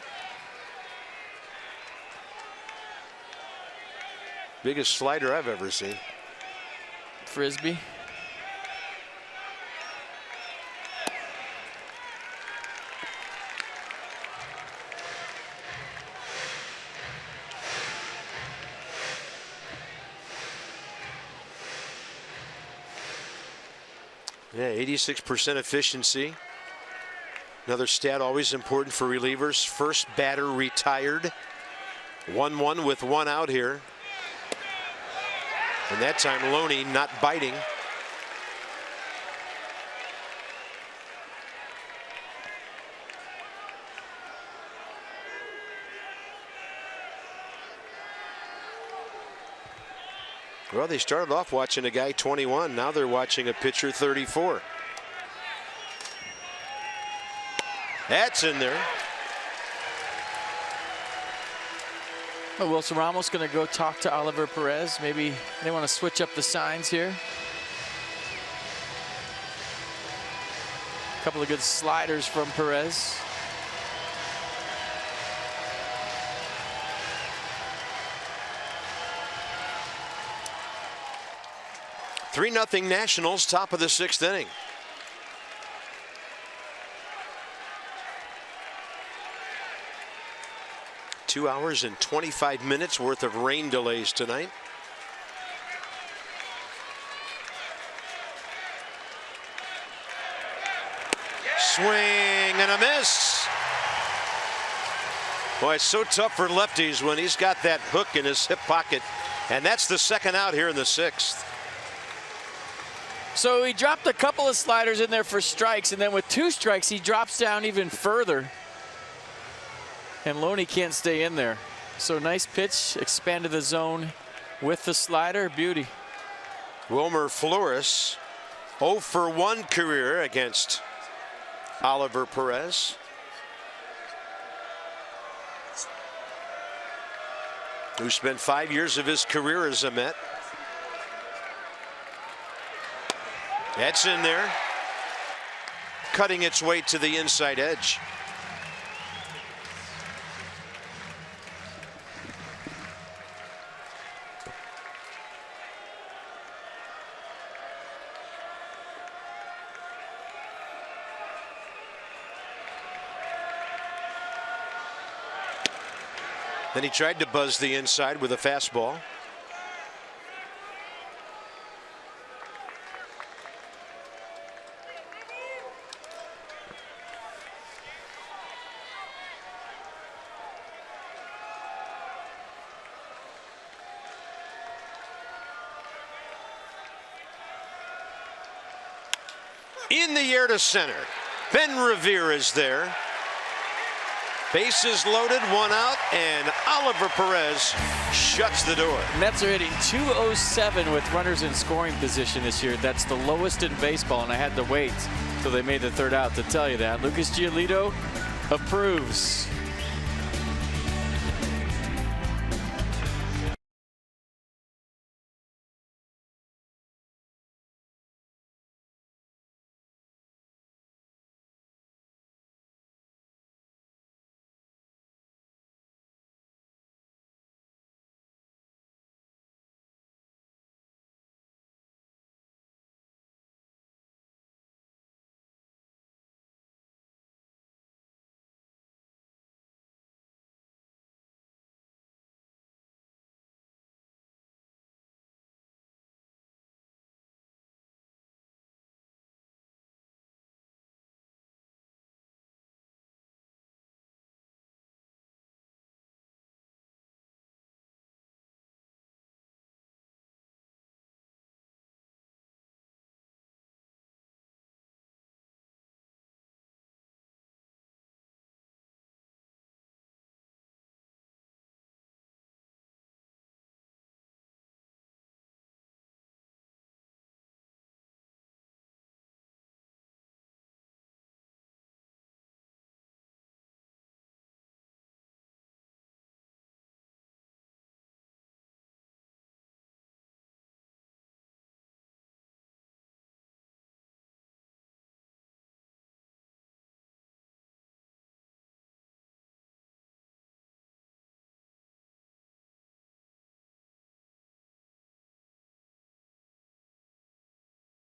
Biggest slider I've ever seen. Frisbee. Yeah, 86% efficiency. Another stat always important for relievers. First batter retired. 1-1 with 1 out here. And that time Loney not biting. Well, they started off watching a guy 21. Now they're watching a pitcher 34. That's in there. Well, Wilson Ramos going to go talk to Oliver Perez. Maybe they want to switch up the signs here. A couple of good sliders from Perez. Three 0 Nationals, top of the 6th inning. Two hours and 25 minutes worth of rain delays tonight. Swing and a miss. Boy, it's so tough for lefties when he's got that hook in his hip pocket. And that's the 2nd out here in the 6th. So he dropped a couple of sliders in there for strikes, and then with 2 strikes, he drops down even further. And Loney can't stay in there. So nice pitch, expanded the zone with the slider. Beauty. Wilmer Flores, 0 for 1 career against Oliver Perez. Who spent 5 years of his career as a Met. That's in there. Cutting its way to the inside edge. Then he tried to buzz the inside with a fastball. In the air to center. Ben Revere is there. Bases loaded, 1 out, and Oliver Perez shuts the door. Mets are hitting .207 with runners in scoring position this year. That's the lowest in baseball, and I had to wait till they made the 3rd out to tell you that. Lucas Giolito approves.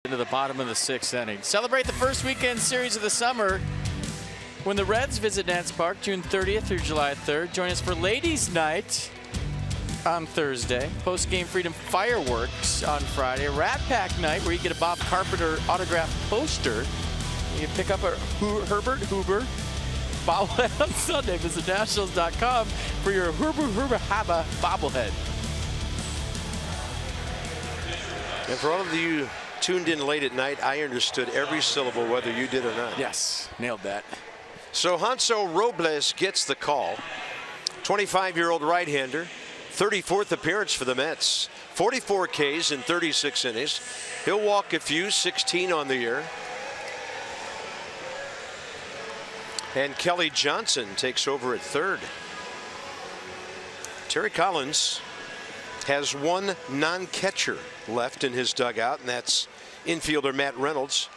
into the bottom of the 6th inning. Celebrate the first weekend series of the summer when the Reds visit Nance Park June 30th through July 3rd. Join us for Ladies' Night on Thursday. Post-game Freedom Fireworks on Friday. Rat Pack Night where you get a Bob Carpenter autographed poster. You can pick up a Herbert Hoover bobblehead on Sunday. Visit Nationals.com for your Herbert Hoover Haba bobblehead. And for all of you tuned in late at night, I understood every syllable whether you did or not. Yes, nailed that. So Hansel Robles gets the call. 25-year-old right-hander. 34th appearance for the Mets. 44 Ks in 36 innings. He'll walk a few, 16 on the year. And Kelly Johnson takes over at third. Terry Collins has one non-catcher left in his dugout, and that's infielder Matt Reynolds.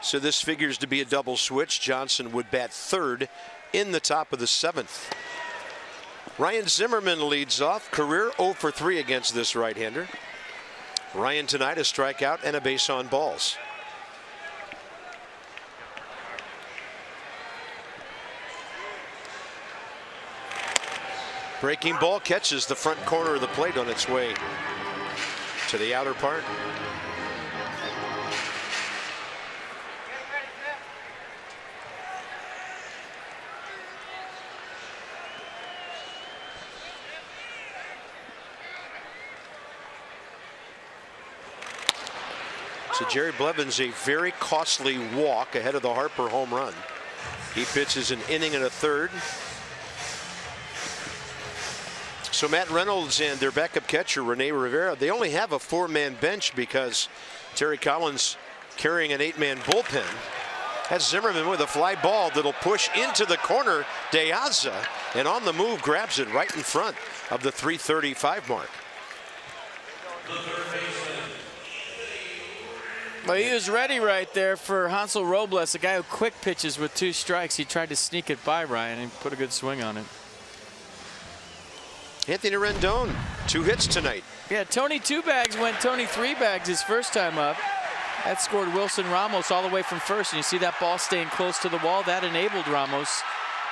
So this figures to be a double switch. Johnson would bat third in the top of the 7th. Ryan Zimmerman leads off, career 0 for 3 against this right-hander. Ryan tonight a strikeout and a base on balls. Breaking ball catches the front corner of the plate on its way to the outer part. So Jerry Blevins a very costly walk ahead of the Harper home run. He pitches an inning and a third. So Matt Reynolds and their backup catcher Rene Rivera, they only have a 4-man bench because Terry Collins carrying an 8-man bullpen. Has Zimmerman with a fly ball that'll push into the corner. De Aza, and on the move grabs it right in front of the 335 mark. Well, he was ready right there for Hansel Robles, a guy who quick pitches with 2 strikes. He tried to sneak it by Ryan and put a good swing on it. Anthony Rendon, 2 hits tonight. Yeah, Tony 2 bags went Tony 3 bags his first time up. That scored Wilson Ramos all the way from first. And you see that ball staying close to the wall. That enabled Ramos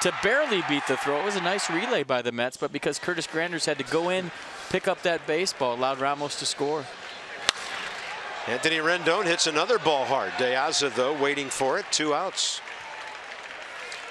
to barely beat the throw. It was a nice relay by the Mets, but because Curtis Granders had to go in, pick up that baseball, allowed Ramos to score. Anthony Rendon hits another ball hard. De Aza, though, waiting for it. 2 outs.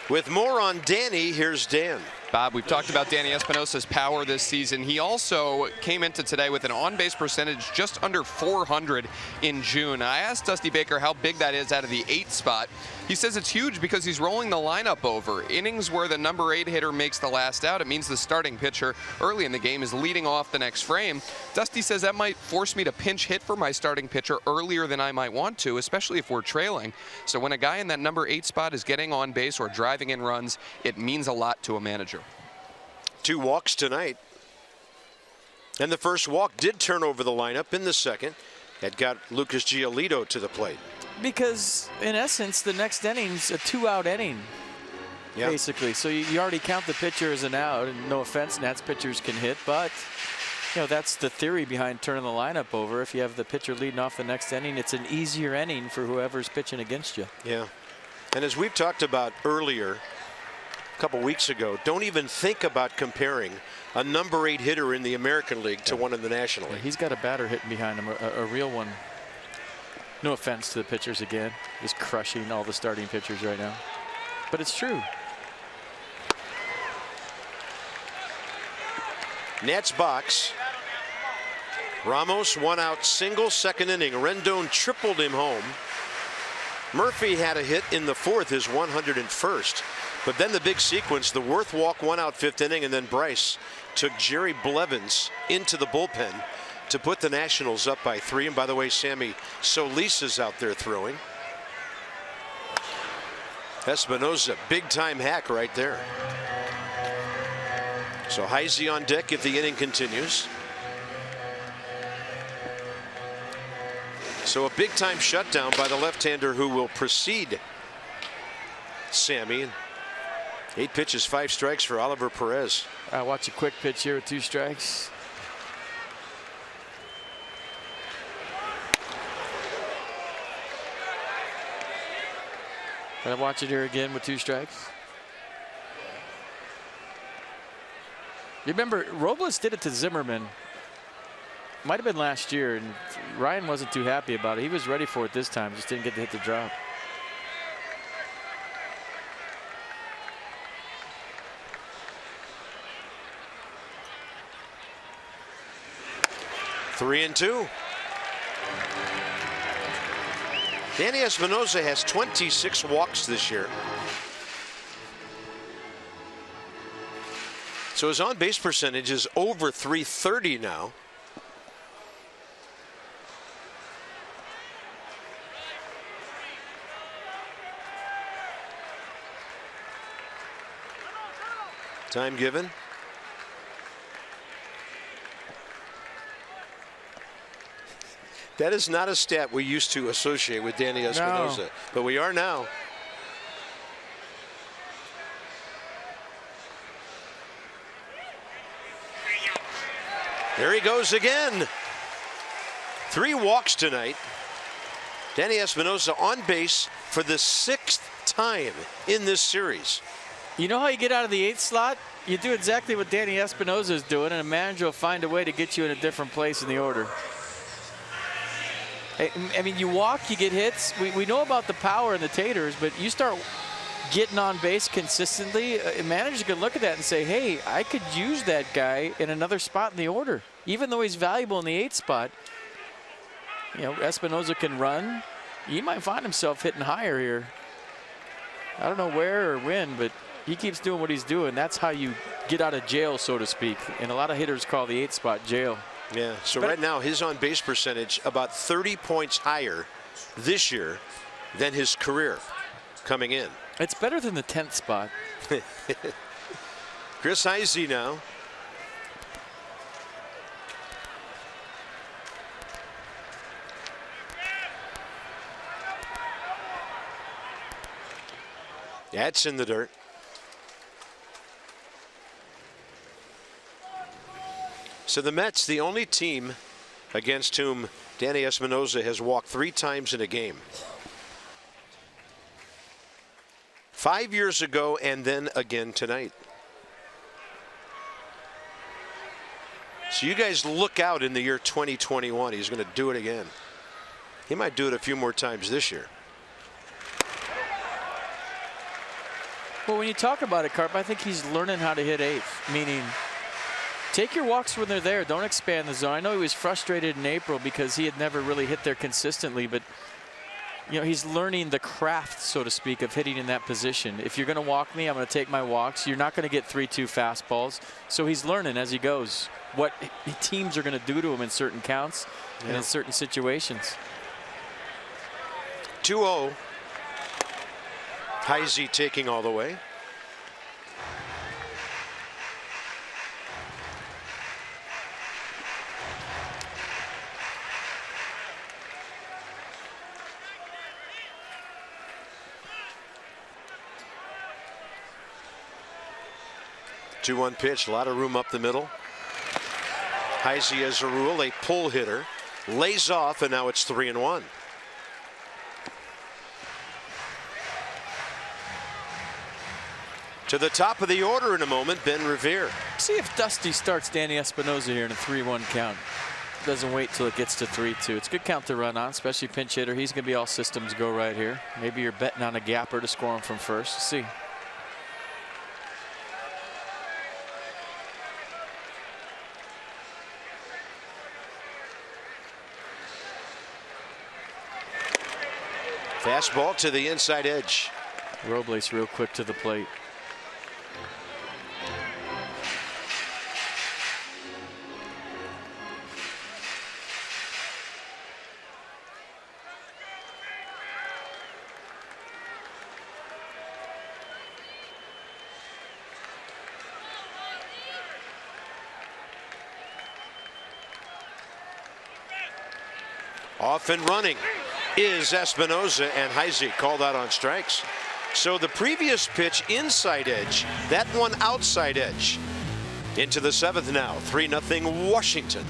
With more on Danny, here's Dan. Bob, we've talked about Danny Espinosa's power this season. He also came into today with an on-base percentage just under 400 in June. I asked Dusty Baker how big that is out of the 8 spot. He says it's huge because he's rolling the lineup over. Innings where the number 8 hitter makes the last out, it means the starting pitcher early in the game is leading off the next frame. Dusty says that might force me to pinch hit for my starting pitcher earlier than I might want to, especially if we're trailing. So when a guy in that number 8 spot is getting on base or driving in runs, it means a lot to a manager. 2 walks tonight. And the first walk did turn over the lineup in the second. It got Lucas Giolito to the plate. Because, in essence, the next inning's a 2-out inning, basically. So you already count the pitcher as an out. And no offense, Nats pitchers can hit. But, you know, that's the theory behind turning the lineup over. If you have the pitcher leading off the next inning, it's an easier inning for whoever's pitching against you. Yeah. And as we've talked about earlier, a couple weeks ago, don't even think about comparing a number 8 hitter in the American League to one in the National League. He's got a batter hitting behind him, a real one. No offense to the pitchers again. Just crushing all the starting pitchers right now. But it's true. Nats box. Ramos 1 out single, second inning. Rendon tripled him home. Murphy had a hit in the 4th, his 101st. But then the big sequence, the Worth walk 1 out 5th inning, and then Bryce took Jerry Blevins into the bullpen to put the Nationals up by 3. And by the way, Sammy Solis is out there throwing. Espinosa, big time hack right there. So Heisey on deck if the inning continues. So a big time shutdown by the left-hander who will precede Sammy. 8 pitches, 5 strikes for Oliver Perez. Watch a quick pitch here with 2 strikes. Can I watch it here again with 2 strikes? You remember, Robles did it to Zimmerman. Might have been last year, and Ryan wasn't too happy about it. He was ready for it this time, just didn't get to hit the drop. Three and 2. Danny Espinosa has 26 walks this year. So his on-base percentage is over .330 now. Time given. That is not a stat we used to associate with Danny Espinosa, but we are now. There he goes again. 3 walks tonight. Danny Espinosa on base for the 6th time in this series. You know how you get out of the 8th slot? You do exactly what Danny Espinosa is doing, and a manager will find a way to get you in a different place in the order. I mean, you walk, you get hits. We know about the power and the taters, but you start getting on base consistently, a manager can look at that and say, hey, I could use that guy in another spot in the order. Even though he's valuable in the 8th spot, you know, Espinosa can run. He might find himself hitting higher here. I don't know where or when, but he keeps doing what he's doing. That's how you get out of jail, so to speak. And a lot of hitters call the 8th spot jail. Yeah, so right now his on-base percentage about 30 points higher this year than his career coming in. It's better than the 10th spot. Chris Heisey now. That's in the dirt. So the Mets, the only team against whom Danny Espinosa has walked 3 times in a game. 5 years ago and then again tonight. So you guys look out in the year 2021. He's going to do it again. He might do it a few more times this year. Well, when you talk about it, Carp, I think he's learning how to hit 8th, meaning take your walks when they're there. Don't expand the zone. I know he was frustrated in April because he had never really hit there consistently, but you know, he's learning the craft, so to speak, of hitting in that position. If you're going to walk me, I'm going to take my walks. You're not going to get 3-2 fastballs. So he's learning as he goes what teams are going to do to him in certain counts and in certain situations. 2-0. Heisey taking all the way. Two-one pitch, a lot of room up the middle. Heisey, as a rule, a pull hitter, lays off, and now it's 3-1. To the top of the order in a moment, Ben Revere. See if Dusty starts Danny Espinosa here in a 3-1 count. Doesn't wait till it gets to 3-2. It's a good count to run on, especially pinch hitter. He's going to be all systems go right here. Maybe you're betting on a gapper to score him from first. See. Fastball to the inside edge. Robles real quick to the plate. Off and running is Espinosa, and Heisey called out on strikes. So the previous pitch inside edge, that one outside edge. Into the 7th now, 3-0 Washington.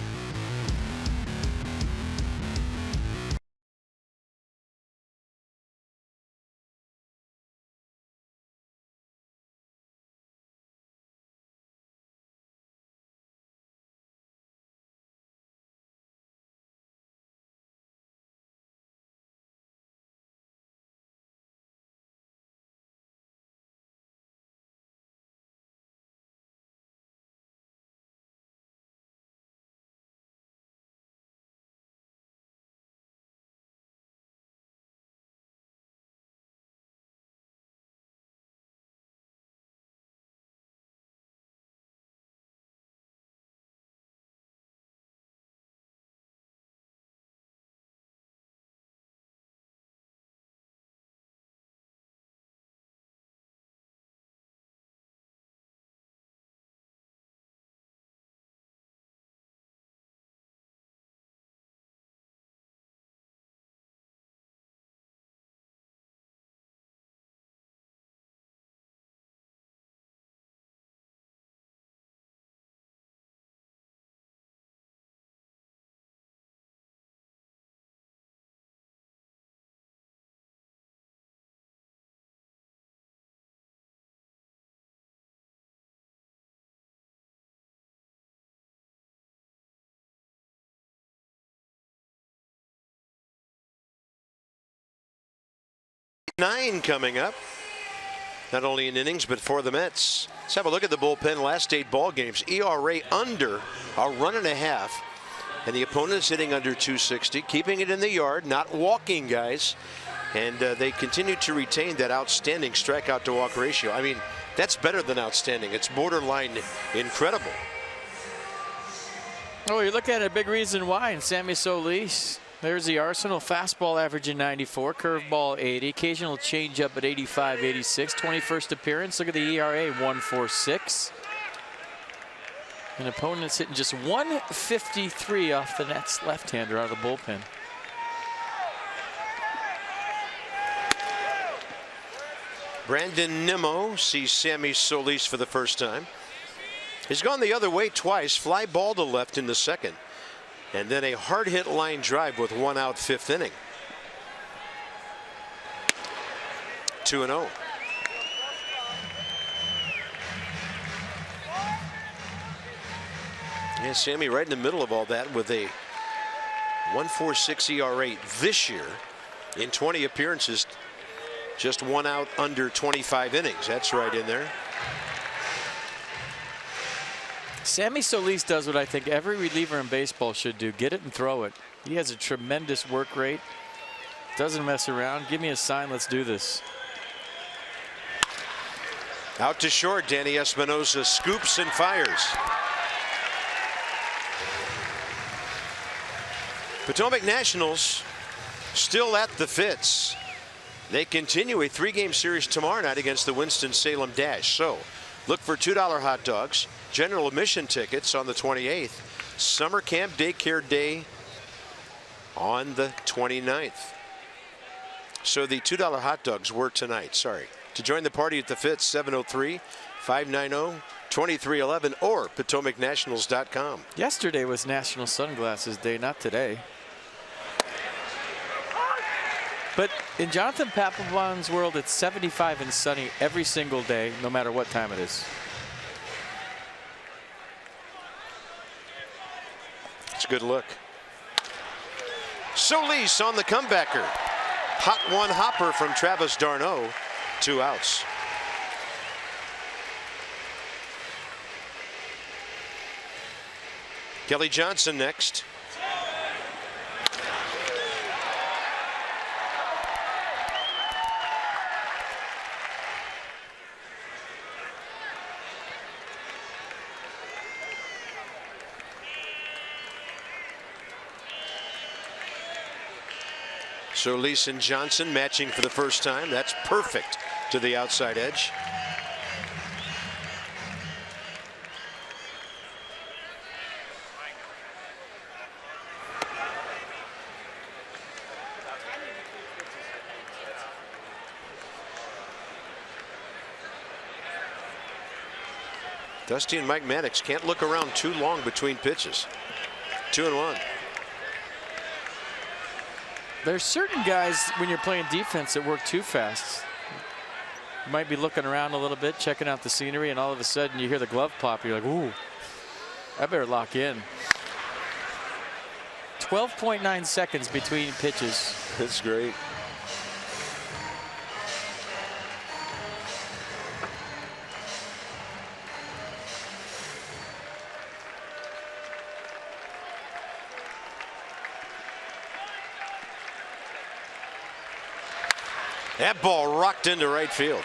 9 coming up. Not only in innings, but for the Mets. Let's have a look at the bullpen. Last 8 ball games. ERA under a run and a half. And the opponent's hitting under 260, keeping it in the yard, not walking guys. And they continue to retain that outstanding strikeout to walk ratio. I mean, that's better than outstanding. It's borderline incredible. Oh, you look at it, a big reason why. And Sammy Solis, there's the Arsenal fastball averaging 94, curveball 80, occasional changeup at 85, 86, 21st appearance. Look at the ERA, 1.46. An opponent's hitting just 153 off the Nets left-hander out of the bullpen. Brandon Nimmo sees Sammy Solis for the first time. He's gone the other way twice. Fly ball to left in the second. And then a hard hit line drive with 1 out, 5th inning. 2-0. Yeah, Sammy right in the middle of all that with a 1.46 ERA this year in 20 appearances. Just 1 out under 25 innings. That's right in there. Sammy Solis does what I think every reliever in baseball should do. Get it and throw it. He has a tremendous work rate. Doesn't mess around. Give me a sign. Let's do this. Out to short. Danny Espinosa scoops and fires. Potomac Nationals still at the Fitz. They continue a 3-game series tomorrow night against the Winston-Salem Dash. So look for $2 hot dogs, general admission tickets on the 28th, summer camp daycare day on the 29th. So the $2 hot dogs were tonight. Sorry. To join the party at the Fitz, 703-590-2311 or PotomacNationals.com. Yesterday was National Sunglasses Day, not today. But in Jonathan Papelbon's world, it's 75 and sunny every single day, no matter what time it is. It's a good look. Solis on the comebacker. Hot one hopper from Travis d'Arnaud. 2 outs. Kelly Johnson next. Solis and Johnson matching for the first time. That's perfect to the outside edge. Dusty and Mike Maddox can't look around too long between pitches. 2-1. There's certain guys when you're playing defense that work too fast. You might be looking around a little bit, checking out the scenery, and all of a sudden you hear the glove pop. You're like, ooh, I better lock in. 12.9 seconds between pitches. That's great. That ball rocked into right field.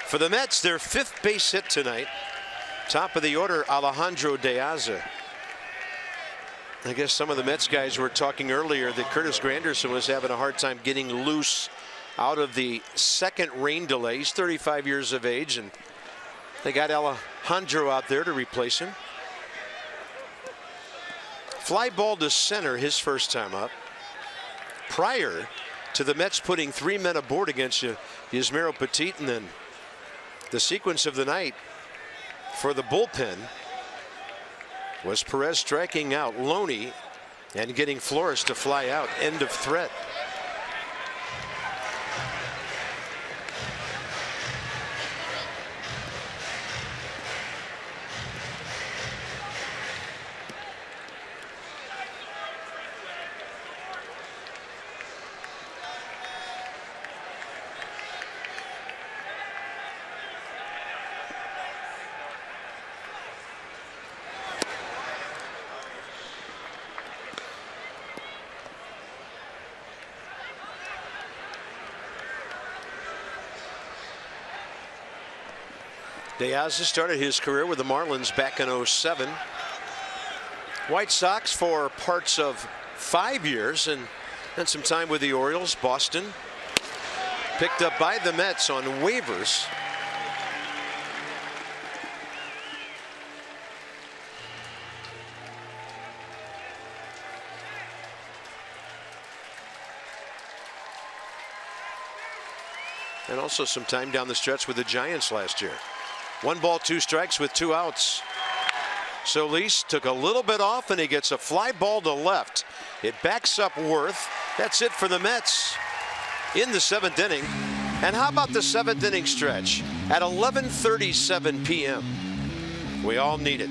For the Mets, their 5th base hit tonight. Top of the order, Alejandro De Aza. I guess some of the Mets guys were talking earlier that Curtis Granderson was having a hard time getting loose out of the second rain delay. He's 35 years of age, and they got Alejandro out there to replace him. Fly ball to center his first time up. Prior to the Mets putting 3 men aboard against Yusmeiro Petit, and then the sequence of the night for the bullpen was Perez striking out Loney and getting Flores to fly out. End of threat. Diaz started his career with the Marlins back in '07. White Sox for parts of 5 years, and then some time with the Orioles. Boston picked up by the Mets on waivers. And also some time down the stretch with the Giants last year. 1 ball, 2 strikes with 2 outs. Solis took a little bit off, and he gets a fly ball to left. It backs up Worth. That's it for the Mets in the 7th inning. And how about the 7th inning stretch at 11:37 p.m.? We all need it.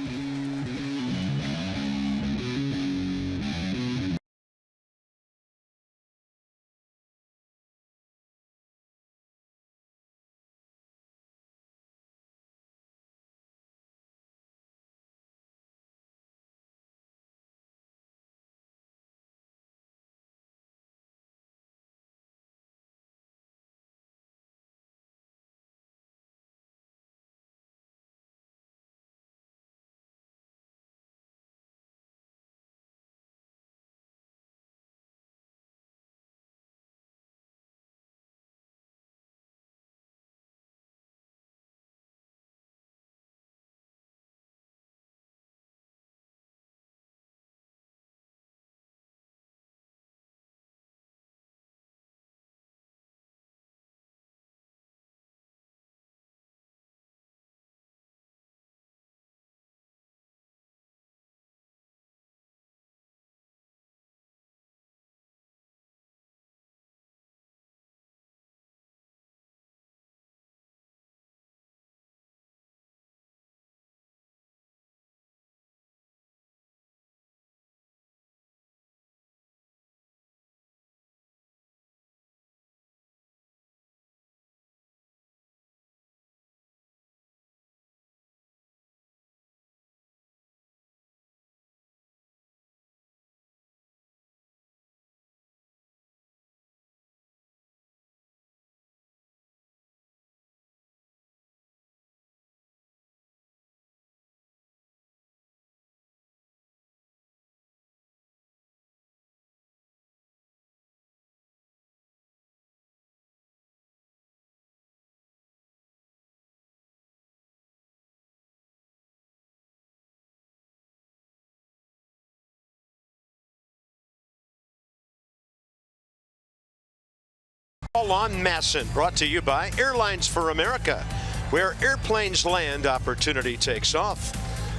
On Masson, brought to you by Airlines for America, where airplanes land, opportunity takes off.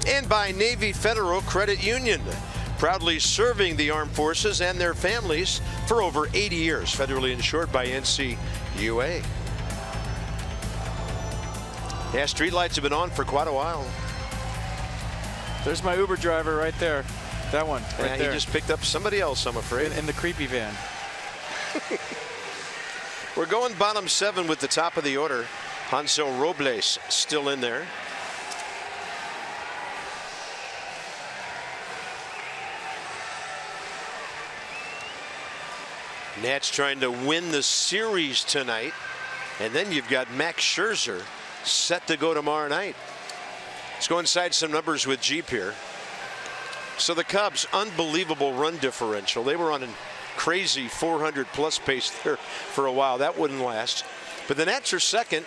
And by Navy Federal Credit Union, proudly serving the armed forces and their families for over 80 years, federally insured by NCUA. Yeah, streetlights have been on for quite a while. There's my Uber driver right there. That one right there. He just picked up somebody else, I'm afraid. In the creepy van. We're going bottom 7 with the top of the order. Hansel Robles still in there. Nats trying to win the series tonight. And then you've got Max Scherzer set to go tomorrow night. Let's go inside some numbers with Jeep here. So the Cubs, unbelievable run differential. They were on a crazy 400-plus pace there for a while. That wouldn't last. But the Nats are second.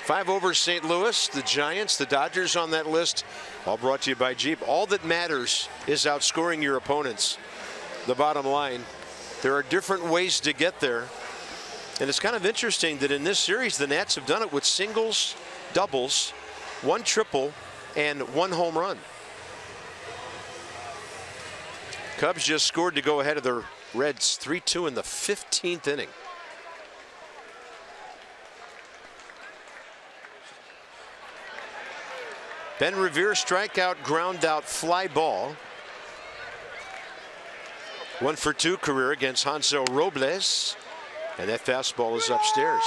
5 over St. Louis, the Giants, the Dodgers on that list. All brought to you by Jeep. All that matters is outscoring your opponents. The bottom line, there are different ways to get there. And it's kind of interesting that in this series, the Nats have done it with singles, doubles, 1 triple, and 1 home run. Cubs just scored to go ahead of the Reds 3-2 in the 15th inning. Ben Revere strikeout, ground out, fly ball. 1 for 2 career against Hansel Robles. And that fastball is upstairs.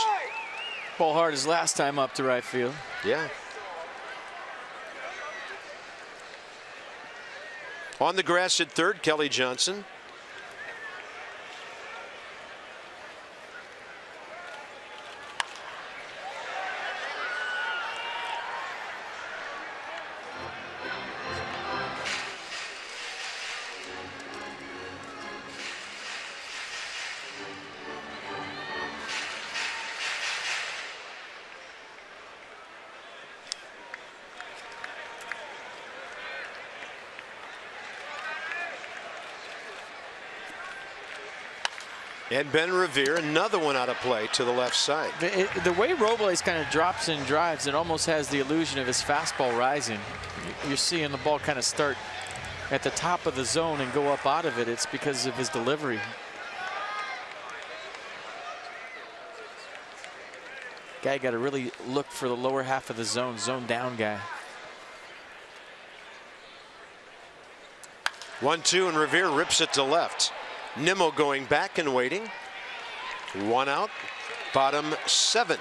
Ball hard his last time up to right field. Yeah. On the grass at third, Kelly Johnson. And Ben Revere, another one out of play to the left side. The way Robles kind of drops and drives, it almost has the illusion of his fastball rising. You're seeing the ball kind of start at the top of the zone and go up out of it. It's because of his delivery. Guy got to really look for the lower half of the zone down guy. 1-2, and Revere rips it to left. Nimmo going back and waiting. 1 out, bottom 7.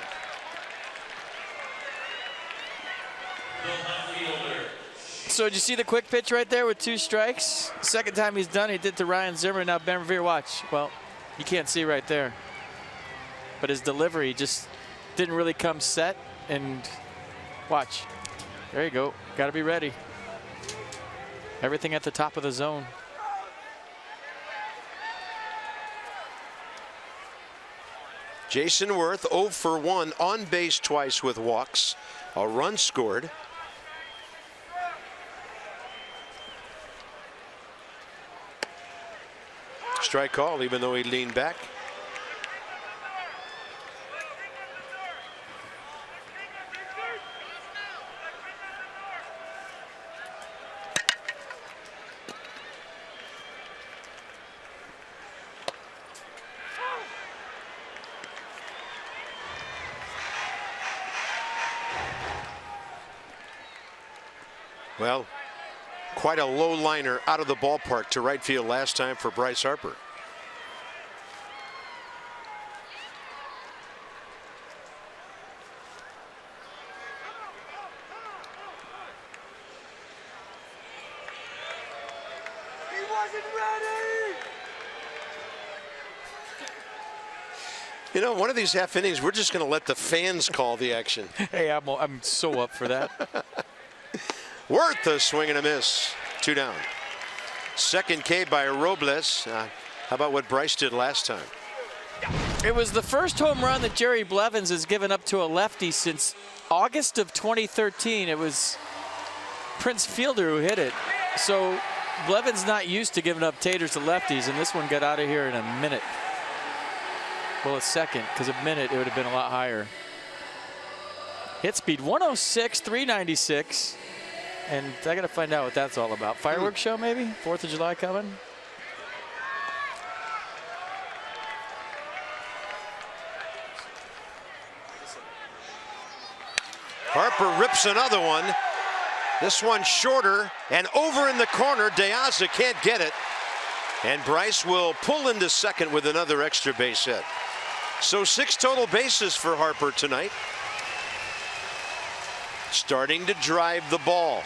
So did you see the quick pitch right there with 2 strikes? Second time he's done, he did to Ryan Zimmerman. Now Ben Revere, watch. Well, you can't see right there. But his delivery just didn't really come set. And watch. There you go. Got to be ready. Everything at the top of the zone. Jason Worth 0 for 1, on base twice with walks. A run scored. Strike call, even though he leaned back. Well, quite a low liner out of the ballpark to right field last time for Bryce Harper. He wasn't ready. You know, one of these half innings, we're just going to let the fans call the action. Hey, I'm so up for that. Worth a swing and a miss. 2 down. Second K by Robles. How about what Bryce did last time? It was the first home run that Jerry Blevins has given up to a lefty since August of 2013. It was Prince Fielder who hit it. So Blevins not used to giving up taters to lefties, and this one got out of here in a minute. Well, a second, because a minute it would have been a lot higher. Hit speed 106, 396. And I got to find out what that's all about. Fireworks show, maybe? 4th of July coming? Harper rips another one. This one shorter and over in the corner. De Aza can't get it. And Bryce will pull into second with another extra base hit. So 6 total bases for Harper tonight. Starting to drive the ball.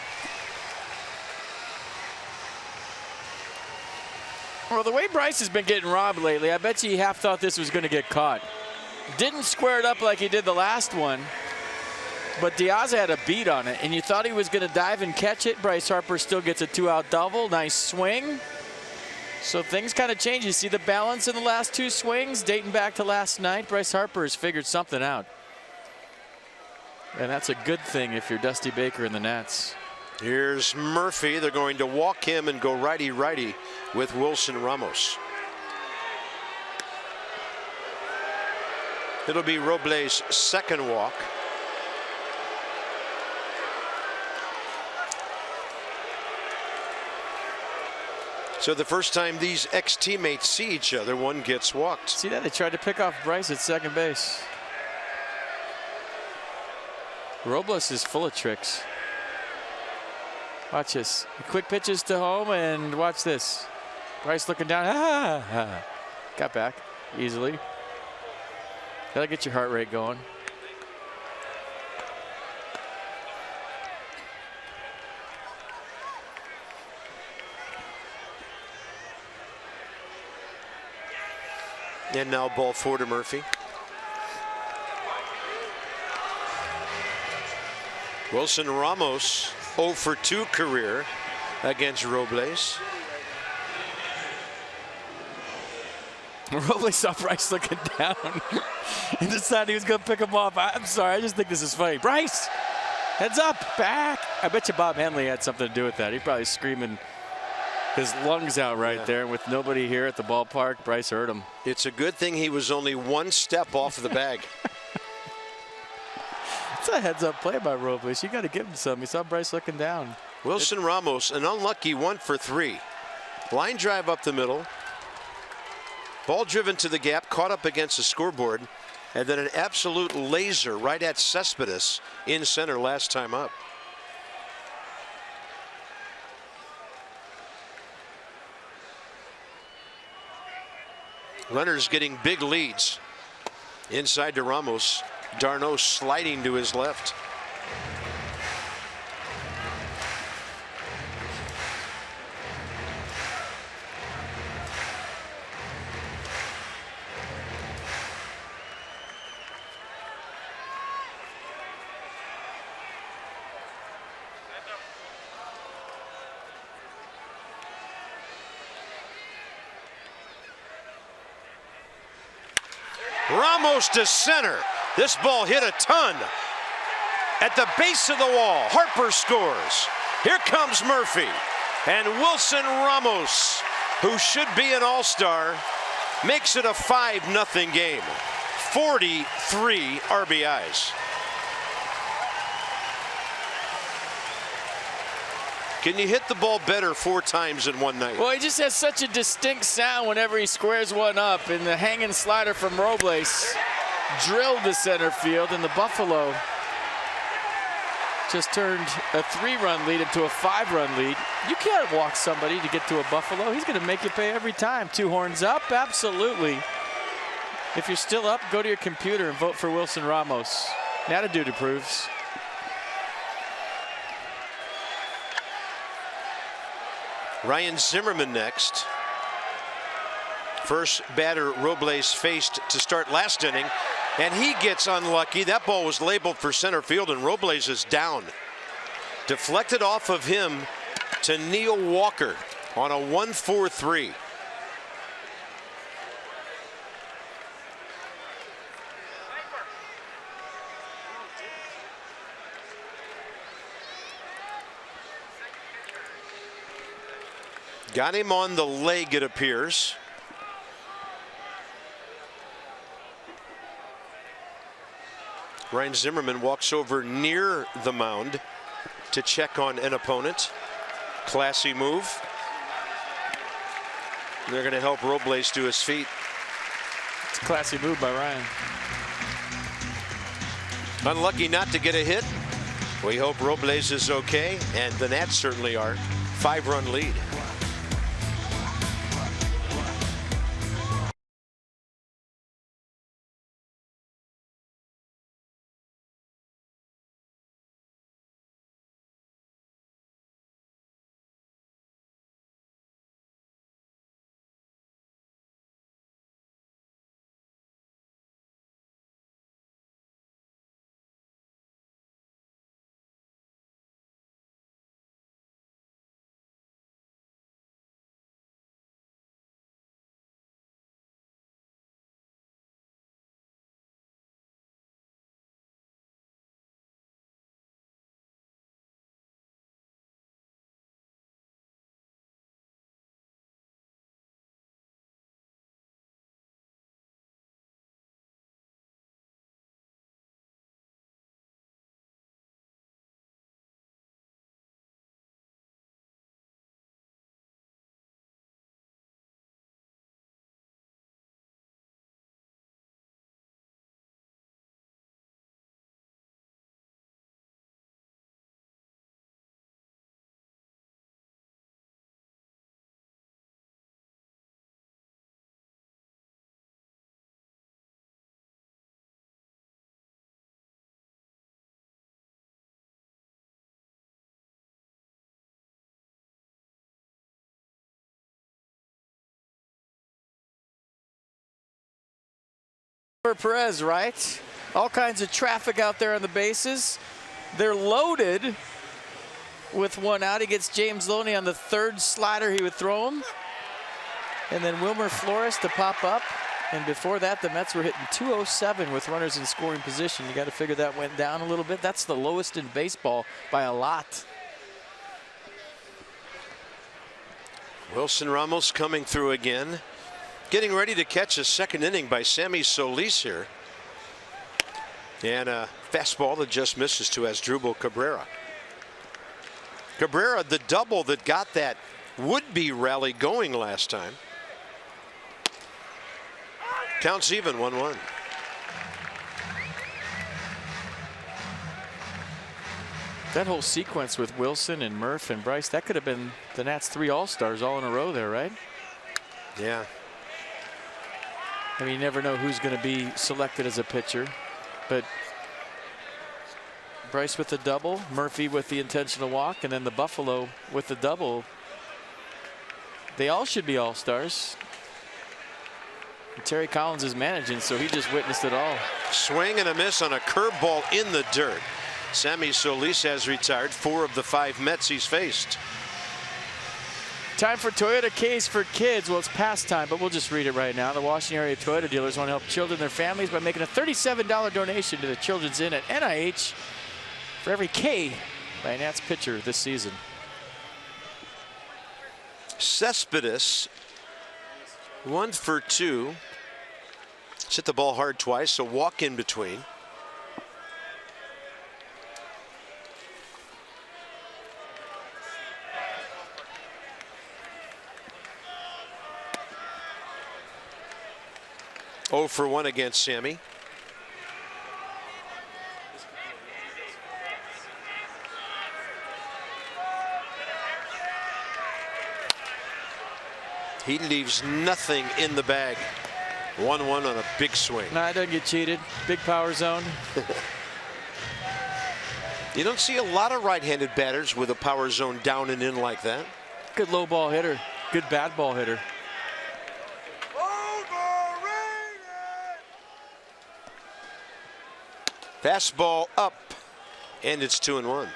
Well, the way Bryce has been getting robbed lately, I bet you half thought this was going to get caught. Didn't square it up like he did the last one, but De Aza had a beat on it, and you thought he was going to dive and catch it. Bryce Harper still gets a 2-out double. Nice swing. So things kind of change. You see the balance in the last 2 swings dating back to last night. Bryce Harper has figured something out. And that's a good thing if you're Dusty Baker and the Nats. Here's Murphy. They're going to walk him and go righty-righty with Wilson Ramos. It'll be Robles' second walk. So the first time these ex-teammates see each other, one gets walked. See that? They tried to pick off Bryce at second base. Robles is full of tricks. Watch this. Quick pitches to home, and watch this. Bryce looking down. Got back easily. That'll get your heart rate going. And now ball 4 to Murphy. Wilson Ramos 0 for 2 career against Robles. Robles saw Bryce looking down and decided he was going to pick him off. I'm sorry, I just think this is funny. Bryce, heads up, back. I bet you Bob Henley had something to do with that. He probably screaming his lungs out right there. With nobody here at the ballpark, Bryce hurt him. It's a good thing he was only one step off of the bag. It's a heads-up play by Robles. You got to give him some. You saw Bryce looking down. Wilson Ramos, an unlucky 1 for 3. Line drive up the middle. Ball driven to the gap, caught up against the scoreboard, and then an absolute laser right at Cespedes in center last time up. Runners getting big leads. Inside to Ramos. d'Arnaud sliding to his left. Ramos to center. This ball hit a ton. At the base of the wall, Harper scores. Here comes Murphy. And Wilson Ramos, who should be an all-star, makes it a 5-0 game. 43 RBIs. Can you hit the ball better 4 times in one night? Well, he just has such a distinct sound whenever he squares one up. And the hanging slider from Robles drilled to center field, and the Buffalo just turned a 3-run lead into a 5-run lead. You can't walk somebody to get to a Buffalo. He's going to make you pay every time. 2 horns up, absolutely. If you're still up, go to your computer and vote for Wilson Ramos. Attitude approves. Ryan Zimmerman next. First batter Robles faced to start last inning, and he gets unlucky. That ball was labeled for center field, and Robles is down. Deflected off of him to Neil Walker on a 1-4-3. Got him on the leg, it appears. Ryan Zimmerman walks over near the mound to check on an opponent. Classy move. They're going to help Robles to his feet. It's a classy move by Ryan. Unlucky not to get a hit. We hope Robles is okay, and the Nats certainly are. 5-run lead. Perez, right? All kinds of traffic out there on the bases. They're loaded with 1 out. He gets James Loney on the 3rd slider he would throw him. And then Wilmer Flores to pop up. And before that, the Mets were hitting 207 with runners in scoring position. You got to figure that went down a little bit. That's the lowest in baseball by a lot. Wilson Ramos coming through again. Getting ready to catch a second inning by Sammy Solis here. And a fastball that just misses to Asdrubal Cabrera. Cabrera, the double that got that would-be rally going last time. Counts even, 1-1. That whole sequence with Wilson and Murph and Bryce, that could have been the Nats 3 All-Stars all in a row there, right? Yeah. I mean, you never know who's going to be selected as a pitcher, but Bryce with the double, Murphy with the intentional walk, and then the Buffalo with the double. They all should be All-Stars. Terry Collins is managing, so he just witnessed it all. Swing and a miss on a curveball in the dirt. Sammy Solis has retired 4 of the 5 Mets he's faced. Time for Toyota Case for Kids. Well, it's past time, but we'll just read it right now. The Washington area Toyota dealers want to help children and their families by making a $37 donation to the Children's Inn at NIH for every K by a Nats pitcher this season. Cespedes, 1 for 2. Hit the ball hard twice, so walk in between. Oh for 1 against Sammy. He leaves nothing in the bag. 1-1 on a big swing. Nah, it doesn't get cheated. Big power zone. You don't see a lot of right-handed batters with a power zone down and in like that. Good low ball hitter. Good bad ball hitter. Fastball up, and it's 2-1.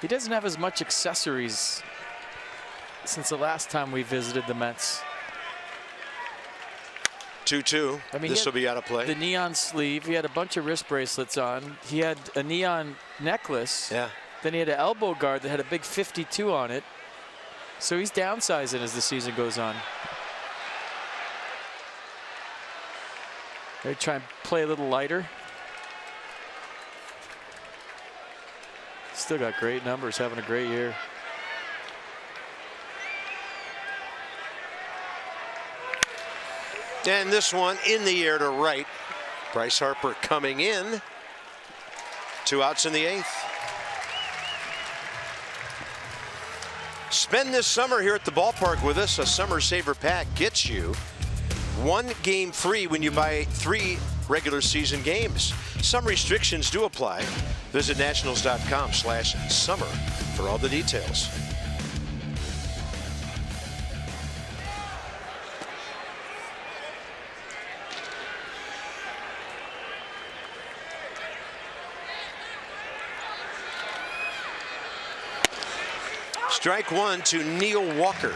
He doesn't have as much accessories since the last time we visited the Mets. 2-2. I mean, this will be out of play. The neon sleeve. He had a bunch of wrist bracelets on. He had a neon necklace. Yeah. Then he had an elbow guard that had a big 52 on it. So he's downsizing as the season goes on. They try and play a little lighter. Still got great numbers, having a great year. And this one in the air to right. Bryce Harper coming in. 2 outs in the 8th. Spend this summer here at the ballpark with us. A Summer Saver Pack gets you 1 game free when you buy 3 regular season games. Some restrictions do apply. Visit nationals.com/summer for all the details. Strike 1 to Neil Walker.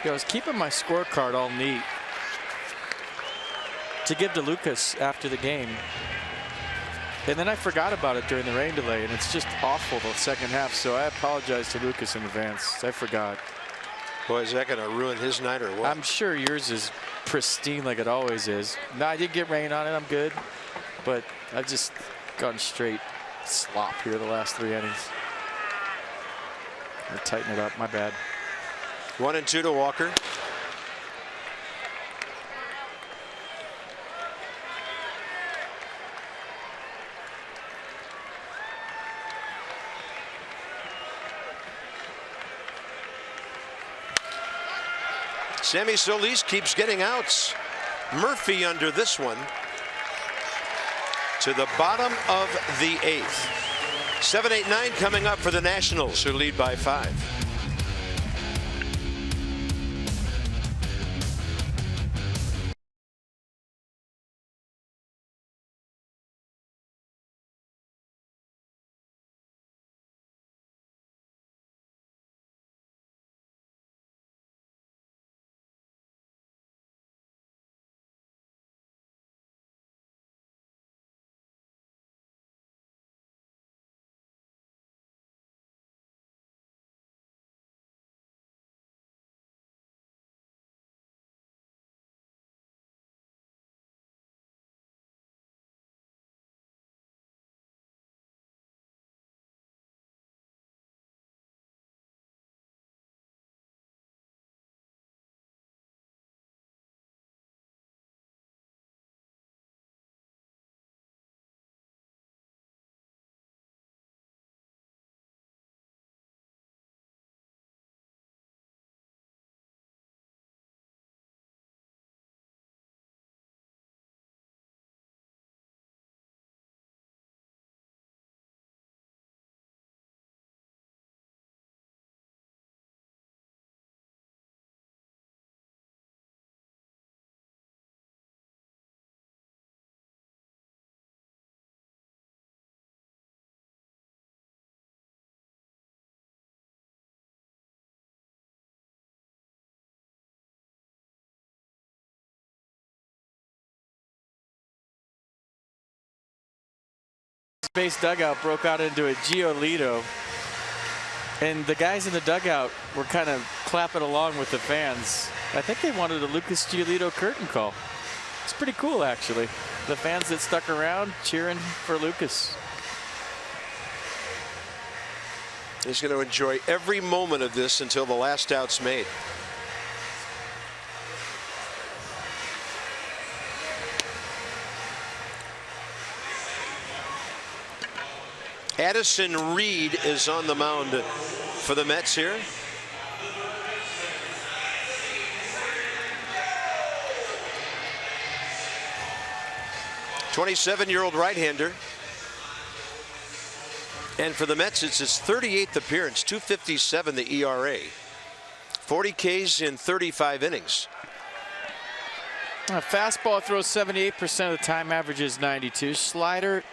I was keeping my scorecard all neat to give to Lucas after the game. And then I forgot about it during the rain delay, and it's just awful the second half. So I apologize to Lucas in advance. I forgot. Boy, is that going to ruin his night or what? I'm sure yours is pristine like it always is. No, I did get rain on it. I'm good. But I've just gone straight slop here the last 3 innings. I'll tighten it up. My bad. 1-2 to Walker. Sammy Solis keeps getting outs. Murphy under this one. to the bottom of the 8th. 7-8-9 coming up for the Nationals, who lead by 5. Base dugout broke out into a Giolito, and the guys in the dugout were kind of clapping along with the fans. I think they wanted a Lucas Giolito curtain call. It's pretty cool, actually. The fans that stuck around cheering for Lucas. He's going to enjoy every moment of this until the last out's made. Addison Reed is on the mound for the Mets here. '27-year-old right-hander. And for the Mets, it's his 38th appearance, .257 the ERA. 40 Ks in 35 innings. Fastball throws 78% of the time, averages 92. Slider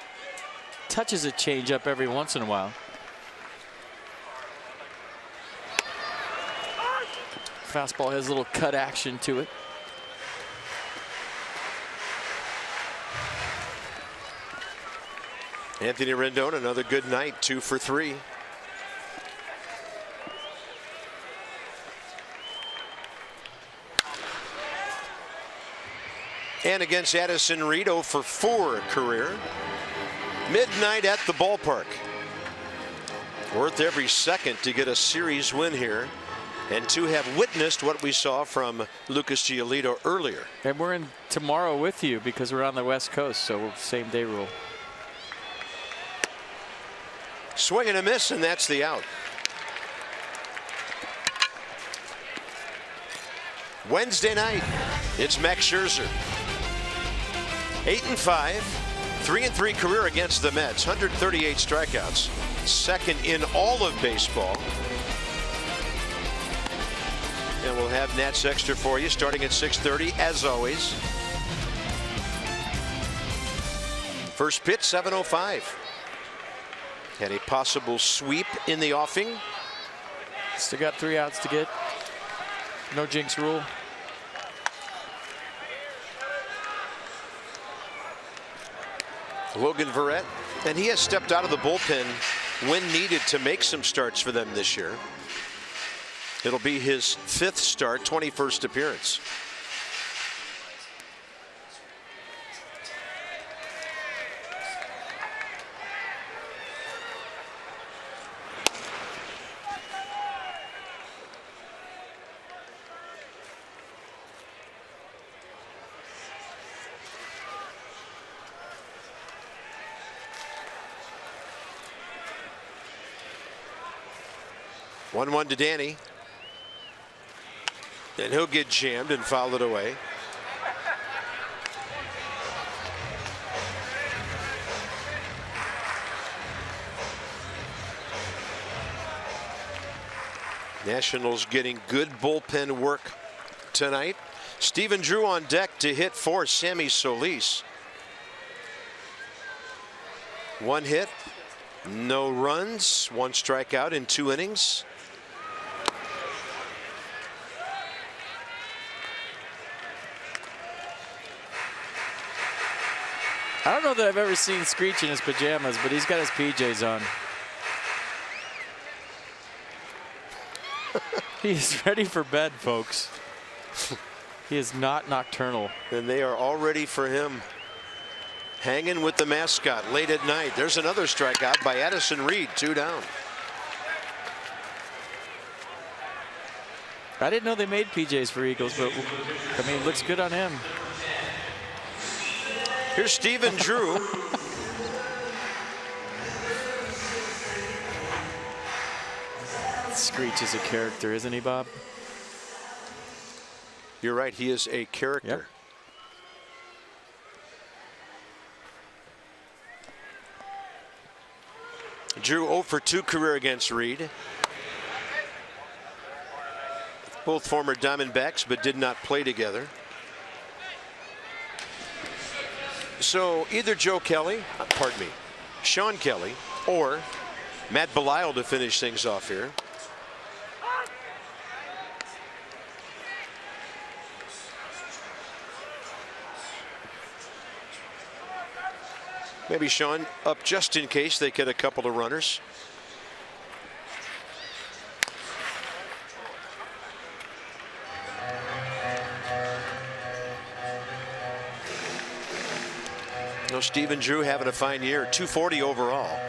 touches a changeup every once in a while. Fastball has a little cut action to it. Anthony Rendon, another good night, 2 for 3. And against Addison Reed, 0 for 4 career. Midnight at the ballpark. Worth every second to get a series win here and to have witnessed what we saw from Lucas Giolito earlier. And we're in tomorrow with you because we're on the West Coast, so same day rule. Swing and a miss, and that's the out. Wednesday night, it's Max Scherzer. 8-5. 3-3 career against the Mets, 138 strikeouts, second in all of baseball. And we'll have Nats Extra for you starting at 6:30 as always. First pitch, 7:05. And a possible sweep in the offing. Still got 3 outs to get. No jinx rule. Logan Verrett, and he has stepped out of the bullpen when needed to make some starts for them this year. It'll be his 5th start, 21st appearance. One to Danny. And he'll get jammed and foul it away. Nationals getting good bullpen work tonight. Stephen Drew on deck to hit for Sammy Solis. 1 hit, no runs, 1 strikeout in 2 innings. I don't know that I've ever seen Screech in his pajamas, but he's got his PJs on. He is ready for bed, folks. He is not nocturnal. And they are all ready for him. Hanging with the mascot late at night. There's another strikeout by Addison Reed, 2 down. I didn't know they made PJs for Eagles, but I mean, it looks good on him. Here's Stephen Drew. Screech is a character, isn't he, Bob? You're right, he is a character. Yep. Drew 0 for 2 career against Reed. Both former Diamondbacks, but did not play together. So either Joe Kelly, pardon me, Sean Kelly, or Matt Belisle to finish things off here. Maybe Sean up just in case they get a couple of runners. No, Stephen Drew having a fine year. 240 overall.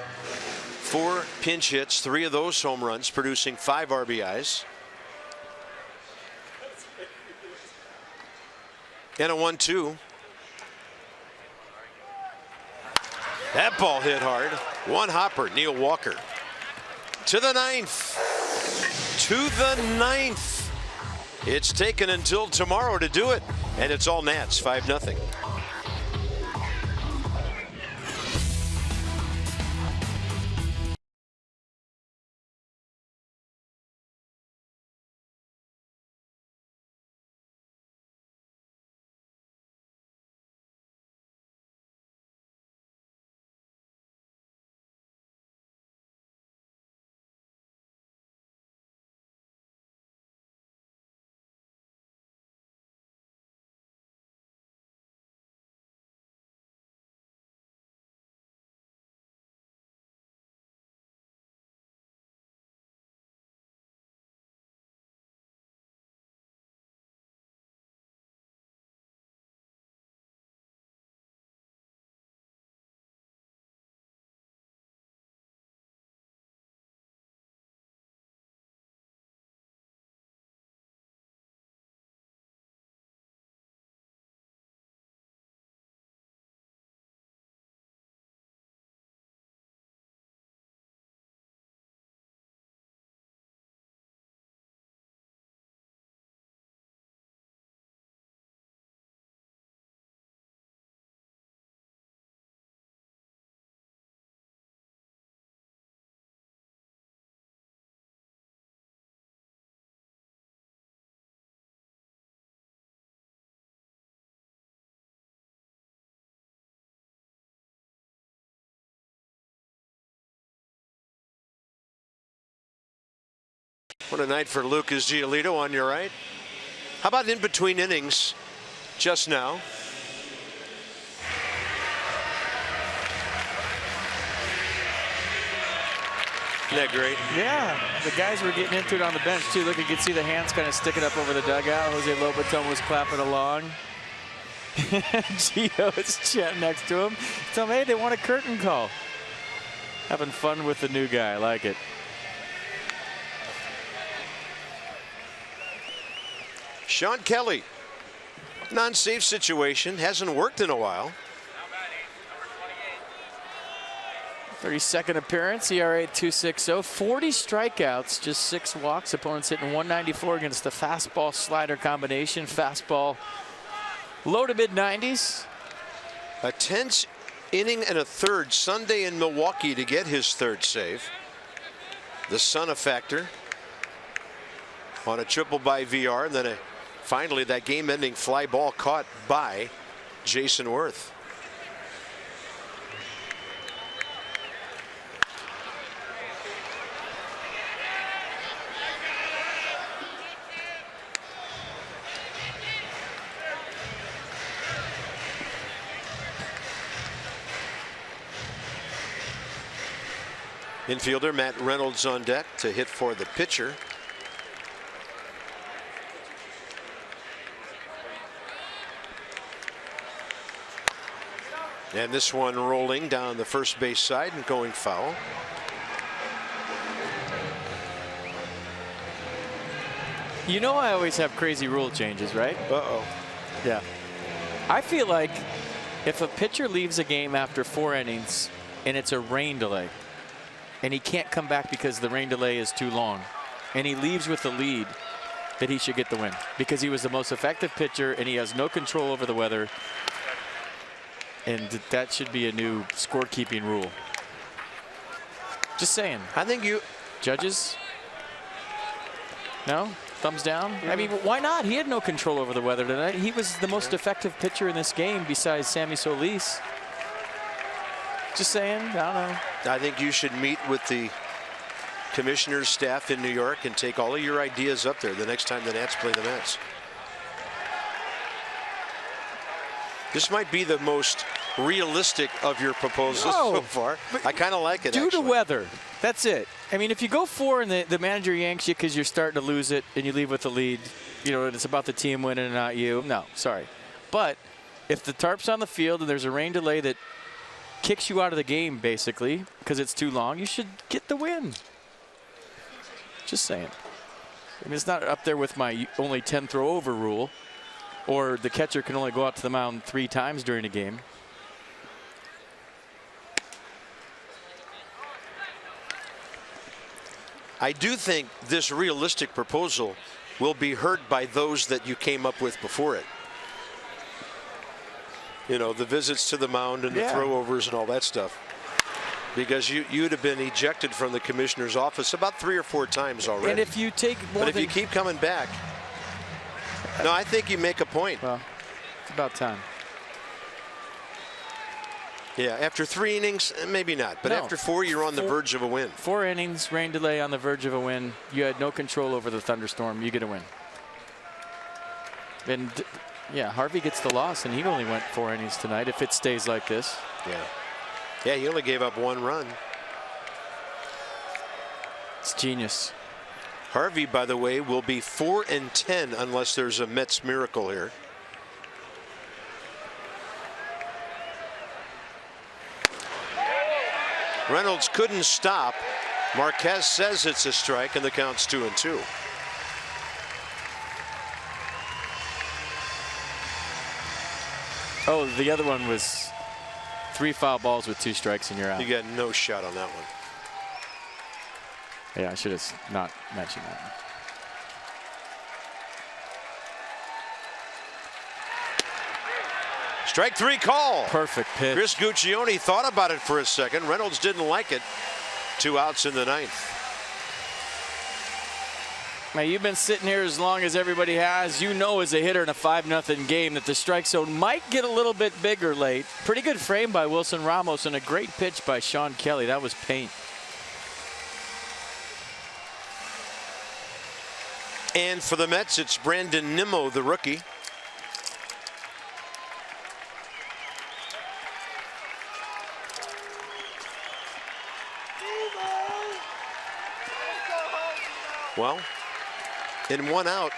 4 pinch hits, 3 of those home runs, producing 5 RBIs. And a 1-2. That ball hit hard. 1 hopper, Neil Walker. To the 9th. To the 9th. It's taken until tomorrow to do it. And it's all Nats, 5-0. What a night for Lucas Giolito on your right. How about in between innings just now? Isn't that great? Yeah, the guys were getting into it on the bench too. Look, you could see the hands kind of sticking up over the dugout. Jose Lobaton was clapping along. Gio is chatting next to him. Tell him, hey, they want a curtain call. Having fun with the new guy. I like it. Sean Kelly, non-safe situation, hasn't worked in a while. 32nd appearance, ERA 2.60, 40 strikeouts, just 6 walks. Opponents hitting 194 against the fastball slider combination. Fastball low to mid 90s. A tense inning and a third Sunday in Milwaukee to get his 3rd save. The sun a factor. on a triple by VR, and then finally that game-ending fly ball caught by Jason Worth. Infielder Matt Reynolds on deck to hit for the pitcher. And this one rolling down the first base side and going foul. You know I always have crazy rule changes, right? Uh-oh. Yeah. I feel like if a pitcher leaves a game after 4 innings and it's a rain delay, and he can't come back because the rain delay is too long, and he leaves with the lead, that he should get the win because he was the most effective pitcher and he has no control over the weather. And that should be a new scorekeeping rule. Just saying. I think you judges. No? Thumbs down? I mean, why not? He had no control over the weather tonight. He was the most effective pitcher in this game besides Sammy Solis. Just saying. I don't know. I think you should meet with the commissioner's staff in New York and take all of your ideas up there the next time the Nats play the Mets. This might be the most realistic of your proposals so far. I kind of like it. Due actually. to weather. That's it. I mean, if you go 4 and the manager yanks you because you're starting to lose it and you leave with the lead, you know, it's about the team winning and not you. No, sorry. But if the tarp's on the field and there's a rain delay that kicks you out of the game, basically, because it's too long, you should get the win. Just saying. I mean, it's not up there with my only 10 throw over rule, or the catcher can only go out to the mound 3 times during a game. I do think this realistic proposal will be heard by those that you came up with before it. You know, the visits to the mound and the throwovers and all that stuff. Because you'd have been ejected from the commissioner's office about 3 or 4 times already. And if you take more But if you keep coming back. No, I think you make a point. Well, it's about time. Yeah, after 3 innings, maybe not. But No. after 4, you're on the verge of a win. 4 innings, rain delay on the verge of a win. You had no control over the thunderstorm. You get a win. And yeah, Harvey gets the loss, and he only went 4 innings tonight if it stays like this. Yeah. Yeah, he only gave up 1 run. It's genius. Harvey, by the way, will be 4-10 unless there's a Mets miracle here. Reynolds couldn't stop. Marquez says it's a strike, and the count's 2-2. Oh, the other one was 3 foul balls with 2 strikes and you're out. You got no shot on that one. Yeah, I should have not mentioned that. Strike 3 call. Perfect pitch. Chris Guccione thought about it for a second. Reynolds didn't like it. 2 outs in the 9th. Now, you've been sitting here as long as everybody has. You know, as a hitter in a 5-0 game, that the strike zone might get a little bit bigger late. Pretty good frame by Wilson Ramos and a great pitch by Sean Kelly. That was paint. And for the Mets, it's Brandon Nimmo, the rookie. Well, in 1 out,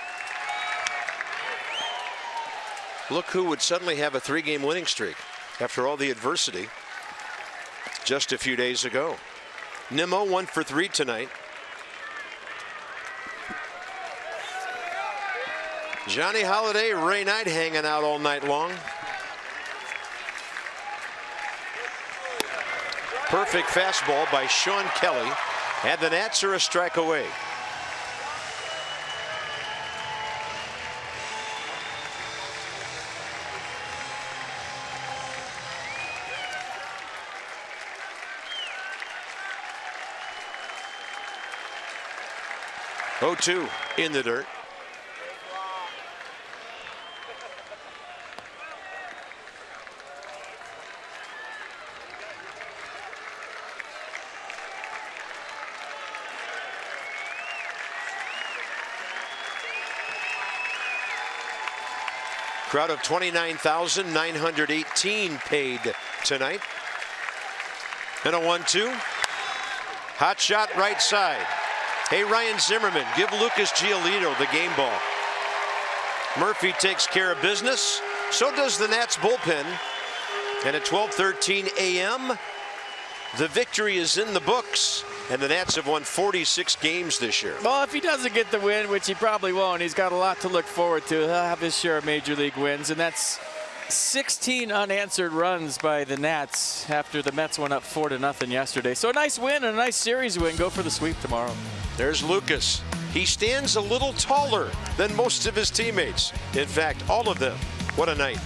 look who would suddenly have a 3-game winning streak after all the adversity just a few days ago. Nimmo 1 for 3 tonight. Johnny Holiday, Ray Knight hanging out all night long. Perfect fastball by Sean Kelly, and the Nats are a strike away. 0-2 in the dirt. Crowd of 29,918 paid tonight. And a 1-2. Hot shot right side. Hey, Ryan Zimmerman, give Lucas Giolito the game ball. Murphy takes care of business. So does the Nats bullpen. And at 12:13 a.m., the victory is in the books. And the Nats have won 46 games this year. Well, if he doesn't get the win, which he probably won't, he's got a lot to look forward to. He'll have his share of major league wins, and that's 16 unanswered runs by the Nats after the Mets went up 4-0 yesterday. So a nice win and a nice series win. Go for the sweep tomorrow. There's Lucas. He stands a little taller than most of his teammates. In fact, all of them. What a night.